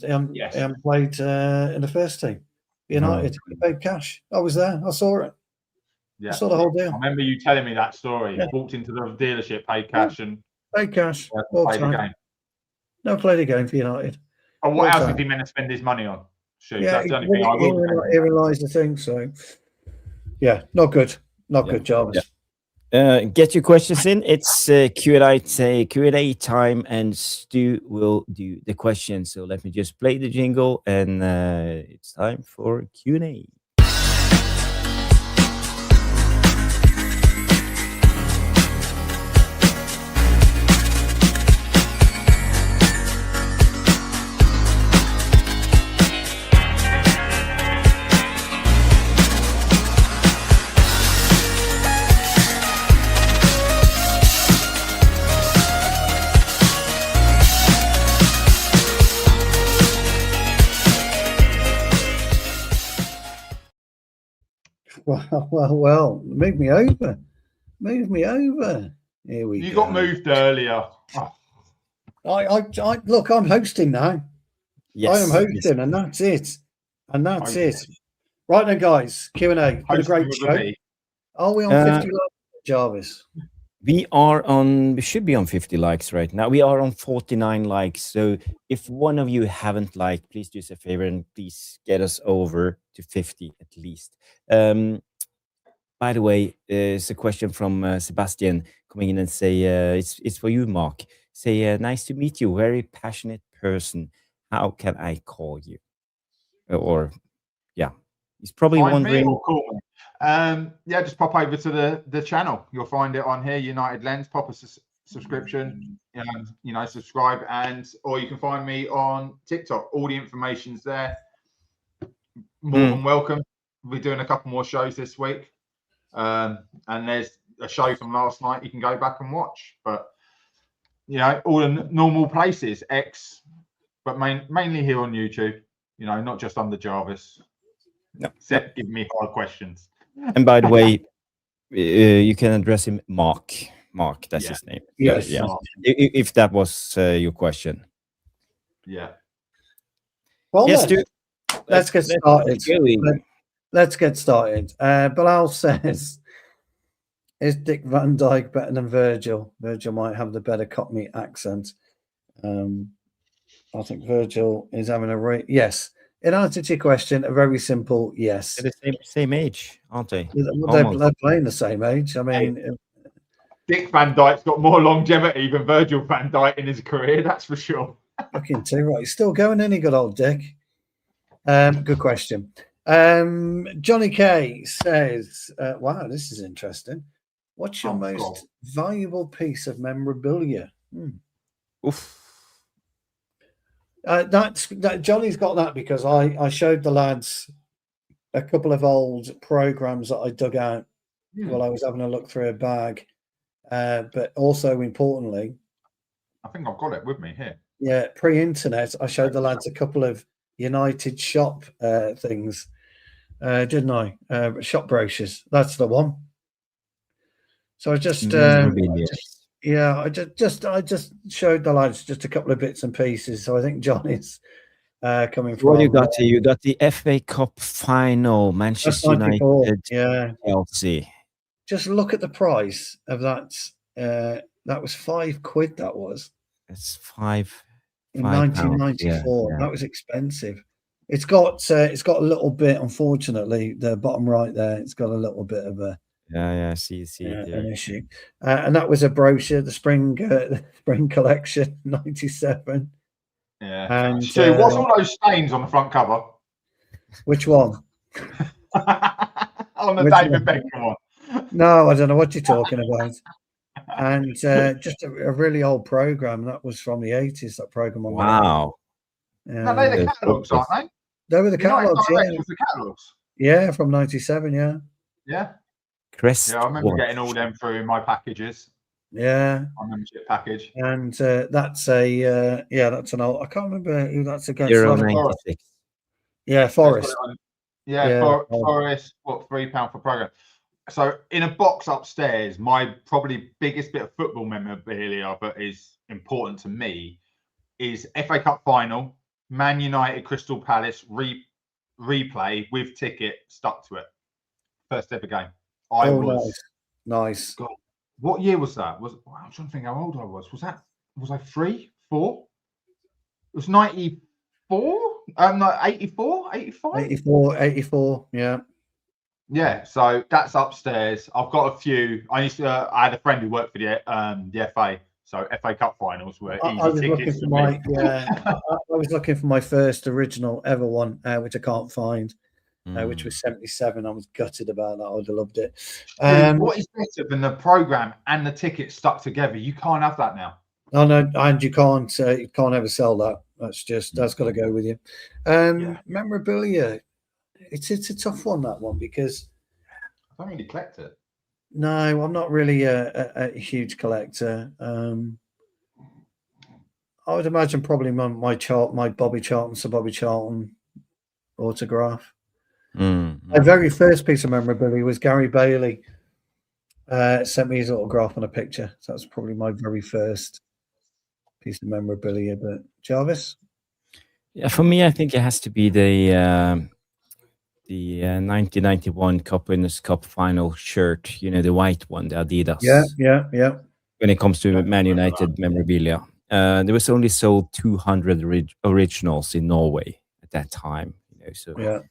[SPEAKER 2] played in the first team. United, he paid cash. I was there. I saw it.
[SPEAKER 3] Yeah,
[SPEAKER 2] I saw the whole deal.
[SPEAKER 3] I remember you telling me that story.
[SPEAKER 2] Yeah.
[SPEAKER 3] Walked into the dealership, paid cash, and
[SPEAKER 2] paid cash.
[SPEAKER 3] Played the game.
[SPEAKER 2] No, played a game for United.
[SPEAKER 3] Oh, what else is he meant to spend his money on? Shoot, that's the only thing I will.
[SPEAKER 2] Herein lies the thing. So, yeah, not good. Not good, Jarvis.
[SPEAKER 1] Yeah. Get your questions in. It's Q&A time, and Stu will do the questions. So let me just play the jingle, and it's time for Q&A.
[SPEAKER 2] Well, move me over. Here we go.
[SPEAKER 3] You got moved earlier.
[SPEAKER 2] I look, I'm hosting now. Yes, I am hosting, and that's it. Right then, guys, Q&A. Been a great show. Are we on 50 likes, Jarvis?
[SPEAKER 1] We should be on 50 likes right now. We are on 49 likes. So if one of you haven't liked, please do us a favor and please get us over to 50 at least. By the way, there's a question from Sebastian coming in and say, it's for you, Mark. Say, nice to meet you. Very passionate person. How can I call you? He's probably wondering.
[SPEAKER 3] Just pop over to the channel. You'll find it on here, United Lens. Pop a subscription, subscribe, or you can find me on TikTok. All the information's there. More than welcome. We're doing a couple more shows this week, and there's a show from last night you can go back and watch. But all the normal places, X, but mainly here on YouTube. Not just under Jarvis. Except give me hard questions.
[SPEAKER 1] And by the way, you can address him Mark. Mark, that's his name.
[SPEAKER 2] Yes.
[SPEAKER 1] Yeah. If that was your question.
[SPEAKER 3] Yeah.
[SPEAKER 2] Well,
[SPEAKER 1] yes,
[SPEAKER 2] let's get started. Let's get started. Bilal says, is Dick Van Dijk better than Virgil? Virgil might have the better Cockney accent. I think Virgil is having yes. In answer to your question, a very simple yes.
[SPEAKER 1] They're the same age, aren't they?
[SPEAKER 2] They're playing the same age. I mean,
[SPEAKER 3] Dick Van Dijk's got more longevity than Virgil van Dijk in his career, that's for sure.
[SPEAKER 2] Looking too right. He's still going, any good old Dick. Good question. Johnny K says, wow, this is interesting. What's your most valuable piece of memorabilia?
[SPEAKER 1] Oof.
[SPEAKER 2] Johnny's got that because I showed the lads a couple of old programs that I dug out while I was having a look through a bag. But also importantly,
[SPEAKER 3] I think I've got it with me here.
[SPEAKER 2] Yeah, pre-internet, I showed the lads a couple of United shop things, didn't I? Shop brochures. That's the one. So I just showed the lads just a couple of bits and pieces. So I think John is coming from.
[SPEAKER 1] What you got the FA Cup final, Manchester United, Chelsea.
[SPEAKER 2] Just look at the price of that. That was £5. That was.
[SPEAKER 1] It's five.
[SPEAKER 2] In 1994, that was expensive. It's got a little bit, unfortunately, the bottom right there. It's got a little bit of a
[SPEAKER 1] see
[SPEAKER 2] an issue, and that was a brochure, the spring collection '97.
[SPEAKER 3] Yeah.
[SPEAKER 2] And
[SPEAKER 3] so what's all those stains on the front cover?
[SPEAKER 2] Which one?
[SPEAKER 3] On the David Beckham one.
[SPEAKER 2] No, I don't know what you're talking about. And just a really old program that was from the 80s. That program on
[SPEAKER 1] wow.
[SPEAKER 3] No, they're the catalogs, aren't they?
[SPEAKER 2] They were the catalogs.
[SPEAKER 3] The catalogs.
[SPEAKER 2] Yeah, from '97. Yeah.
[SPEAKER 3] Yeah.
[SPEAKER 1] Chris.
[SPEAKER 3] Yeah, I remember getting all them through my packages.
[SPEAKER 2] Yeah.
[SPEAKER 3] My membership package.
[SPEAKER 2] And that's that's an old. I can't remember who that's against.
[SPEAKER 1] 96.
[SPEAKER 2] Yeah, Forest.
[SPEAKER 3] Forest. What, £3 for program? So in a box upstairs, my probably biggest bit of football memorabilia, but is important to me, is FA Cup final, Man United Crystal Palace replay with ticket stuck to it. First ever game.
[SPEAKER 2] Nice.
[SPEAKER 3] God, what year was that? I'm trying to think how old I was. Was I 3, 4? It was 94? No, 84, 85?
[SPEAKER 2] 84, yeah.
[SPEAKER 3] Yeah, so that's upstairs. I've got a few. I had a friend who worked for the FA, so FA Cup finals were easy tickets for me.
[SPEAKER 2] I was looking for my first original ever one, which I can't find, which was '77. I was gutted about that. I would have loved it.
[SPEAKER 3] What is better than the program and the tickets stuck together? You can't have that now.
[SPEAKER 2] Oh no, and you can't ever sell that. That's got to go with you. Memorabilia. It's a tough one, that one, because
[SPEAKER 3] I don't really collect it.
[SPEAKER 2] No, I'm not really a huge collector. I would imagine probably my Bobby Charlton, Sir Bobby Charlton autograph. My very first piece of memorabilia was Gary Bailey sent me his autograph on a picture. So that's probably my very first piece of memorabilia. But Jarvis?
[SPEAKER 1] Yeah, for me, I think it has to be the 1991 Cup Winners' Cup final shirt, the white one, the Adidas.
[SPEAKER 2] Yeah.
[SPEAKER 1] When it comes to Man United memorabilia, there was only sold 200 originals in Norway at that time. So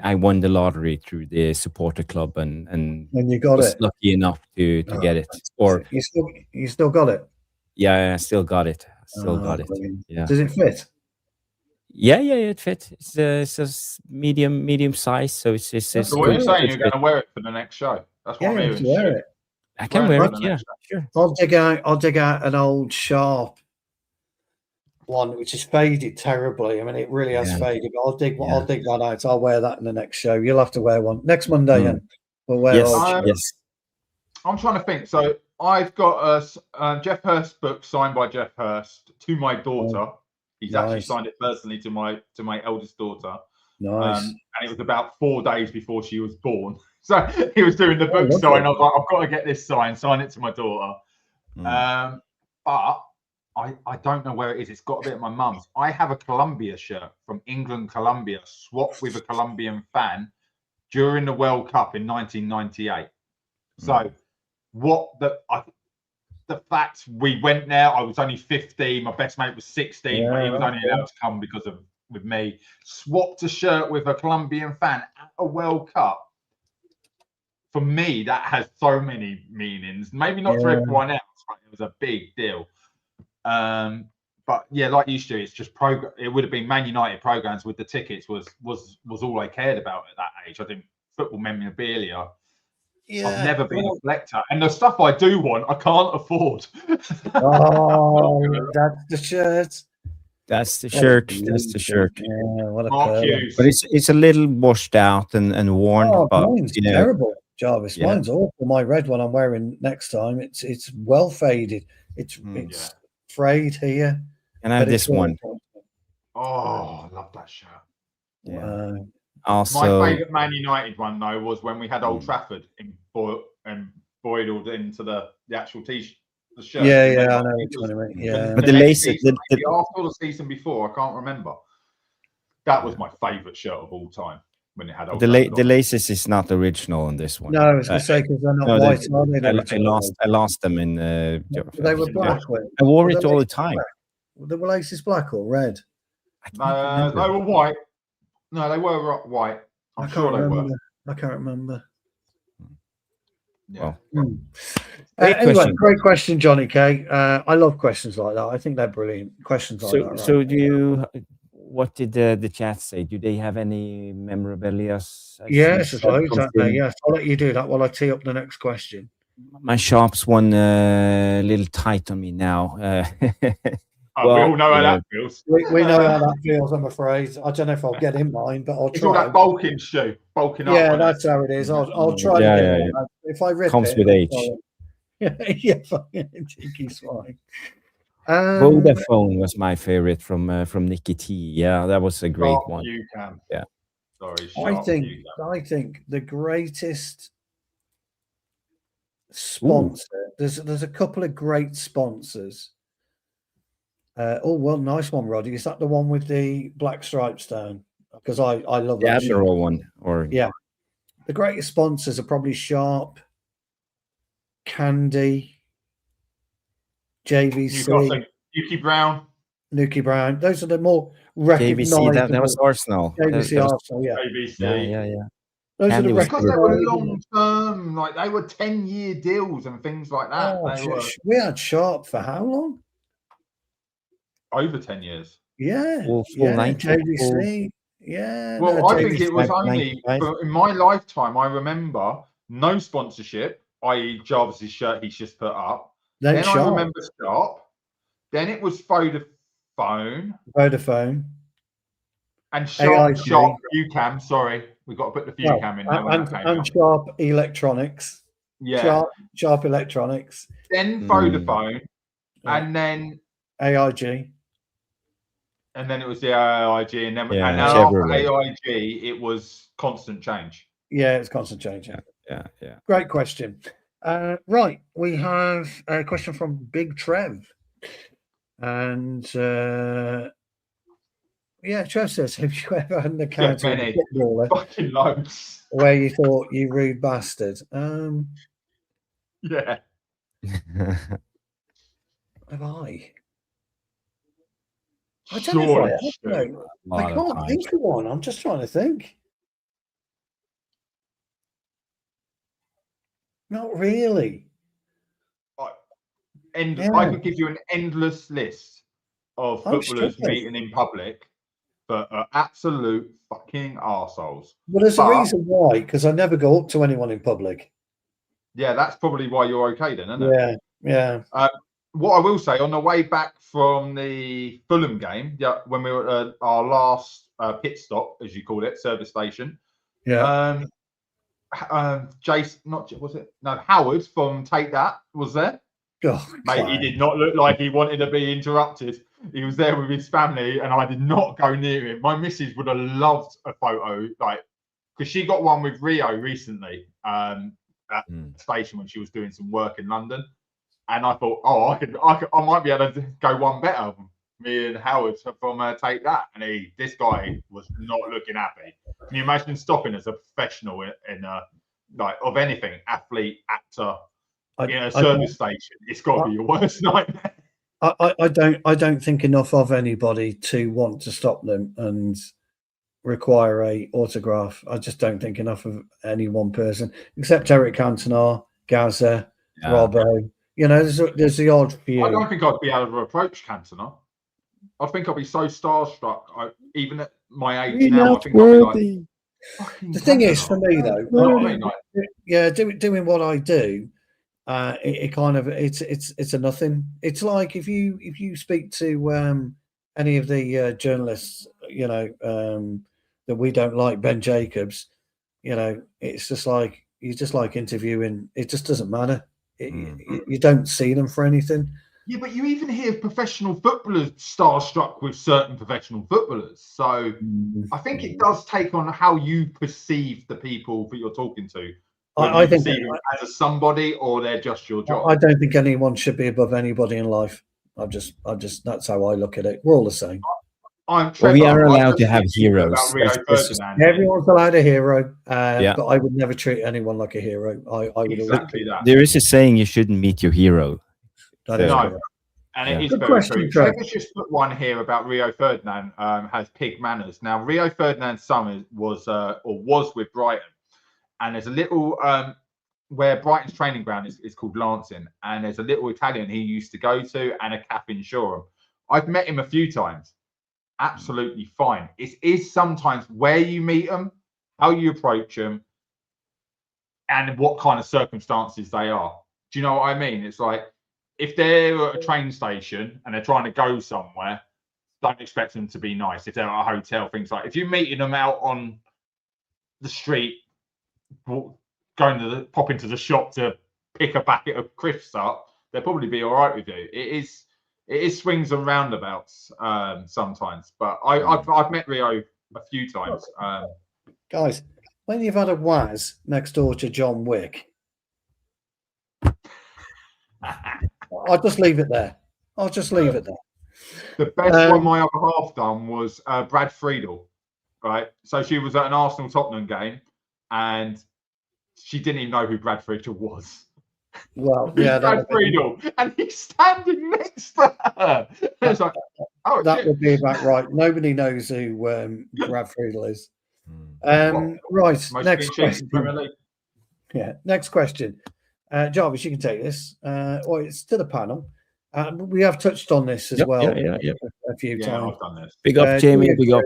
[SPEAKER 1] I won the lottery through the supporter club, and
[SPEAKER 2] you got
[SPEAKER 1] was lucky enough to get it. Or
[SPEAKER 2] you still got it?
[SPEAKER 1] Yeah, I still got it. Yeah.
[SPEAKER 2] Does it fit?
[SPEAKER 1] Yeah, it fits. It's a medium size, so it's.
[SPEAKER 3] So what are you saying? You're going to wear it for the next show? That's what I'm hearing.
[SPEAKER 2] Wear it.
[SPEAKER 1] I can wear it. Yeah, sure.
[SPEAKER 2] I'll dig out an old Sharp one, which is faded terribly. I mean, it really has faded. But I'll dig that out. I'll wear that in the next show. You'll have to wear one next Monday. We'll wear.
[SPEAKER 1] Yes.
[SPEAKER 3] I'm trying to think. So I've got a Jeff Hurst book signed by Jeff Hurst to my daughter. He's actually
[SPEAKER 2] Nice.
[SPEAKER 3] signed it personally to my eldest daughter.
[SPEAKER 2] Nice.
[SPEAKER 3] And it was about 4 days before she was born. So he was doing the book
[SPEAKER 2] lovely.
[SPEAKER 3] sign. I was like, I've got to get this signed, sign it to my daughter. But I don't know where it is. It's got to be at my mum's. I have a Colombia shirt from England, Colombia, swapped with a Colombian fan during the World Cup in 1998. So the fact we went there, I was only 15. My best mate was 16, but he was only allowed to come because of with me. Swapped a shirt with a Colombian fan at a World Cup. For me, that has so many meanings. Maybe not to everyone else, but it was a big deal. But yeah, like you, Stu, it's just program. It would have been Man United programs with the tickets was all I cared about at that age. I think football memorabilia. Yeah, I've never been a collector, and the stuff I do want, I can't afford.
[SPEAKER 2] Oh, that's the shirt.
[SPEAKER 1] That's the shirt. That's the shirt.
[SPEAKER 2] Yeah, what a
[SPEAKER 1] but it's a little washed out and worn.
[SPEAKER 2] Oh,
[SPEAKER 1] but
[SPEAKER 2] mine's terrible, Jarvis. Yeah. Mine's awful. My red one I'm wearing next time. It's well faded. It's frayed here.
[SPEAKER 1] And I have this one.
[SPEAKER 3] Oh, I love that shirt.
[SPEAKER 1] Yeah.
[SPEAKER 3] Also, my favourite Man United one though was when we had Old Trafford embroidered into the actual t-shirt. The shirt.
[SPEAKER 2] Yeah, I know what you mean. Yeah,
[SPEAKER 1] but the laces,
[SPEAKER 3] the after the season before, I can't remember. That was my favourite shirt of all time when it had Old Trafford.
[SPEAKER 1] The laces is not original on this one.
[SPEAKER 2] No, I was going to say because they're not white.
[SPEAKER 1] I lost them in.
[SPEAKER 2] They were black.
[SPEAKER 1] I wore it all the time.
[SPEAKER 2] The laces black or red?
[SPEAKER 3] They were white. No, they were white. I'm sure they were.
[SPEAKER 2] I can't remember.
[SPEAKER 3] Yeah.
[SPEAKER 1] Well,
[SPEAKER 2] anyway, great question, Johnny K. I love questions like that. I think they're brilliant questions like that. Right?
[SPEAKER 1] So what did the chat say? Do they have any memorabilia?
[SPEAKER 2] Yes, exactly. Yes, I'll let you do that while I tee up the next question.
[SPEAKER 1] My shop's one a little tight on me now.
[SPEAKER 3] We all know how that feels.
[SPEAKER 2] We know how that feels, I'm afraid. I don't know if I'll get in mine, but I'll try.
[SPEAKER 3] It's all that bulking, Stu. Bulking up.
[SPEAKER 2] Yeah, that's how it is. I'll try to get it. If I rip
[SPEAKER 1] comes
[SPEAKER 2] it,
[SPEAKER 1] with age.
[SPEAKER 2] Yeah, cheeky swine.
[SPEAKER 1] Vodafone was my favorite from Nicky T. Yeah, that was a great one.
[SPEAKER 3] You can.
[SPEAKER 1] Yeah.
[SPEAKER 3] Sorry,
[SPEAKER 2] I think the greatest sponsor. There's a couple of great sponsors. Well, nice one, Roddy. Is that the one with the black stripes down? Because I love that.
[SPEAKER 1] The Admiral one,
[SPEAKER 2] the greatest sponsors are probably Sharp, Candy, JVC, Nuki Brown. Those are the more recognized.
[SPEAKER 1] JVC, that was Arsenal.
[SPEAKER 2] JVC, Arsenal, yeah.
[SPEAKER 3] JVC.
[SPEAKER 1] Yeah.
[SPEAKER 2] Those are the
[SPEAKER 3] because they were long term, like they were 10-year deals and things like that.
[SPEAKER 2] We had Sharp for how long?
[SPEAKER 3] Over 10 years.
[SPEAKER 2] Yeah.
[SPEAKER 1] Full 90.
[SPEAKER 2] JVC. Yeah.
[SPEAKER 3] Well, I think it was only in my lifetime. I remember no sponsorship, i.e., Jarvis's shirt he's just put up. Then I remember Sharp. Then it was Vodafone. And Sharp UCAM. Sorry, we've got to put the UCAM in there.
[SPEAKER 2] And Sharp Electronics.
[SPEAKER 3] Yeah.
[SPEAKER 2] Sharp Electronics.
[SPEAKER 3] Then Vodafone. And then
[SPEAKER 2] AIG.
[SPEAKER 3] And then it was the AIG, and then after AIG, it was Constant Change.
[SPEAKER 2] Yeah, it's Constant Change.
[SPEAKER 1] Yeah.
[SPEAKER 2] Great question. Right, we have a question from Big Trev, and Trev says, "Have you ever had an encounter with a footballer
[SPEAKER 3] fucking loads
[SPEAKER 2] where you thought you rude bastard?"
[SPEAKER 3] Yeah.
[SPEAKER 2] Have I? I don't know if I can't think of one. I'm just trying to think. Not really.
[SPEAKER 3] I could give you an endless list of footballers meeting in public that are absolute fucking arseholes.
[SPEAKER 2] Well, there's a reason why, because I never go up to anyone in public.
[SPEAKER 3] Yeah, that's probably why you're okay then, isn't it?
[SPEAKER 2] Yeah.
[SPEAKER 3] What I will say, on the way back from the Fulham game, when we were at our last pit stop, as you call it, service station, Jason, was it? No, Howard from Take That was there.
[SPEAKER 2] Oh,
[SPEAKER 3] Mate, he did not look like he wanted to be interrupted. He was there with his family, and I did not go near him. My missus would have loved a photo, like, because she got one with Rio recently at the station when she was doing some work in London, and I thought, I might be able to go one better. Me and Howard from Take That, and this guy was not looking happy. Can you imagine stopping as a professional in like of anything, athlete, actor, in a service station? It's got to be your worst nightmare.
[SPEAKER 2] I don't think enough of anybody to want to stop them and require a autograph. I just don't think enough of any one person, except Eric Cantona, Gaza, Robbo. You know, there's the odd few.
[SPEAKER 3] I don't think I'd be able to approach Cantona. I think I'd be so starstruck. Even at my age now, I think I'd be like,
[SPEAKER 2] the thing is, for me though,
[SPEAKER 3] you know what I mean? Like,
[SPEAKER 2] doing what I do, it kind of it's a nothing. It's like if you speak to any of the journalists, you know, that we don't like, Ben Jacobs, you know, it's just like interviewing. It just doesn't matter. You don't see them for anything.
[SPEAKER 3] Yeah, but you even hear professional footballers starstruck with certain professional footballers. So I think it does take on how you perceive the people that you're talking to. I think them as a somebody, or they're just your job.
[SPEAKER 2] I don't think anyone should be above anybody in life. I just that's how I look at it. We're all the same.
[SPEAKER 1] We are allowed to have heroes.
[SPEAKER 2] Everyone's allowed a hero, but I would never treat anyone like a hero. I would
[SPEAKER 3] exactly that.
[SPEAKER 1] There is a saying: you shouldn't meet your hero.
[SPEAKER 3] No, and it is very true. Let's just put one here about Rio Ferdinand has pig manners. Now, Rio Ferdinand's son was with Brighton, and there's a little where Brighton's training ground is called Lancing, and there's a little Italian he used to go to and a cafe in Shoreham. I've met him a few times. Absolutely fine. It is sometimes where you meet them, how you approach them, and what kind of circumstances they are. Do you know what I mean? It's like, if they're at a train station and they're trying to go somewhere, don't expect them to be nice. If they're at a hotel, things like, if you're meeting them out on the street, pop into the shop to pick a packet of crisps up, they'll probably be all right with you. It is swings and roundabouts sometimes, but I've met Rio a few times.
[SPEAKER 2] Guys, when you've had a Waz next door to John Wick, I'll just leave it there.
[SPEAKER 3] The best one my other half done was Brad Friedel, right? So she was at an Arsenal-Tottenham game, and she didn't even know who Brad Friedel was.
[SPEAKER 2] Well, yeah,
[SPEAKER 3] Brad Friedel, and he's standing next to her. It's like,
[SPEAKER 2] that would be about right. Nobody knows who Brad Friedel is. Right, next question. Yeah, next question. Jarvis, you can take this. Well, it's to the panel. We have touched on this as well a few times.
[SPEAKER 3] I've done this.
[SPEAKER 1] Big up, Jamie. Big up.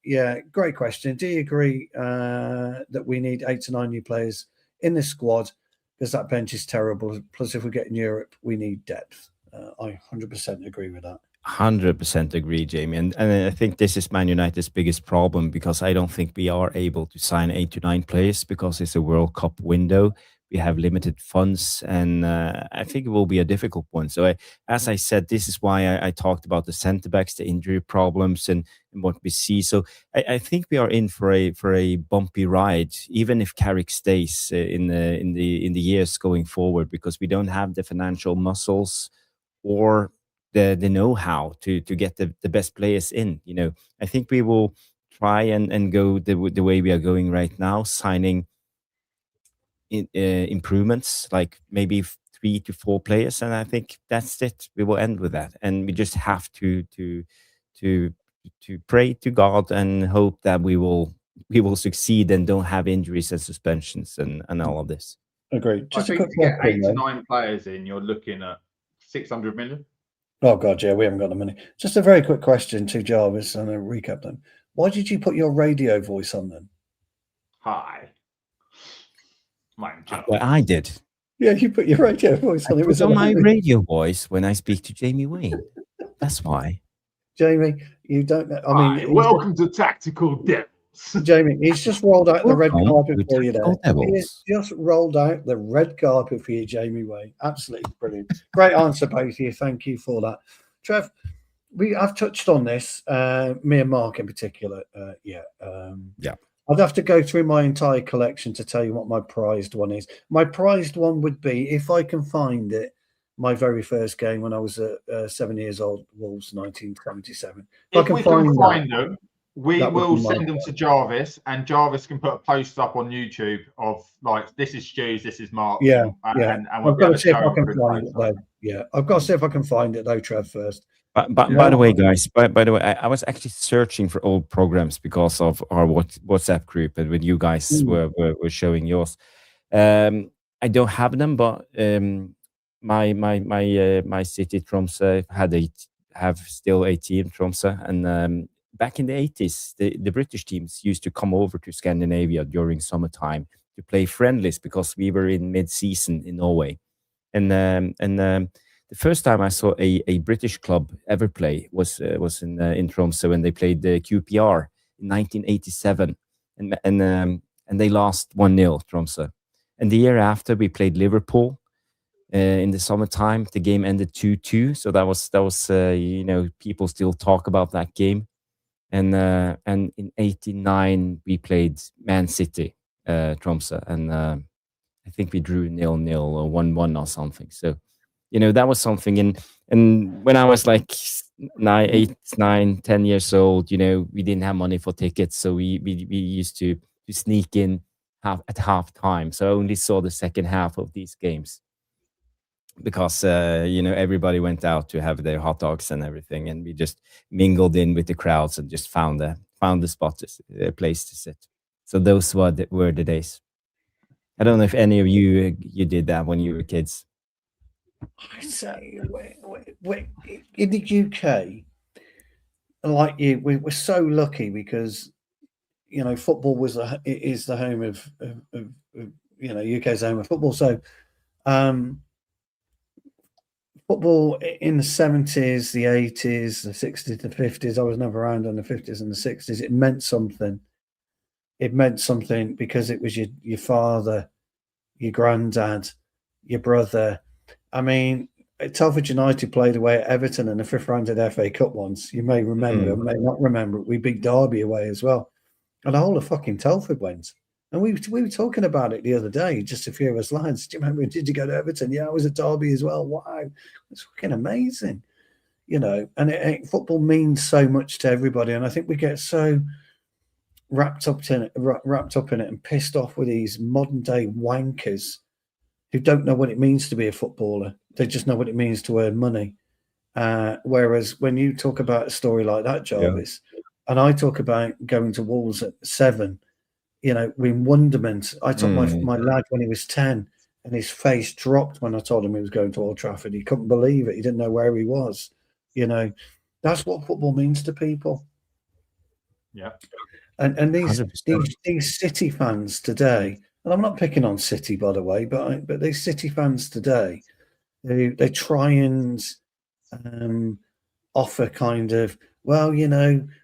[SPEAKER 2] Yeah, great question. Do you agree that we need 8 to 9 new players in this squad? Because that bench is terrible. Plus, if we get in Europe, we need depth. I 100% agree with that.
[SPEAKER 1] 100% agree, Jamie. And I think this is Man United's biggest problem, because I don't think we are able to sign 8 to 9 players because it's a World Cup window. We have limited funds, and I think it will be a difficult one. So, as I said, this is why I talked about the centre backs, the injury problems, and what we see. So, I think we are in for a bumpy ride, even if Carrick stays in the years going forward, because we don't have the financial muscles or the know-how to get the best players in. You know, I think we will try and go the way we are going right now, signing improvements, like maybe 3 to 4 players, and I think that's it. We will end with that, and we just have to pray to God and hope that we will succeed and don't have injuries and suspensions and all of this.
[SPEAKER 2] Agreed.
[SPEAKER 3] Just I think to get 8 to 9 players in, you're looking at 600 million.
[SPEAKER 2] Oh God, yeah, we haven't got the money. Just a very quick question to Jarvis, and I'll recap them. Why did you put your radio voice on them?
[SPEAKER 3] Hi.
[SPEAKER 1] Well, I did.
[SPEAKER 2] Yeah, you put your radio voice on.
[SPEAKER 1] It was on my radio voice when I speak to Jamie Wayne. That's why.
[SPEAKER 2] Jamie, you don't know.
[SPEAKER 3] Welcome to Tactical Devils.
[SPEAKER 2] Jamie, he's just rolled out the red carpet
[SPEAKER 1] with
[SPEAKER 2] for you there.
[SPEAKER 1] Tactical
[SPEAKER 2] He's
[SPEAKER 1] Devils.
[SPEAKER 2] just rolled out the red carpet for you, Jamie Way. Absolutely brilliant. Great answer, both of you. Thank you for that. Trev, I've touched on this, me and Mark in particular. Yeah. I'd have to go through my entire collection to tell you what my prized one is. My prized one would be, if I can find it, my very first game when I was 7 years old, Wolves 1977.
[SPEAKER 3] If we can find them, we
[SPEAKER 2] that would
[SPEAKER 3] will
[SPEAKER 2] be my
[SPEAKER 3] send them to Jarvis, and Jarvis can put a post up on YouTube of like, this is Stu's, this is Mark's.
[SPEAKER 2] Yeah,
[SPEAKER 3] and we'll
[SPEAKER 2] I've got to see if
[SPEAKER 3] show
[SPEAKER 2] I can
[SPEAKER 3] them
[SPEAKER 2] find it though. Yeah, I've got to see if I can find it though, Trev, first.
[SPEAKER 1] By the way, guys, by the way, I was actually searching for old programs because of our WhatsApp group, and when you guys were showing yours, I don't have them, but my city Tromsø have still a team, Tromsø, and back in the 80s, the British teams used to come over to Scandinavia during summertime to play friendlies because we were in mid-season in Norway, and the first time I saw a British club ever play was in Tromsø when they played the QPR in 1987, and they lost 1-0 Tromsø. And the year after we played Liverpool in the summertime. The game ended 2-2, so that was people still talk about that game. And in '89 we played Man City, Tromsø, and I think we drew 0-0 or 1-1 or something. So. That was something. And when I was like 8, 9, 10 years old, we didn't have money for tickets. So we used to sneak in at half time. So I only saw the second half of these games because, everybody went out to have their hot dogs and everything. And we just mingled in with the crowds and just found the spot, a place to sit. So those were the days. I don't know if any of you did that when you were kids.
[SPEAKER 2] I'd say in the UK, like you, we're so lucky because football is the home of UK's home of football. So football in the 70s, the 80s, the 60s, the 50s. I was never around in the 50s and the 60s. It meant something. It meant something because it was your father, your granddad, your brother. I mean, Telford United played away at Everton in the 5th round of the FA Cup once. You may remember, may not remember. We beat Derby away as well. And the whole of fucking Telford went. And we were talking about it the other day, just a few of us lads. Do you remember, did you go to Everton? Yeah, I was at Derby as well. Wow. It's fucking amazing. And football means so much to everybody. And I think we get so wrapped up in it and pissed off with these modern day wankers who don't know what it means to be a footballer. They just know what it means to earn money. Whereas when you talk about a story like that, Jarvis, and I talk about going to Wolves at 7, in wonderment. I took my lad when he was 10, and his face dropped when I told him he was going to Old Trafford. He couldn't believe it. He didn't know where he was. That's what football means to people.
[SPEAKER 3] Yeah.
[SPEAKER 2] And these City fans today, and I'm not picking on City, by the way, but these City fans today, they try and offer kind of, well,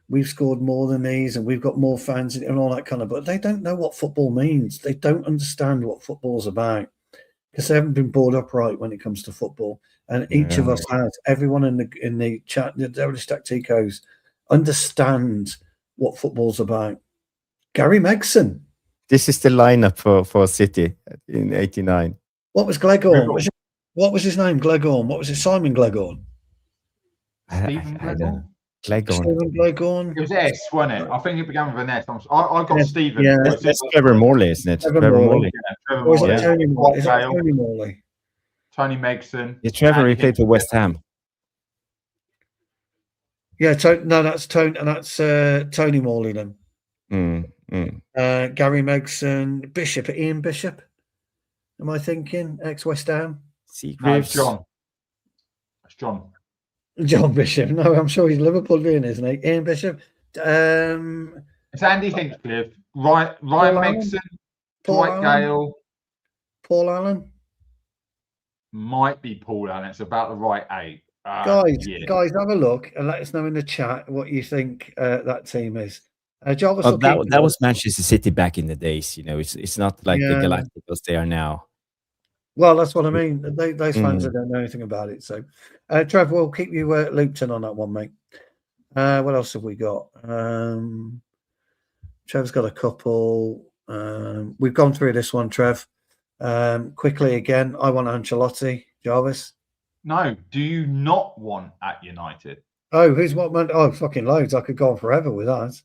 [SPEAKER 2] we've scored more than these and we've got more fans and all that kind of, but they don't know what football means. They don't understand what football's about because they haven't been brought up right when it comes to football. And each of us has, everyone in the chat, the Devilish Tacticos, understand what football's about. Gary Megson.
[SPEAKER 1] This is the lineup for City in '89.
[SPEAKER 2] What was Gleghorn? What was his name? Gleghorn. What was it? Simon Gleghorn.
[SPEAKER 3] Stephen Gleghorn.
[SPEAKER 2] Stephen Gleghorn.
[SPEAKER 3] It was S, wasn't it? I think it began with an S. I got Stephen.
[SPEAKER 1] Yeah, that's Trevor Morley, isn't it? Trevor Morley.
[SPEAKER 3] Yeah, Trevor
[SPEAKER 2] Or is
[SPEAKER 3] Morley.
[SPEAKER 2] it Tony Morley? Is it Tony Morley?
[SPEAKER 3] Tony Megson.
[SPEAKER 1] Yeah, Trevor, he played for West Ham.
[SPEAKER 2] Yeah, that's Tony, and that's Tony Morley then. Gary Megson, Bishop, Ian Bishop. Am I thinking ex-West Ham?
[SPEAKER 3] No, it's John. It's John.
[SPEAKER 2] John Bishop. No, I'm sure he's Liverpoolian, isn't he? Ian Bishop.
[SPEAKER 3] It's Andy Hinchcliffe, Ryan Megson, Dwight Gale.
[SPEAKER 2] Paul Allen.
[SPEAKER 3] Might be Paul Allen. It's about the right age.
[SPEAKER 2] Guys, have a look and let us know in the chat what you think that team is. Jarvis
[SPEAKER 1] Oh,
[SPEAKER 2] will keep
[SPEAKER 1] that was Manchester City back in the days. It's not like the
[SPEAKER 2] Yeah.
[SPEAKER 1] Galacticos they are now.
[SPEAKER 2] Well, that's what I mean. Those fans that
[SPEAKER 1] Mm.
[SPEAKER 2] don't know anything about it. So, Trev, we'll keep you looped in on that one, mate. What else have we got? Trev's got a couple. We've gone through this one, Trev. Quickly again, I want Ancelotti. Jarvis?
[SPEAKER 3] No, do you not want at United?
[SPEAKER 2] Oh, who's what man? Oh, fucking loads. I could go on forever with that.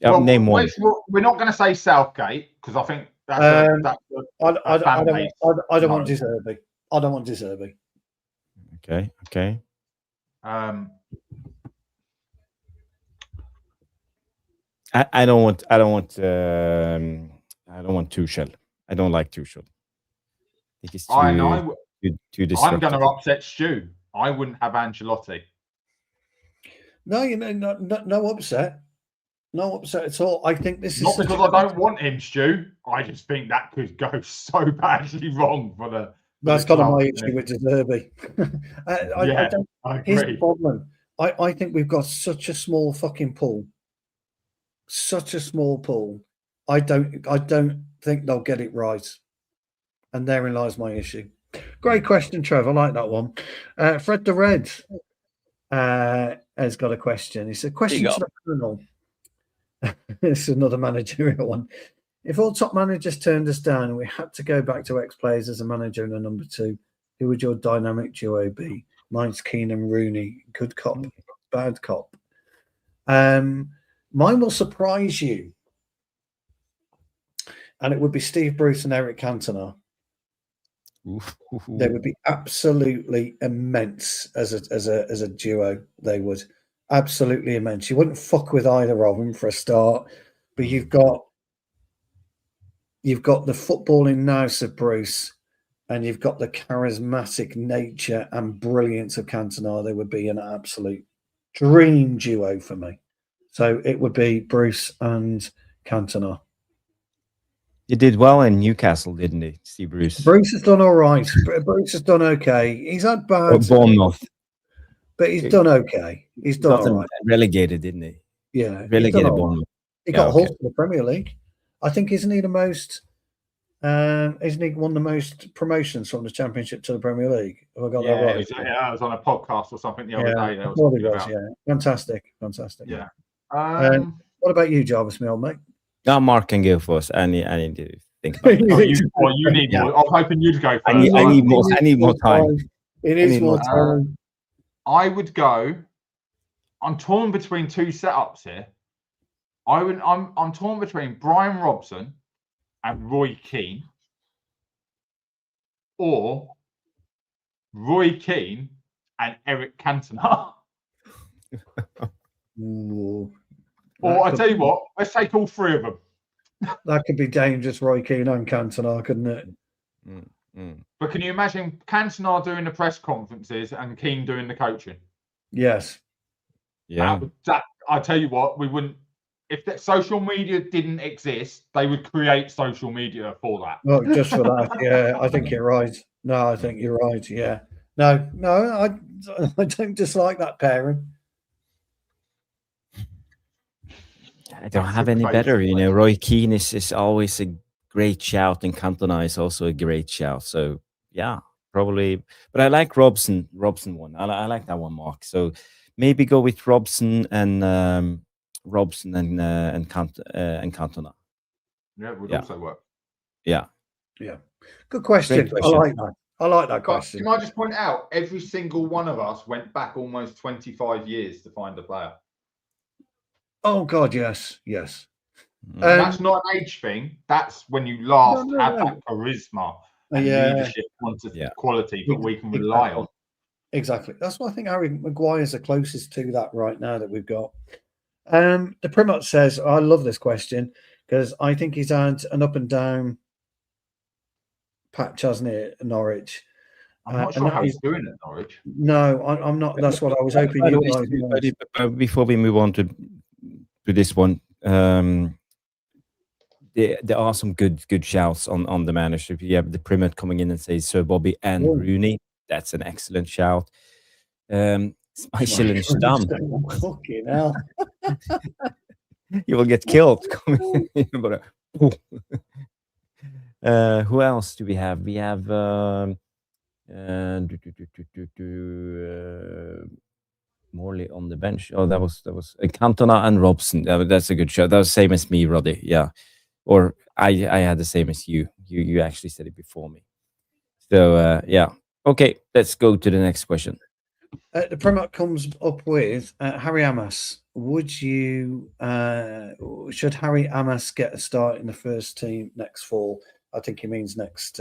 [SPEAKER 1] Well, name one.
[SPEAKER 3] We're not going to say Southgate because I think that's
[SPEAKER 2] I don't want Zerbi. I don't want Zerbi.
[SPEAKER 1] Okay. I don't want Tuchel. I don't like Tuchel. I think it's too disruptive.
[SPEAKER 3] I'm going to upset Stu. I wouldn't have Ancelotti.
[SPEAKER 2] No, no upset. No upset at all. I think this is
[SPEAKER 3] not because I don't want him, Stu. I just think that could go so badly wrong for the.
[SPEAKER 2] That's kind of my issue with Zerbi. I agree. Here's the problem. I think we've got such a small fucking pool. Such a small pool. I don't think they'll get it right. And therein lies my issue. Great question, Trev. I like that one. Fred the Red has got a question. He said, question to the panel. This is another managerial one. If all top managers turned us down and we had to go back to ex-players as a manager and a number two, who would your dynamic duo be? Mine's Keane and Rooney. Good cop, bad cop. Mine will surprise you. And it would be Steve Bruce and Eric Cantona. They would be absolutely immense as a duo. They would absolutely immense. You wouldn't fuck with either of them for a start, but you've got the footballing nous of Bruce, and you've got the charismatic nature and brilliance of Cantona. They would be an absolute dream duo for me. So it would be Bruce and Cantona.
[SPEAKER 1] He did well in Newcastle, didn't he, Steve Bruce?
[SPEAKER 2] Bruce has done all right. Bruce has done okay. He's had bad.
[SPEAKER 1] Bournemouth.
[SPEAKER 2] But he's done okay. He's done all right.
[SPEAKER 1] Relegated, didn't he?
[SPEAKER 2] Yeah.
[SPEAKER 1] Relegated Bournemouth.
[SPEAKER 2] He got Hull to the Premier League. I think, isn't he the most... isn't he won the most promotions from the Championship to the Premier League? Have I got that right?
[SPEAKER 3] I was on a podcast or something the other day.
[SPEAKER 2] Fantastic.
[SPEAKER 3] Yeah.
[SPEAKER 2] What about you, Jarvis, my old mate?
[SPEAKER 1] No, Mark can go first. I need to think about it.
[SPEAKER 3] You need more. I'm hoping you to go first.
[SPEAKER 1] I need more time.
[SPEAKER 2] It is more time.
[SPEAKER 3] I would go. I'm torn between two setups here. I'm torn between Brian Robson and Roy Keane, or Roy Keane and Eric Cantona. Or I tell you what, let's take all three of them.
[SPEAKER 2] That could be dangerous, Roy Keane and Cantona, couldn't it?
[SPEAKER 3] But can you imagine Cantona doing the press conferences and Keane doing the coaching?
[SPEAKER 2] Yes.
[SPEAKER 1] Yeah.
[SPEAKER 3] I tell you what, we wouldn't. If that social media didn't exist, they would create social media for that.
[SPEAKER 2] Well, just for that, yeah. I think you're right. No, I think you're right. Yeah. No, I don't dislike that pairing.
[SPEAKER 1] I don't have any better. Roy Keane is always a great shout, and Cantona is also a great shout. So yeah, probably. But I like Robson one. I like that one, Mark. So maybe go with Robson and Cantona.
[SPEAKER 3] Yeah, it would also work.
[SPEAKER 1] Yeah.
[SPEAKER 2] Good question. I like that question.
[SPEAKER 3] Can I just point out, every single one of us went back almost 25 years to find a player.
[SPEAKER 2] Oh God, yes.
[SPEAKER 3] That's not an age thing. That's when you last have that charisma and leadership quality that we can rely on.
[SPEAKER 2] Exactly. That's why I think Harry Maguire's the closest to that right now that we've got. The Primot says, I love this question because I think he's had an up and down patch, hasn't it, at Norwich?
[SPEAKER 3] I'm not sure how he's doing at Norwich.
[SPEAKER 2] No, I'm not. That's what I was hoping you guys
[SPEAKER 1] knew. Before we move on to this one, there are some good shouts on the manager. You have the Primot coming in and says Sir Bobby and Rooney. That's an excellent shout. Schmeichel and Stamm.
[SPEAKER 2] Fucking hell.
[SPEAKER 1] You will get killed. Who else do we have? We have Morley on the bench. Oh, that was Cantona and Robson. That's a good show. That was same as me, Roddy. Yeah, or I had the same as you. You actually said it before me. So yeah. Okay, let's go to the next question.
[SPEAKER 2] The Premier comes up with Harry Amas. Would you should Harry Amas get a start in the first team next fall? I think he means next.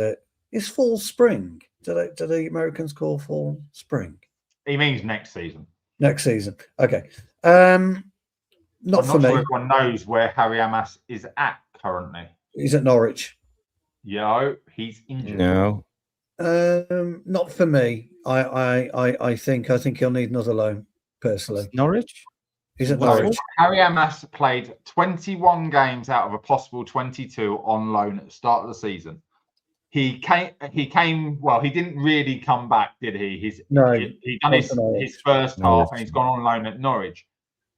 [SPEAKER 2] Is fall spring? Do the Americans call fall spring?
[SPEAKER 3] He means next season.
[SPEAKER 2] Next season. Okay. Not for
[SPEAKER 3] I'm not
[SPEAKER 2] me.
[SPEAKER 3] sure everyone knows where Harry Amas is at currently.
[SPEAKER 2] He's at Norwich.
[SPEAKER 3] Yeah, he's injured.
[SPEAKER 1] No.
[SPEAKER 2] Not for me. I think he'll need another loan personally.
[SPEAKER 1] Norwich?
[SPEAKER 2] He's at Norwich.
[SPEAKER 3] Harry Amas played 21 games out of a possible 22 on loan at the start of the season. He came. Well, he didn't really come back, did he? He done his first half, and he's gone on loan at Norwich.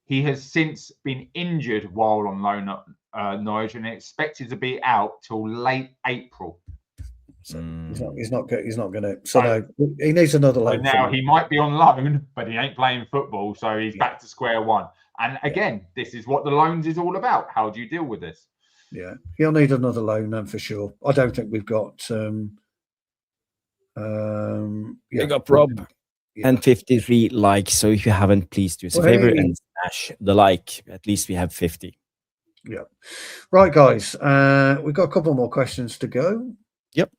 [SPEAKER 3] He has since been injured while on loan at Norwich, and expected to be out till late April.
[SPEAKER 2] So he's not going to. So no, he needs another loan.
[SPEAKER 3] Now he might be on loan, but he ain't playing football, so he's back to square one. And again, this is what the loans is all about. How do you deal with this?
[SPEAKER 2] Yeah, he'll need another loan then for sure. I don't think we've got.
[SPEAKER 1] We got Rob and 53 likes. So if you haven't, please do us a favor and smash the like. At least we have 50.
[SPEAKER 2] Yeah. Right, guys. We've got a couple more questions to go.
[SPEAKER 1] Yep.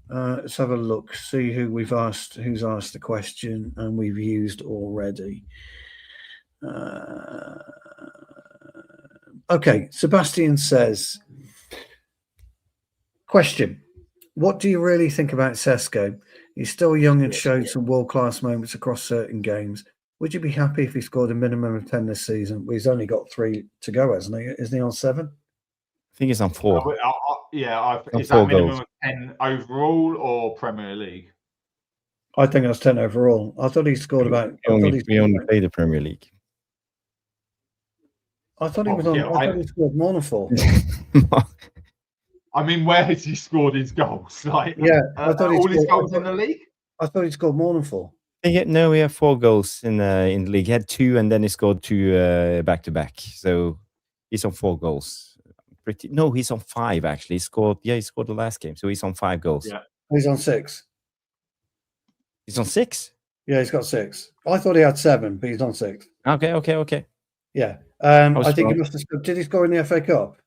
[SPEAKER 2] Let's have a look. See who's asked the question, and we've used already. Okay, Sebastian says, question, what do you really think about Sesko? He's still young and showed some world-class moments across certain games. Would you be happy if he scored a minimum of 10 this season? Well, he's only got 3 to go, hasn't he? Isn't he on 7?
[SPEAKER 1] I think he's on 4.
[SPEAKER 3] Is that minimum of 10 overall or Premier League?
[SPEAKER 2] I think that's 10 overall. I thought he scored about...
[SPEAKER 1] We only play the Premier League.
[SPEAKER 2] I thought he was on. I thought he scored more than 4.
[SPEAKER 3] I mean, where has he scored his goals? Like,
[SPEAKER 2] yeah, I thought
[SPEAKER 3] all his goals in the league.
[SPEAKER 2] I thought he scored more than 4.
[SPEAKER 1] No, we have 4 goals in the league. He had 2, and then he scored 2 back to back. So he's on 4 goals. No, he's on 5 actually. He scored the last game, so he's on 5 goals.
[SPEAKER 3] Yeah,
[SPEAKER 2] he's on 6.
[SPEAKER 1] He's on 6.
[SPEAKER 2] Yeah, he's got 6. I thought he had 7, but he's on 6.
[SPEAKER 1] Okay.
[SPEAKER 2] Yeah. I think he must have. Did he score in the FA Cup?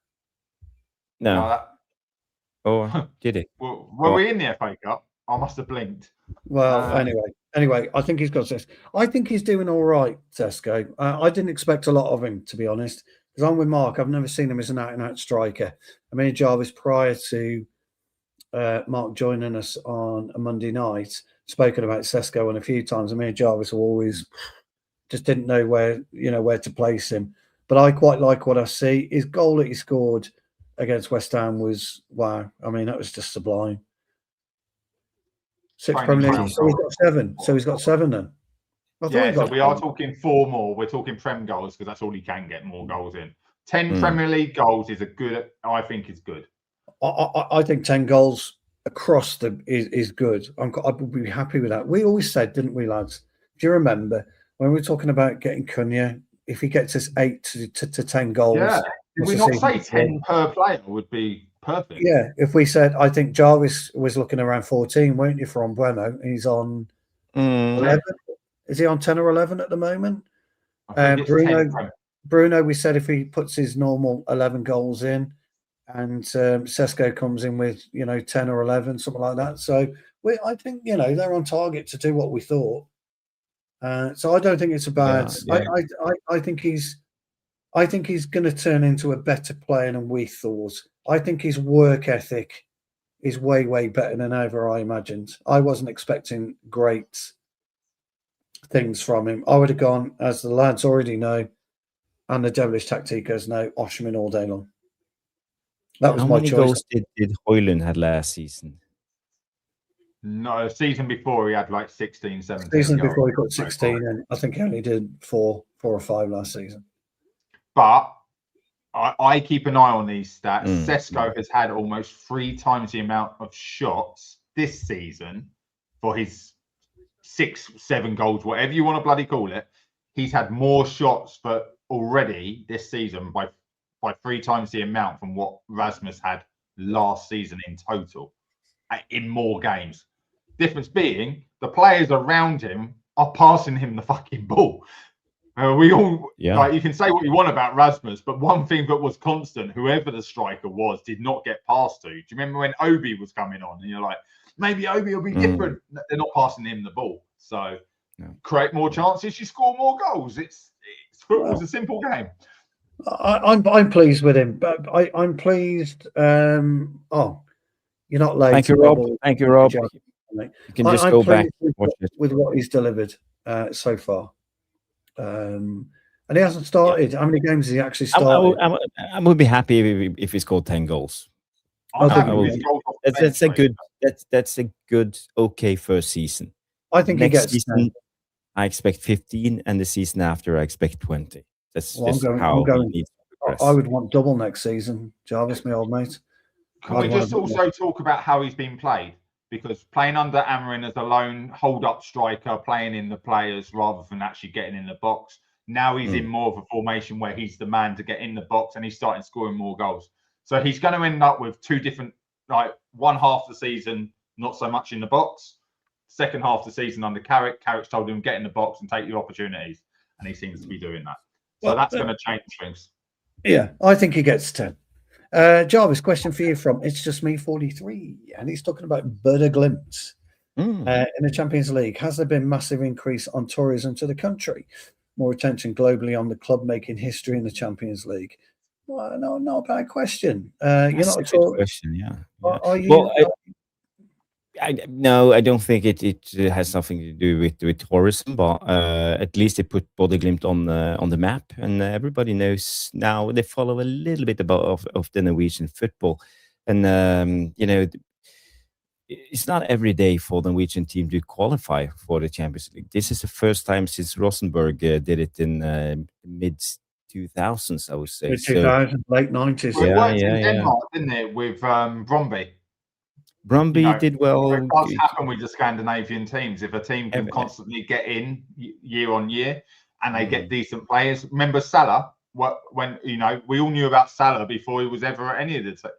[SPEAKER 1] No. Did he?
[SPEAKER 3] Were we in the FA Cup? I must have blinked.
[SPEAKER 2] Well, anyway, I think he's got 6. I think he's doing all right, Sesko. I didn't expect a lot of him, to be honest, because I'm with Mark. I've never seen him as an out-and-out striker. I mean, Jarvis, prior to Mark joining us on a Monday night, spoken about Sesko and a few times. I mean, Jarvis always just didn't know where to place him. But I quite like what I see. His goal that he scored against West Ham was wow. I mean, that was just sublime. 6 Premier League. So he's got 7. So he's got 7 then.
[SPEAKER 3] So we are talking 4 more. We're talking Prem goals because that's all he can get more goals in. 10 Premier League goals is I think is good.
[SPEAKER 2] I think 10 goals across is good. I would be happy with that. We always said, didn't we, lads? Do you remember when we were talking about getting Cunha? If he gets us 8 to 10 goals,
[SPEAKER 3] did we not say 10 per player would be perfect?
[SPEAKER 2] Yeah, if we said, I think Jarvis was looking around 14, weren't you, from Bueno? He's on 11. Is he on 10 or 11 at the moment? Bruno, we said if he puts his normal 11 goals in, and Sesko comes in with 10 or 11, something like that. So I think they're on target to do what we thought. So I don't think it's a bad. Yeah. I think he's going to turn into a better player than we thought. I think his work ethic is way, way better than ever I imagined. I wasn't expecting great things from him. I would have gone, as the lads already know, and the devilish tacticos know, Oshman all day long. That was my choice. How many goals
[SPEAKER 1] did Højlund had last season?
[SPEAKER 3] No, season before he had like 16, 17.
[SPEAKER 2] Season before he got 16, and I think he only did 4 or 5 last season.
[SPEAKER 3] But I keep an eye on these stats.
[SPEAKER 1] Mm.
[SPEAKER 3] Sesko has had almost 3 times the amount of shots this season for his 6, 7 goals, whatever you want to bloody call it. He's had more shots for already this season by 3 times the amount from what Rasmus had last season in total in more games. Difference being the players around him are passing him the fucking ball. We all like, you can say what you want about Rasmus, but one thing that was constant, whoever the striker was, did not get passed to. Do you remember when Obi was coming on? And you're like, maybe Obi will be different. They're not passing him the ball. So create more chances, you score more goals. It's football's a simple game.
[SPEAKER 2] I'm pleased with him, but I'm pleased. You're not late.
[SPEAKER 1] Thank you, Rob. Thank you, Rob. You can just go back
[SPEAKER 2] with what he's delivered so far. And he hasn't started. How many games has he actually started?
[SPEAKER 1] I would be happy if he scored 10 goals. That's a good, okay first season.
[SPEAKER 2] I think
[SPEAKER 1] next
[SPEAKER 2] he gets
[SPEAKER 1] season, 10. I expect 15, and the season after I expect 20. That's just how he needs to progress.
[SPEAKER 2] I would want double next season, Jarvis, my old mate.
[SPEAKER 3] Can we just also talk about how he's been played? Because playing under Amarin as a lone hold-up striker, playing in the players rather than actually getting in the box. Now he's in more of a formation where he's the man to get in the box, and he's starting scoring more goals. So he's going to end up with 2 different, like one half of the season, not so much in the box. Second half of the season under Carrick. Carrick's told him, get in the box and take your opportunities. And he seems to be doing that. So that's going to change things.
[SPEAKER 2] Yeah, I think he gets 10. Jarvis, question for you from It's Just Me 43, and he's talking about Werder Glimt in the Champions League. Has there been massive increase on tourism to the country? More attention globally on the club making history in the Champions League? Well, no, not a bad question. You're not
[SPEAKER 1] a good question, yeah.
[SPEAKER 2] Are you?
[SPEAKER 1] Well, no, I don't think it has something to do with tourism, but at least they put Werder Glimt on the map, and everybody knows now. They follow a little bit of the Norwegian football, and it's not every day for the Norwegian team to qualify for the Champions League. This is the first time since Rosenborg did it in mid 2000s, I would say.
[SPEAKER 2] Mid 2000s, late 90s.
[SPEAKER 3] Well, it worked in Denmark, didn't it, with Brøndby?
[SPEAKER 1] Brøndby did well.
[SPEAKER 3] It does happen with the Scandinavian teams. If a team can constantly get in year on year and they get decent players. Remember Salah? When we all knew about Salah before he was ever at any of the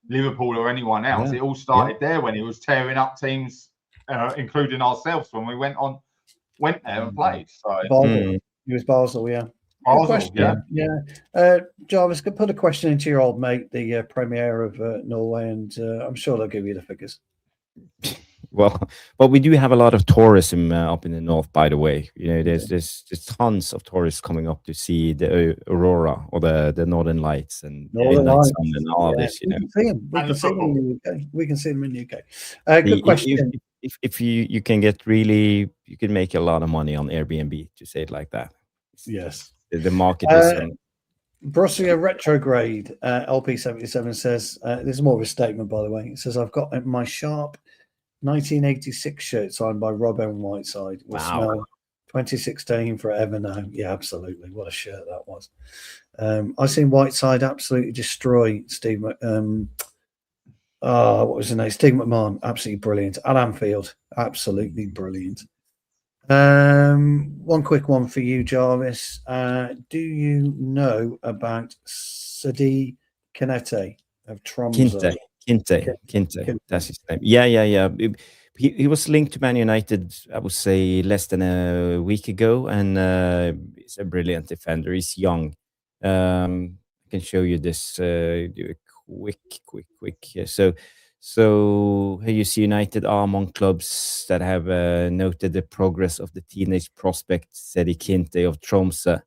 [SPEAKER 3] Liverpool or anyone else. It all started there when he was tearing up teams, including ourselves when we went there and played. So
[SPEAKER 2] he was Basel, yeah.
[SPEAKER 3] Basel,
[SPEAKER 2] yeah. Jarvis, could put a question into your old mate, the Premier of Norway, and I'm sure they'll give you the figures.
[SPEAKER 1] Well, we do have a lot of tourism up in the north, by the way. There's tons of tourists coming up to see the aurora or the northern lights and midnight sun and all this.
[SPEAKER 2] We can see them. We can see them in the UK. Good question.
[SPEAKER 1] If you can get you can make a lot of money on Airbnb, to say it like that.
[SPEAKER 2] Yes.
[SPEAKER 1] The market is
[SPEAKER 2] Borussia Retrograde LP77 says, this is more of a statement, by the way. It says, I've got my sharp 1986 shirt signed by Rob and Whiteside. Will smell 2016 forever now. Yeah, absolutely. What a shirt that was. I've seen Whiteside absolutely destroy Steve. What was his name? Steve McMahon. Absolutely brilliant. At Anfield. Absolutely brilliant. One quick one for you, Jarvis. Do you know about Sadi Kinete of Tromsø?
[SPEAKER 1] Kinte. That's his name. Yeah. He was linked to Man United, I would say, less than a week ago, and he's a brilliant defender. He's young. I can show you this. Do a quick here. So here you see United are among clubs that have noted the progress of the teenage prospect Sadi Kinte of Tromsø.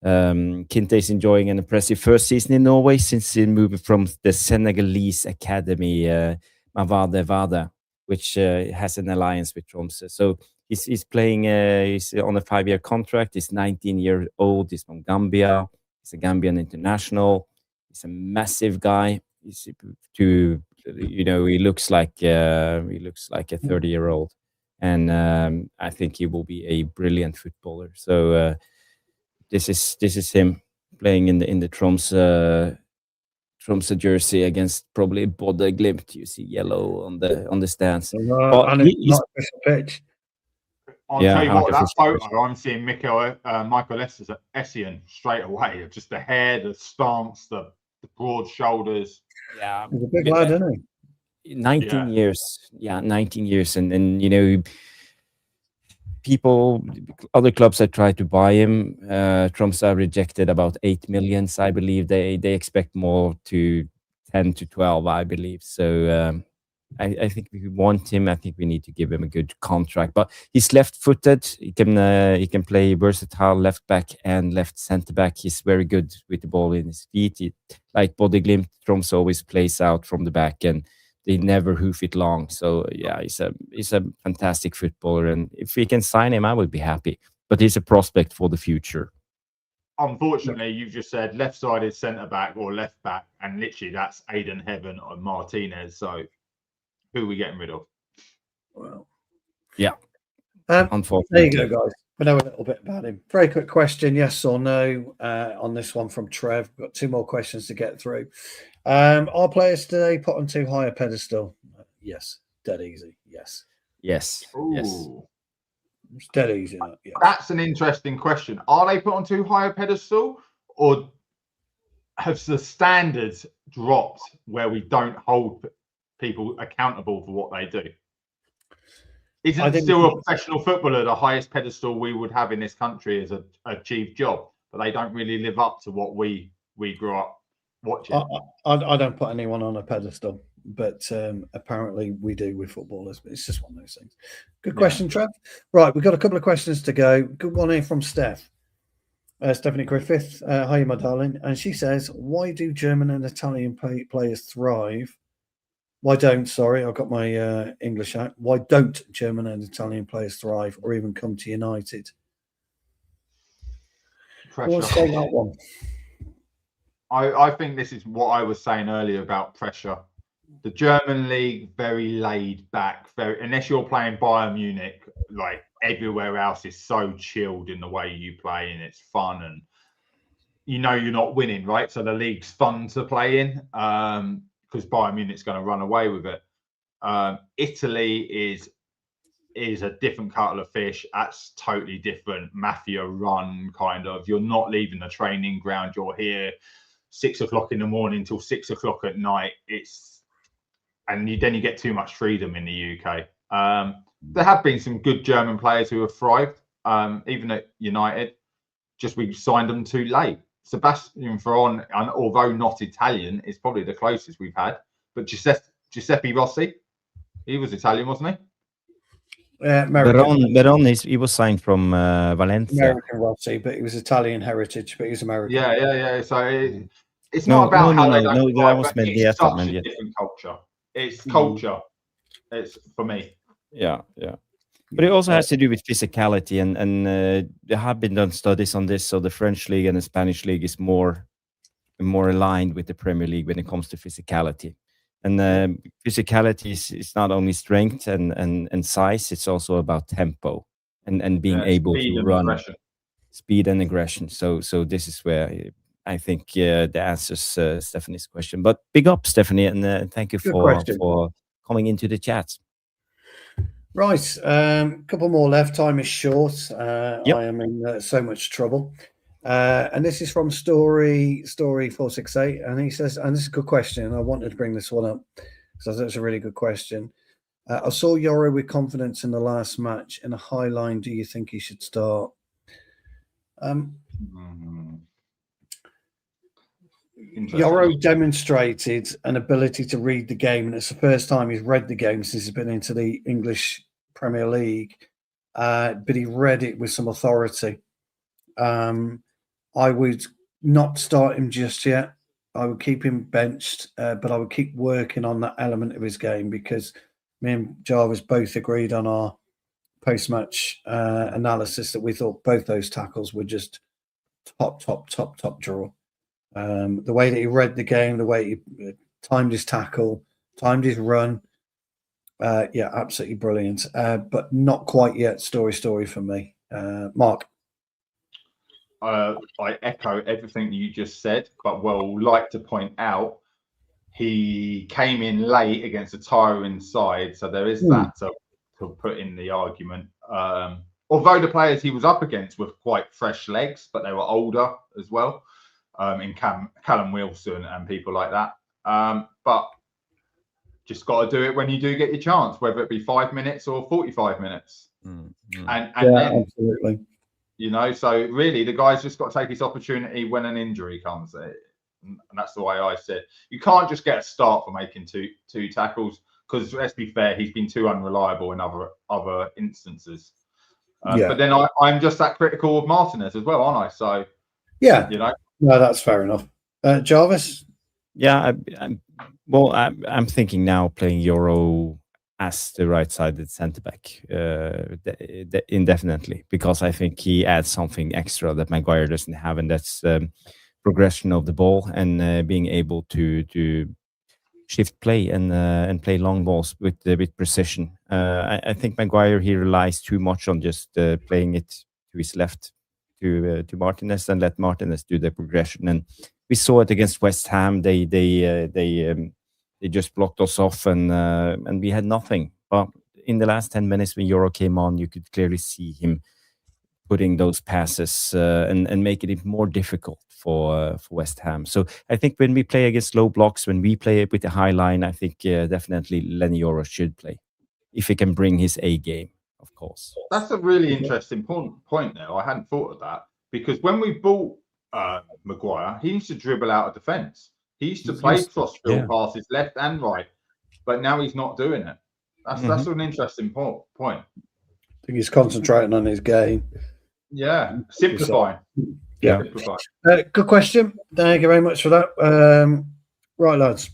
[SPEAKER 1] Kinte is enjoying an impressive first season in Norway since he moved from the Senegalese academy Maguire, which has an alliance with Tromsø. So he's playing. He's on a 5-year contract. He's 19 years old. He's from Gambia. He's a Gambian international. He's a massive guy. He looks like a 30-year-old, and I think he will be a brilliant footballer. So this is him. playing in the Tromsø jersey against probably Bodø Glimt. You see yellow on the stands.
[SPEAKER 2] And it's not a official pitch.
[SPEAKER 3] I'll tell you what, that
[SPEAKER 1] artificial
[SPEAKER 3] photo, I'm seeing Michael Essien straight away. Just the hair, the stance, the broad shoulders.
[SPEAKER 1] Yeah,
[SPEAKER 2] He's a big lad, isn't he?
[SPEAKER 1] 19 years. Yeah, 19 years. And you know, other clubs have tried to buy him. Tromsø rejected about 8 million. I believe they expect more, to 10 to 12, I believe. So I think we want him. I think we need to give him a good contract. But he's left-footed. He can play versatile left back and left centre back. He's very good with the ball in his feet. Like Bodø Glimt, Tromsø always plays out from the back, and they never hoof it long. So yeah, he's a fantastic footballer, and if we can sign him, I would be happy. But he's a prospect for the future.
[SPEAKER 3] Unfortunately, you just said left-sided centre back or left back, and literally that's Aiden Heaven or Martinez. So who are we getting rid of?
[SPEAKER 2] Well,
[SPEAKER 1] yeah.
[SPEAKER 2] There
[SPEAKER 1] Unfortunately,
[SPEAKER 2] you go, guys. We know a little bit about him. Very quick question, yes or no, on this one from Trev. We've got 2 more questions to get through. Are players today put on too high a pedestal? Yes, dead easy. Yes.
[SPEAKER 1] Yes.
[SPEAKER 2] It's dead easy. Yes.
[SPEAKER 3] That's an interesting question. Are they put on too high a pedestal, or have the standards dropped where we don't hold people accountable for what they do? Isn't still a professional footballer the highest pedestal we would have in this country as a achieved job, but they don't really live up to what we grew up watching?
[SPEAKER 2] I don't put anyone on a pedestal, but apparently we do with footballers. But it's just one of those things. Good question, Trev. Right, we've got a couple of questions to go. Good one here from Stephanie Griffith. Hi, my darling. And she says, why do German and Italian players thrive? Why don't, sorry, I've got my English out. Why don't German and Italian players thrive or even come to United? Let's take that one.
[SPEAKER 3] I think this is what I was saying earlier about pressure. The German league, very laid back, unless you're playing Bayern Munich, like everywhere else is so chilled in the way you play, and it's fun, and you know you're not winning, right? So the league's fun to play in. Because Bayern Munich's going to run away with it. Italy is a different kettle of fish. That's totally different. Mafia run, kind of. You're not leaving the training ground. You're here 6 o'clock in the morning till 6 o'clock at night. Then you get too much freedom in the UK. There have been some good German players who have thrived, even at United. Just we signed them too late. Sebastian Veron, although not Italian, is probably the closest we've had. But Giuseppe Rossi, he was Italian, wasn't he?
[SPEAKER 1] Veron he was signed from Valencia.
[SPEAKER 2] American Rossi, but he was Italian heritage, but he's American.
[SPEAKER 3] Yeah. So it's not about how they don't
[SPEAKER 1] that was
[SPEAKER 3] it's such a different culture. It's culture. It's for me.
[SPEAKER 1] Yeah. But it also has to do with physicality, and there have been done studies on this. So the French league and the Spanish league is more aligned with the Premier League when it comes to physicality. And physicality is not only strength and size; it's also about tempo and being able to run, speed and aggression. So this is where I think the answers Stephanie's question. But big up, Stephanie, and thank you for coming into the chat.
[SPEAKER 2] Right, couple more left. Time is short. I am in so much trouble. And this is from Story 468, and he says, and this is a good question. I wanted to bring this one up because that's a really good question. I saw Yoro with confidence in the last match. In a high line, do you think he should start? Yoro demonstrated an ability to read the game, and it's the first time he's read the game since he's been into the English Premier League, but he read it with some authority. I would not start him just yet. I would keep him benched, but I would keep working on that element of his game, because me and Jarvis both agreed on our post-match analysis that we thought both those tackles were just top draw. The way that he read the game, the way he timed his tackle, timed his run, absolutely brilliant. But not quite yet. Story for me. Mark.
[SPEAKER 3] I echo everything you just said, but will like to point out he came in late against a tiring side, so there is that to put in the argument. Although the players he was up against were quite fresh legs, but they were older as well, in Callum Wilson and people like that. But just got to do it when you do get your chance, whether it be 5 minutes or 45 minutes. And then,
[SPEAKER 2] absolutely.
[SPEAKER 3] So really the guy's just got to take his opportunity when an injury comes. And that's the way I said. You can't just get a start for making two tackles, because let's be fair, he's been too unreliable in other instances. But then I'm just that critical of Martinez as well, aren't I? So
[SPEAKER 2] yeah, no, that's fair enough. Jarvis?
[SPEAKER 1] Yeah, I'm thinking now playing Euro as the right-sided centre back indefinitely, because I think he adds something extra that Maguire doesn't have, and that's progression of the ball and being able to shift play and play long balls with precision. I think Maguire, he relies too much on just playing it to his left to Martinez and let Martinez do the progression. And we saw it against West Ham. They just blocked us off and we had nothing. But in the last 10 minutes when Euro came on, you could clearly see him putting those passes and making it more difficult for West Ham. So I think when we play against low blocks, when we play with the high line, I think definitely Lenny Euro should play, if he can bring his A game, of course.
[SPEAKER 3] That's a really interesting point there. I hadn't thought of that, because when we bought Maguire, he used to dribble out of defence. He used to play cross-field passes left and right, but now he's not doing it. That's an interesting point.
[SPEAKER 2] I think he's concentrating on his game.
[SPEAKER 3] Yeah, simplifying.
[SPEAKER 2] Yeah. Good question. Thank you very much for that. Right, lads.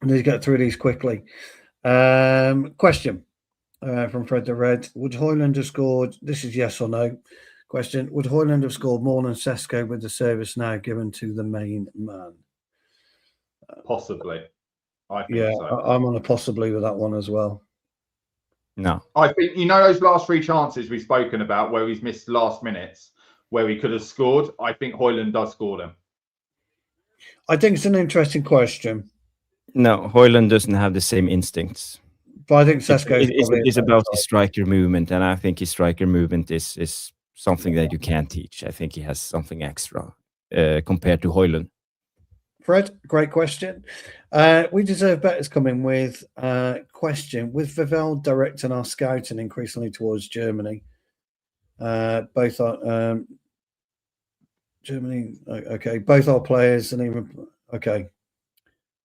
[SPEAKER 2] I need to get through these quickly. Question from Fred the Red. Would Højlund have scored? This is yes or no. Question. Would Højlund have scored more than Sesko with the service now given to the main man?
[SPEAKER 3] Possibly. I think so.
[SPEAKER 2] I'm on a possibly with that one as well.
[SPEAKER 1] No.
[SPEAKER 3] I think, those last 3 chances we've spoken about where he's missed last minutes, where he could have scored, I think Højlund does score them.
[SPEAKER 2] I think it's an interesting question.
[SPEAKER 1] No, Højlund doesn't have the same instincts.
[SPEAKER 2] But I think Sesko
[SPEAKER 1] is about his striker movement, and I think his striker movement is something that you can't teach. I think he has something extra compared to Højlund.
[SPEAKER 2] Fred, great question. We Deserve Better's coming with a question. With Vivell directing our scouting increasingly towards Germany, both are Germany. Okay, both our players and even okay.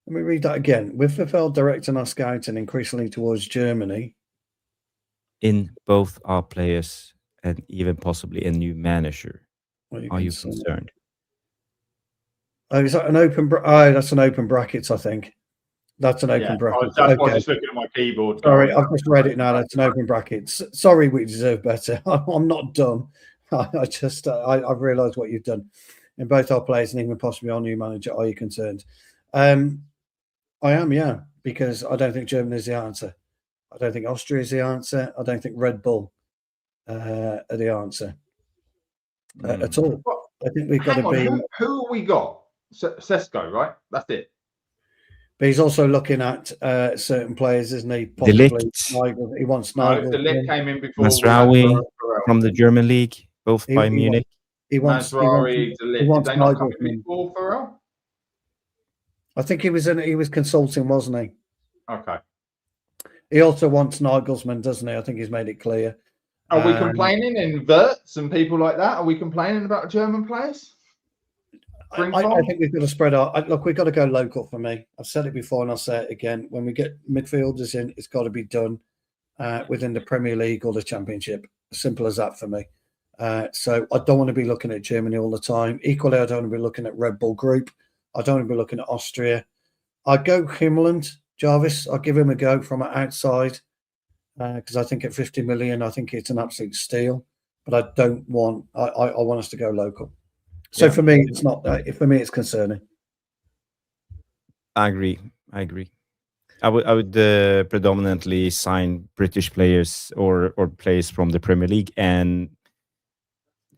[SPEAKER 2] Let me read that again. With Vivell directing our scouting increasingly towards Germany,
[SPEAKER 1] in both our players and even possibly a new manager, are you concerned?
[SPEAKER 2] Oh, is that an open? That's an open brackets. I think that's an open brackets.
[SPEAKER 3] I was just looking at my keyboard.
[SPEAKER 2] Sorry, I've just read it now. That's an open brackets. Sorry, We Deserve Better. I'm not dumb. I've realised what you've done. In both our players and even possibly our new manager, are you concerned? I am, yeah, because I don't think Germany is the answer. I don't think Austria is the answer. I don't think Red Bull are the answer at all. I think we've got to be.
[SPEAKER 3] Who have we got? Sesko, right? That's it.
[SPEAKER 2] But he's also looking at certain players, isn't he?
[SPEAKER 1] De Ligt.
[SPEAKER 2] He wants Nigel.
[SPEAKER 3] De Ligt came in before.
[SPEAKER 1] Masraoui from the German league, both by Munich.
[SPEAKER 2] He wants
[SPEAKER 3] De Ligt. Did they not come in before Farrell?
[SPEAKER 2] I think he was consulting, wasn't he?
[SPEAKER 3] Okay.
[SPEAKER 2] He also wants Nagelsmann, doesn't he? I think he's made it clear.
[SPEAKER 3] Are we complaining in Wirtz and people like that? Are we complaining about German players?
[SPEAKER 2] I think we've got to spread out. Look, we've got to go local for me. I've said it before and I'll say it again. When we get midfielders in, it's got to be done within the Premier League or the Championship. Simple as that for me. So I don't want to be looking at Germany all the time. Equally, I don't want to be looking at Red Bull Group. I don't want to be looking at Austria. I'd go Himmeland, Jarvis. I'll give him a go from outside because I think at 50 million, I think it's an absolute steal. But I don't want. I want us to go local. So for me, it's not. For me, it's concerning.
[SPEAKER 1] I agree. I would predominantly sign British players or players from the Premier League, and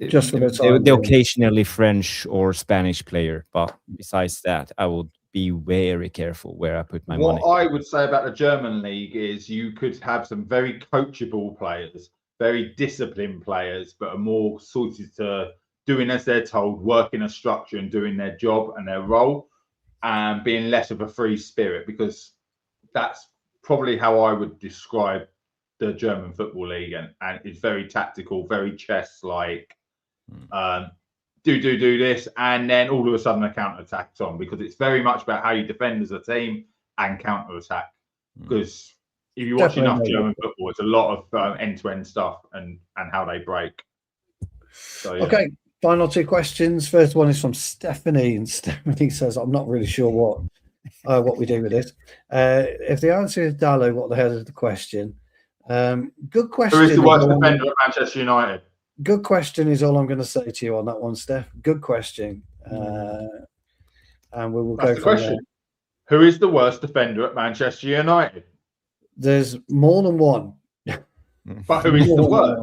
[SPEAKER 2] Just for the time
[SPEAKER 1] the
[SPEAKER 2] being.
[SPEAKER 1] occasionally French or Spanish player, but besides that, I would be very careful where I put my money.
[SPEAKER 3] What I would say about the German league is you could have some very coachable players, very disciplined players, but are more suited to doing as they're told, working a structure and doing their job and their role, and being less of a free spirit, because that's probably how I would describe the German football league, and it's very tactical, very chess-like. Do this, and then all of a sudden a counter attack's on, because it's very much about how you defend as a team and counter attack. Because if you watch enough German football, it's a lot of end-to-end stuff and how they break. So, yeah.
[SPEAKER 2] Okay, final two questions. First one is from Stephanie, and Stephanie says, "I'm not really sure what we do with this. If the answer is Dallo, what the hell is the question?" Good question.
[SPEAKER 3] Who is the worst defender at Manchester United?
[SPEAKER 2] Good question is all I'm going to say to you on that one, Steph. Good question. And we will go from there.
[SPEAKER 3] Who is the worst defender at Manchester United?
[SPEAKER 2] There's more than one.
[SPEAKER 3] But who is the worst?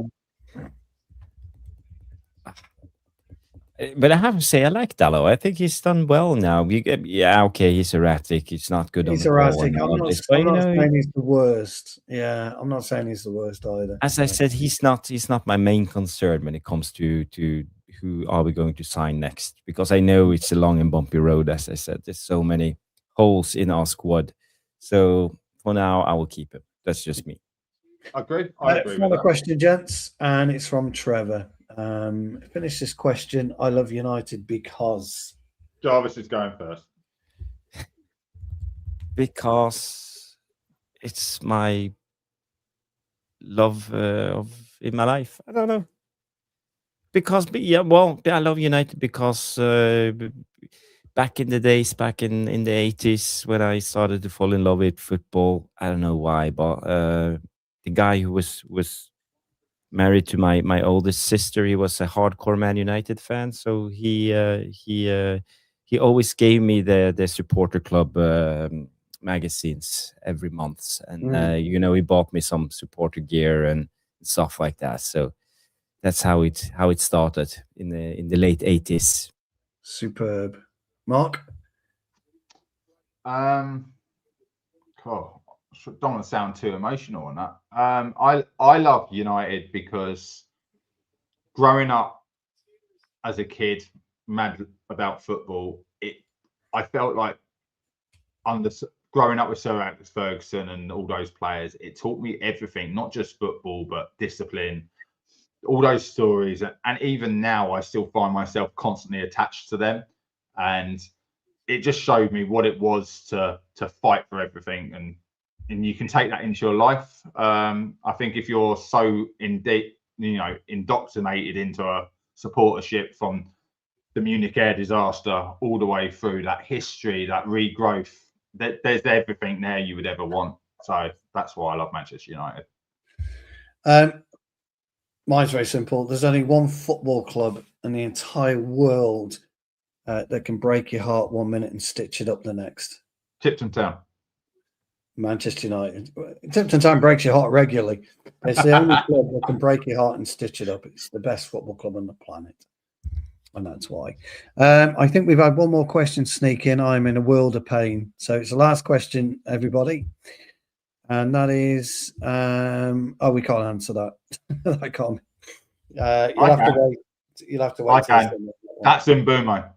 [SPEAKER 1] But I have to say, I like Dallo. I think he's done well now. Yeah, okay, he's erratic. He's not good on the ball.
[SPEAKER 2] He's erratic. I'm not saying he's the worst. Yeah, I'm not saying he's the worst either.
[SPEAKER 1] As I said, he's not my main concern when it comes to who are we going to sign next, because I know it's a long and bumpy road. As I said, there's so many holes in our squad. So for now, I will keep him. That's just me.
[SPEAKER 3] I agree. I agree.
[SPEAKER 2] Another question, gents, and it's from Trevor. Finish this question. I love United because
[SPEAKER 3] Jarvis is going first.
[SPEAKER 1] Because it's my love in my life. I don't know. Because I love United because back in the days, back in the 80s, when I started to fall in love with football, I don't know why, but the guy who was married to my oldest sister, he was a hardcore Man United fan, so he always gave me the supporter club magazines every month, and he bought me some supporter gear and stuff like that. So that's how it started in the late 80s.
[SPEAKER 2] Superb. Mark?
[SPEAKER 3] Don't want to sound too emotional on that. I love United because growing up as a kid, mad about football, I felt like growing up with Sir Alex Ferguson and all those players, it taught me everything, not just football, but discipline, all those stories. And even now, I still find myself constantly attached to them. And it just showed me what it was to fight for everything. And you can take that into your life. I think if you're so indoctrinated into a supportership from the Munich air disaster all the way through, that history, that regrowth, there's everything there you would ever want. So that's why I love Manchester United.
[SPEAKER 2] Mine's very simple. There's only one football club in the entire world that can break your heart 1 minute and stitch it up the next.
[SPEAKER 3] Tipton Town.
[SPEAKER 2] Manchester United. Tipton Town breaks your heart regularly. It's the only club that can break your heart and stitch it up. It's the best football club on the planet. And that's why. I think we've had one more question sneak in. I'm in a world of pain. So it's the last question, everybody. And that is, we can't answer that. I can't. You'll have to wait.
[SPEAKER 3] I can. That's Mbeumo.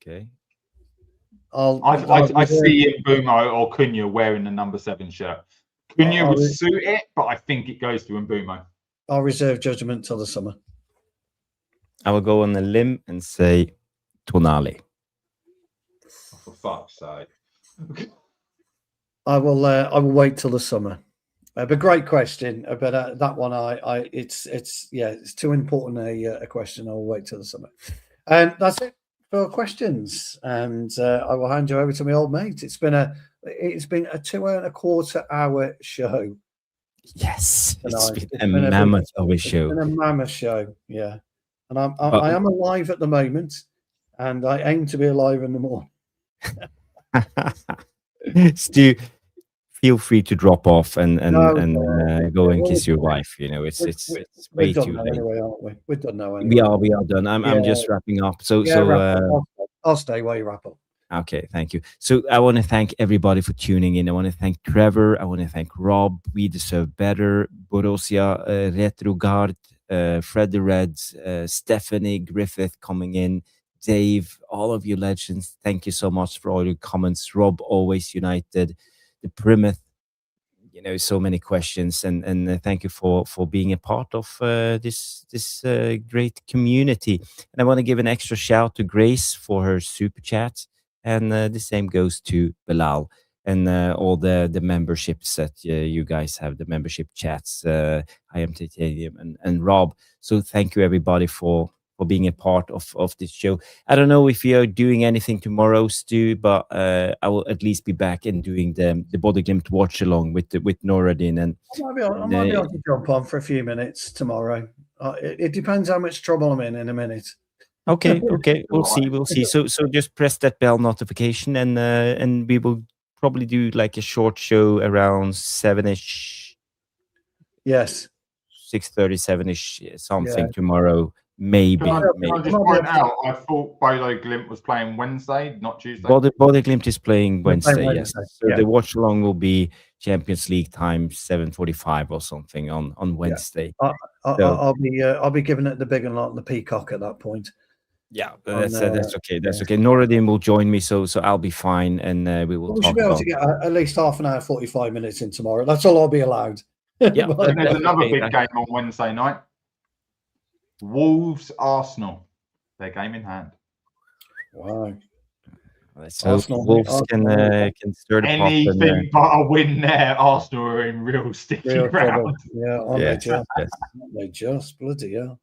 [SPEAKER 1] Okay.
[SPEAKER 3] I see Mbeumo or Cunha wearing the number 7 shirt. Cunha would suit it, but I think it goes to Mbeumo.
[SPEAKER 2] I'll reserve judgment till the summer.
[SPEAKER 1] I will go on a limb and say Tonali.
[SPEAKER 3] Oh, for fuck's sake.
[SPEAKER 2] I will wait till the summer. But great question. But that one, it's too important a question. I'll wait till the summer. And that's it for questions. And I will hand you over to my old mate. It's been a 2.25 hour show.
[SPEAKER 1] Yes, it's been a mammoth of a show.
[SPEAKER 2] It's been a mammoth show, yeah. And I am alive at the moment, and I aim to be alive in the morning.
[SPEAKER 1] Stu, feel free to drop off and
[SPEAKER 2] No,
[SPEAKER 1] go
[SPEAKER 2] yeah,
[SPEAKER 1] and
[SPEAKER 2] well,
[SPEAKER 1] kiss your wife. You know, it's
[SPEAKER 2] we're
[SPEAKER 1] way
[SPEAKER 2] done
[SPEAKER 1] too
[SPEAKER 2] now
[SPEAKER 1] late.
[SPEAKER 2] anyway, aren't we? We're done now anyway.
[SPEAKER 1] We are done. I'm
[SPEAKER 2] Yeah.
[SPEAKER 1] just wrapping up. So
[SPEAKER 2] Yeah, wrap up. I'll stay while you wrap up.
[SPEAKER 1] okay, thank you. So I want to thank everybody for tuning in. I want to thank Trevor. I want to thank Rob. We Deserve Better, Borussia, Retrogard, Fred the Reds, Stephanie Griffith coming in, Dave, all of you legends. Thank you so much for all your comments. Rob, Always United, the Plymouth. You know, so many questions, and thank you for being a part of this great community. And I want to give an extra shout to Grace for her super chat, and the same goes to Bilal and all the memberships that you guys have, the membership chats. I am Titanium and Rob. So thank you everybody for being a part of this show. I don't know if you're doing anything tomorrow, Stu, but I will at least be back and doing the Body Glimt watch along with Noradin. And
[SPEAKER 2] I might be able to jump on for a few minutes tomorrow. It depends how much trouble I'm in a minute.
[SPEAKER 1] Okay, we'll see. So just press that bell notification, and we will probably do like a short show around 7ish.
[SPEAKER 2] Yes.
[SPEAKER 1] 6:30, 7ish, something tomorrow. Maybe.
[SPEAKER 3] Can I just point out, I thought Bolo Glimt was playing Wednesday, not Tuesday.
[SPEAKER 1] Body Glimt is playing Wednesday, yes. So the watch along will be Champions League time, 7:45 or something on Wednesday.
[SPEAKER 2] I'll be giving it the big and lot, the Peacock at that point.
[SPEAKER 1] Yeah, that's okay. That's okay. Noradin will join me, so I'll be fine, and we will.
[SPEAKER 2] We should be able to get at least half an hour, 45 minutes in tomorrow. That's all I'll be allowed.
[SPEAKER 1] Yeah,
[SPEAKER 3] and there's another big game on Wednesday night. Wolves Arsenal, their game in hand.
[SPEAKER 2] Wow.
[SPEAKER 1] So Wolves can stir the pot.
[SPEAKER 3] Anything but a win there. Arsenal are in real sticky ground.
[SPEAKER 2] Yeah, they just bloody hell.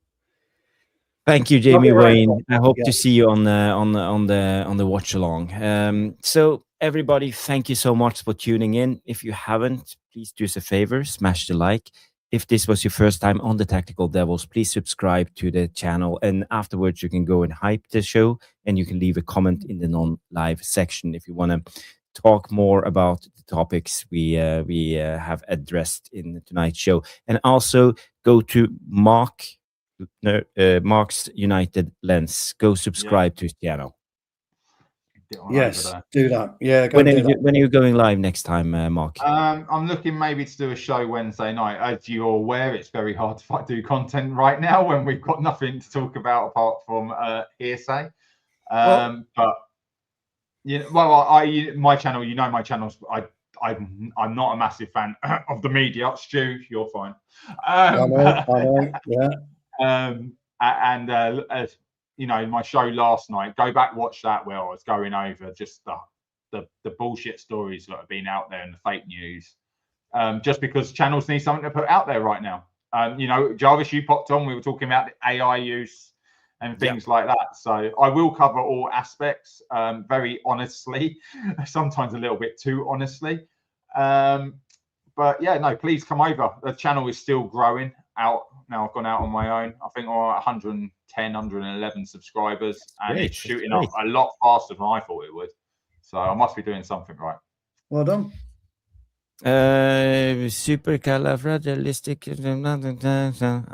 [SPEAKER 1] Thank you, Jamie Wayne. I hope to see you on the watch along. So everybody, thank you so much for tuning in. If you haven't, please do us a favor, smash the like. If this was your first time on the Tactical Devils, please subscribe to the channel. And afterwards, you can go and hype the show, and you can leave a comment in the non-live section if you want to talk more about the topics we have addressed in tonight's show. And also go to Mark's United Lens. Go subscribe to his channel.
[SPEAKER 2] Yes, do that. Yeah.
[SPEAKER 1] When are you going live next time, Mark?
[SPEAKER 3] I'm looking maybe to do a show Wednesday night. As you're aware, it's very hard to do content right now when we've got nothing to talk about apart from hearsay. But my channel. You know my channels. I'm not a massive fan of the media. Stu, you're fine.
[SPEAKER 2] I know. Yeah.
[SPEAKER 3] You know, my show last night, go back, watch that where I was going over just the bullshit stories that have been out there and the fake news. Just because channels need something to put out there right now. You know, Jarvis, you popped on, we were talking about the AI use and things like that. So I will cover all aspects very honestly, sometimes a little bit too honestly. But yeah, no, please come over. The channel is still growing out. Now I've gone out on my own. I think we're 110, 111 subscribers, and it's shooting up a lot faster than I thought it would. So I must be doing something right.
[SPEAKER 2] Well done.
[SPEAKER 1] Supercalifragilistic. I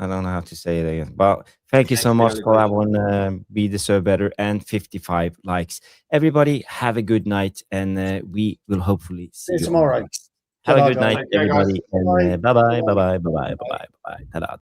[SPEAKER 1] don't know how to say it again, but thank you so much for that one. We Deserve Better and 55 likes. Everybody, have a good night, and we will hopefully see you
[SPEAKER 2] tomorrow.
[SPEAKER 1] Have a good night, everybody, and bye bye. Ta-da.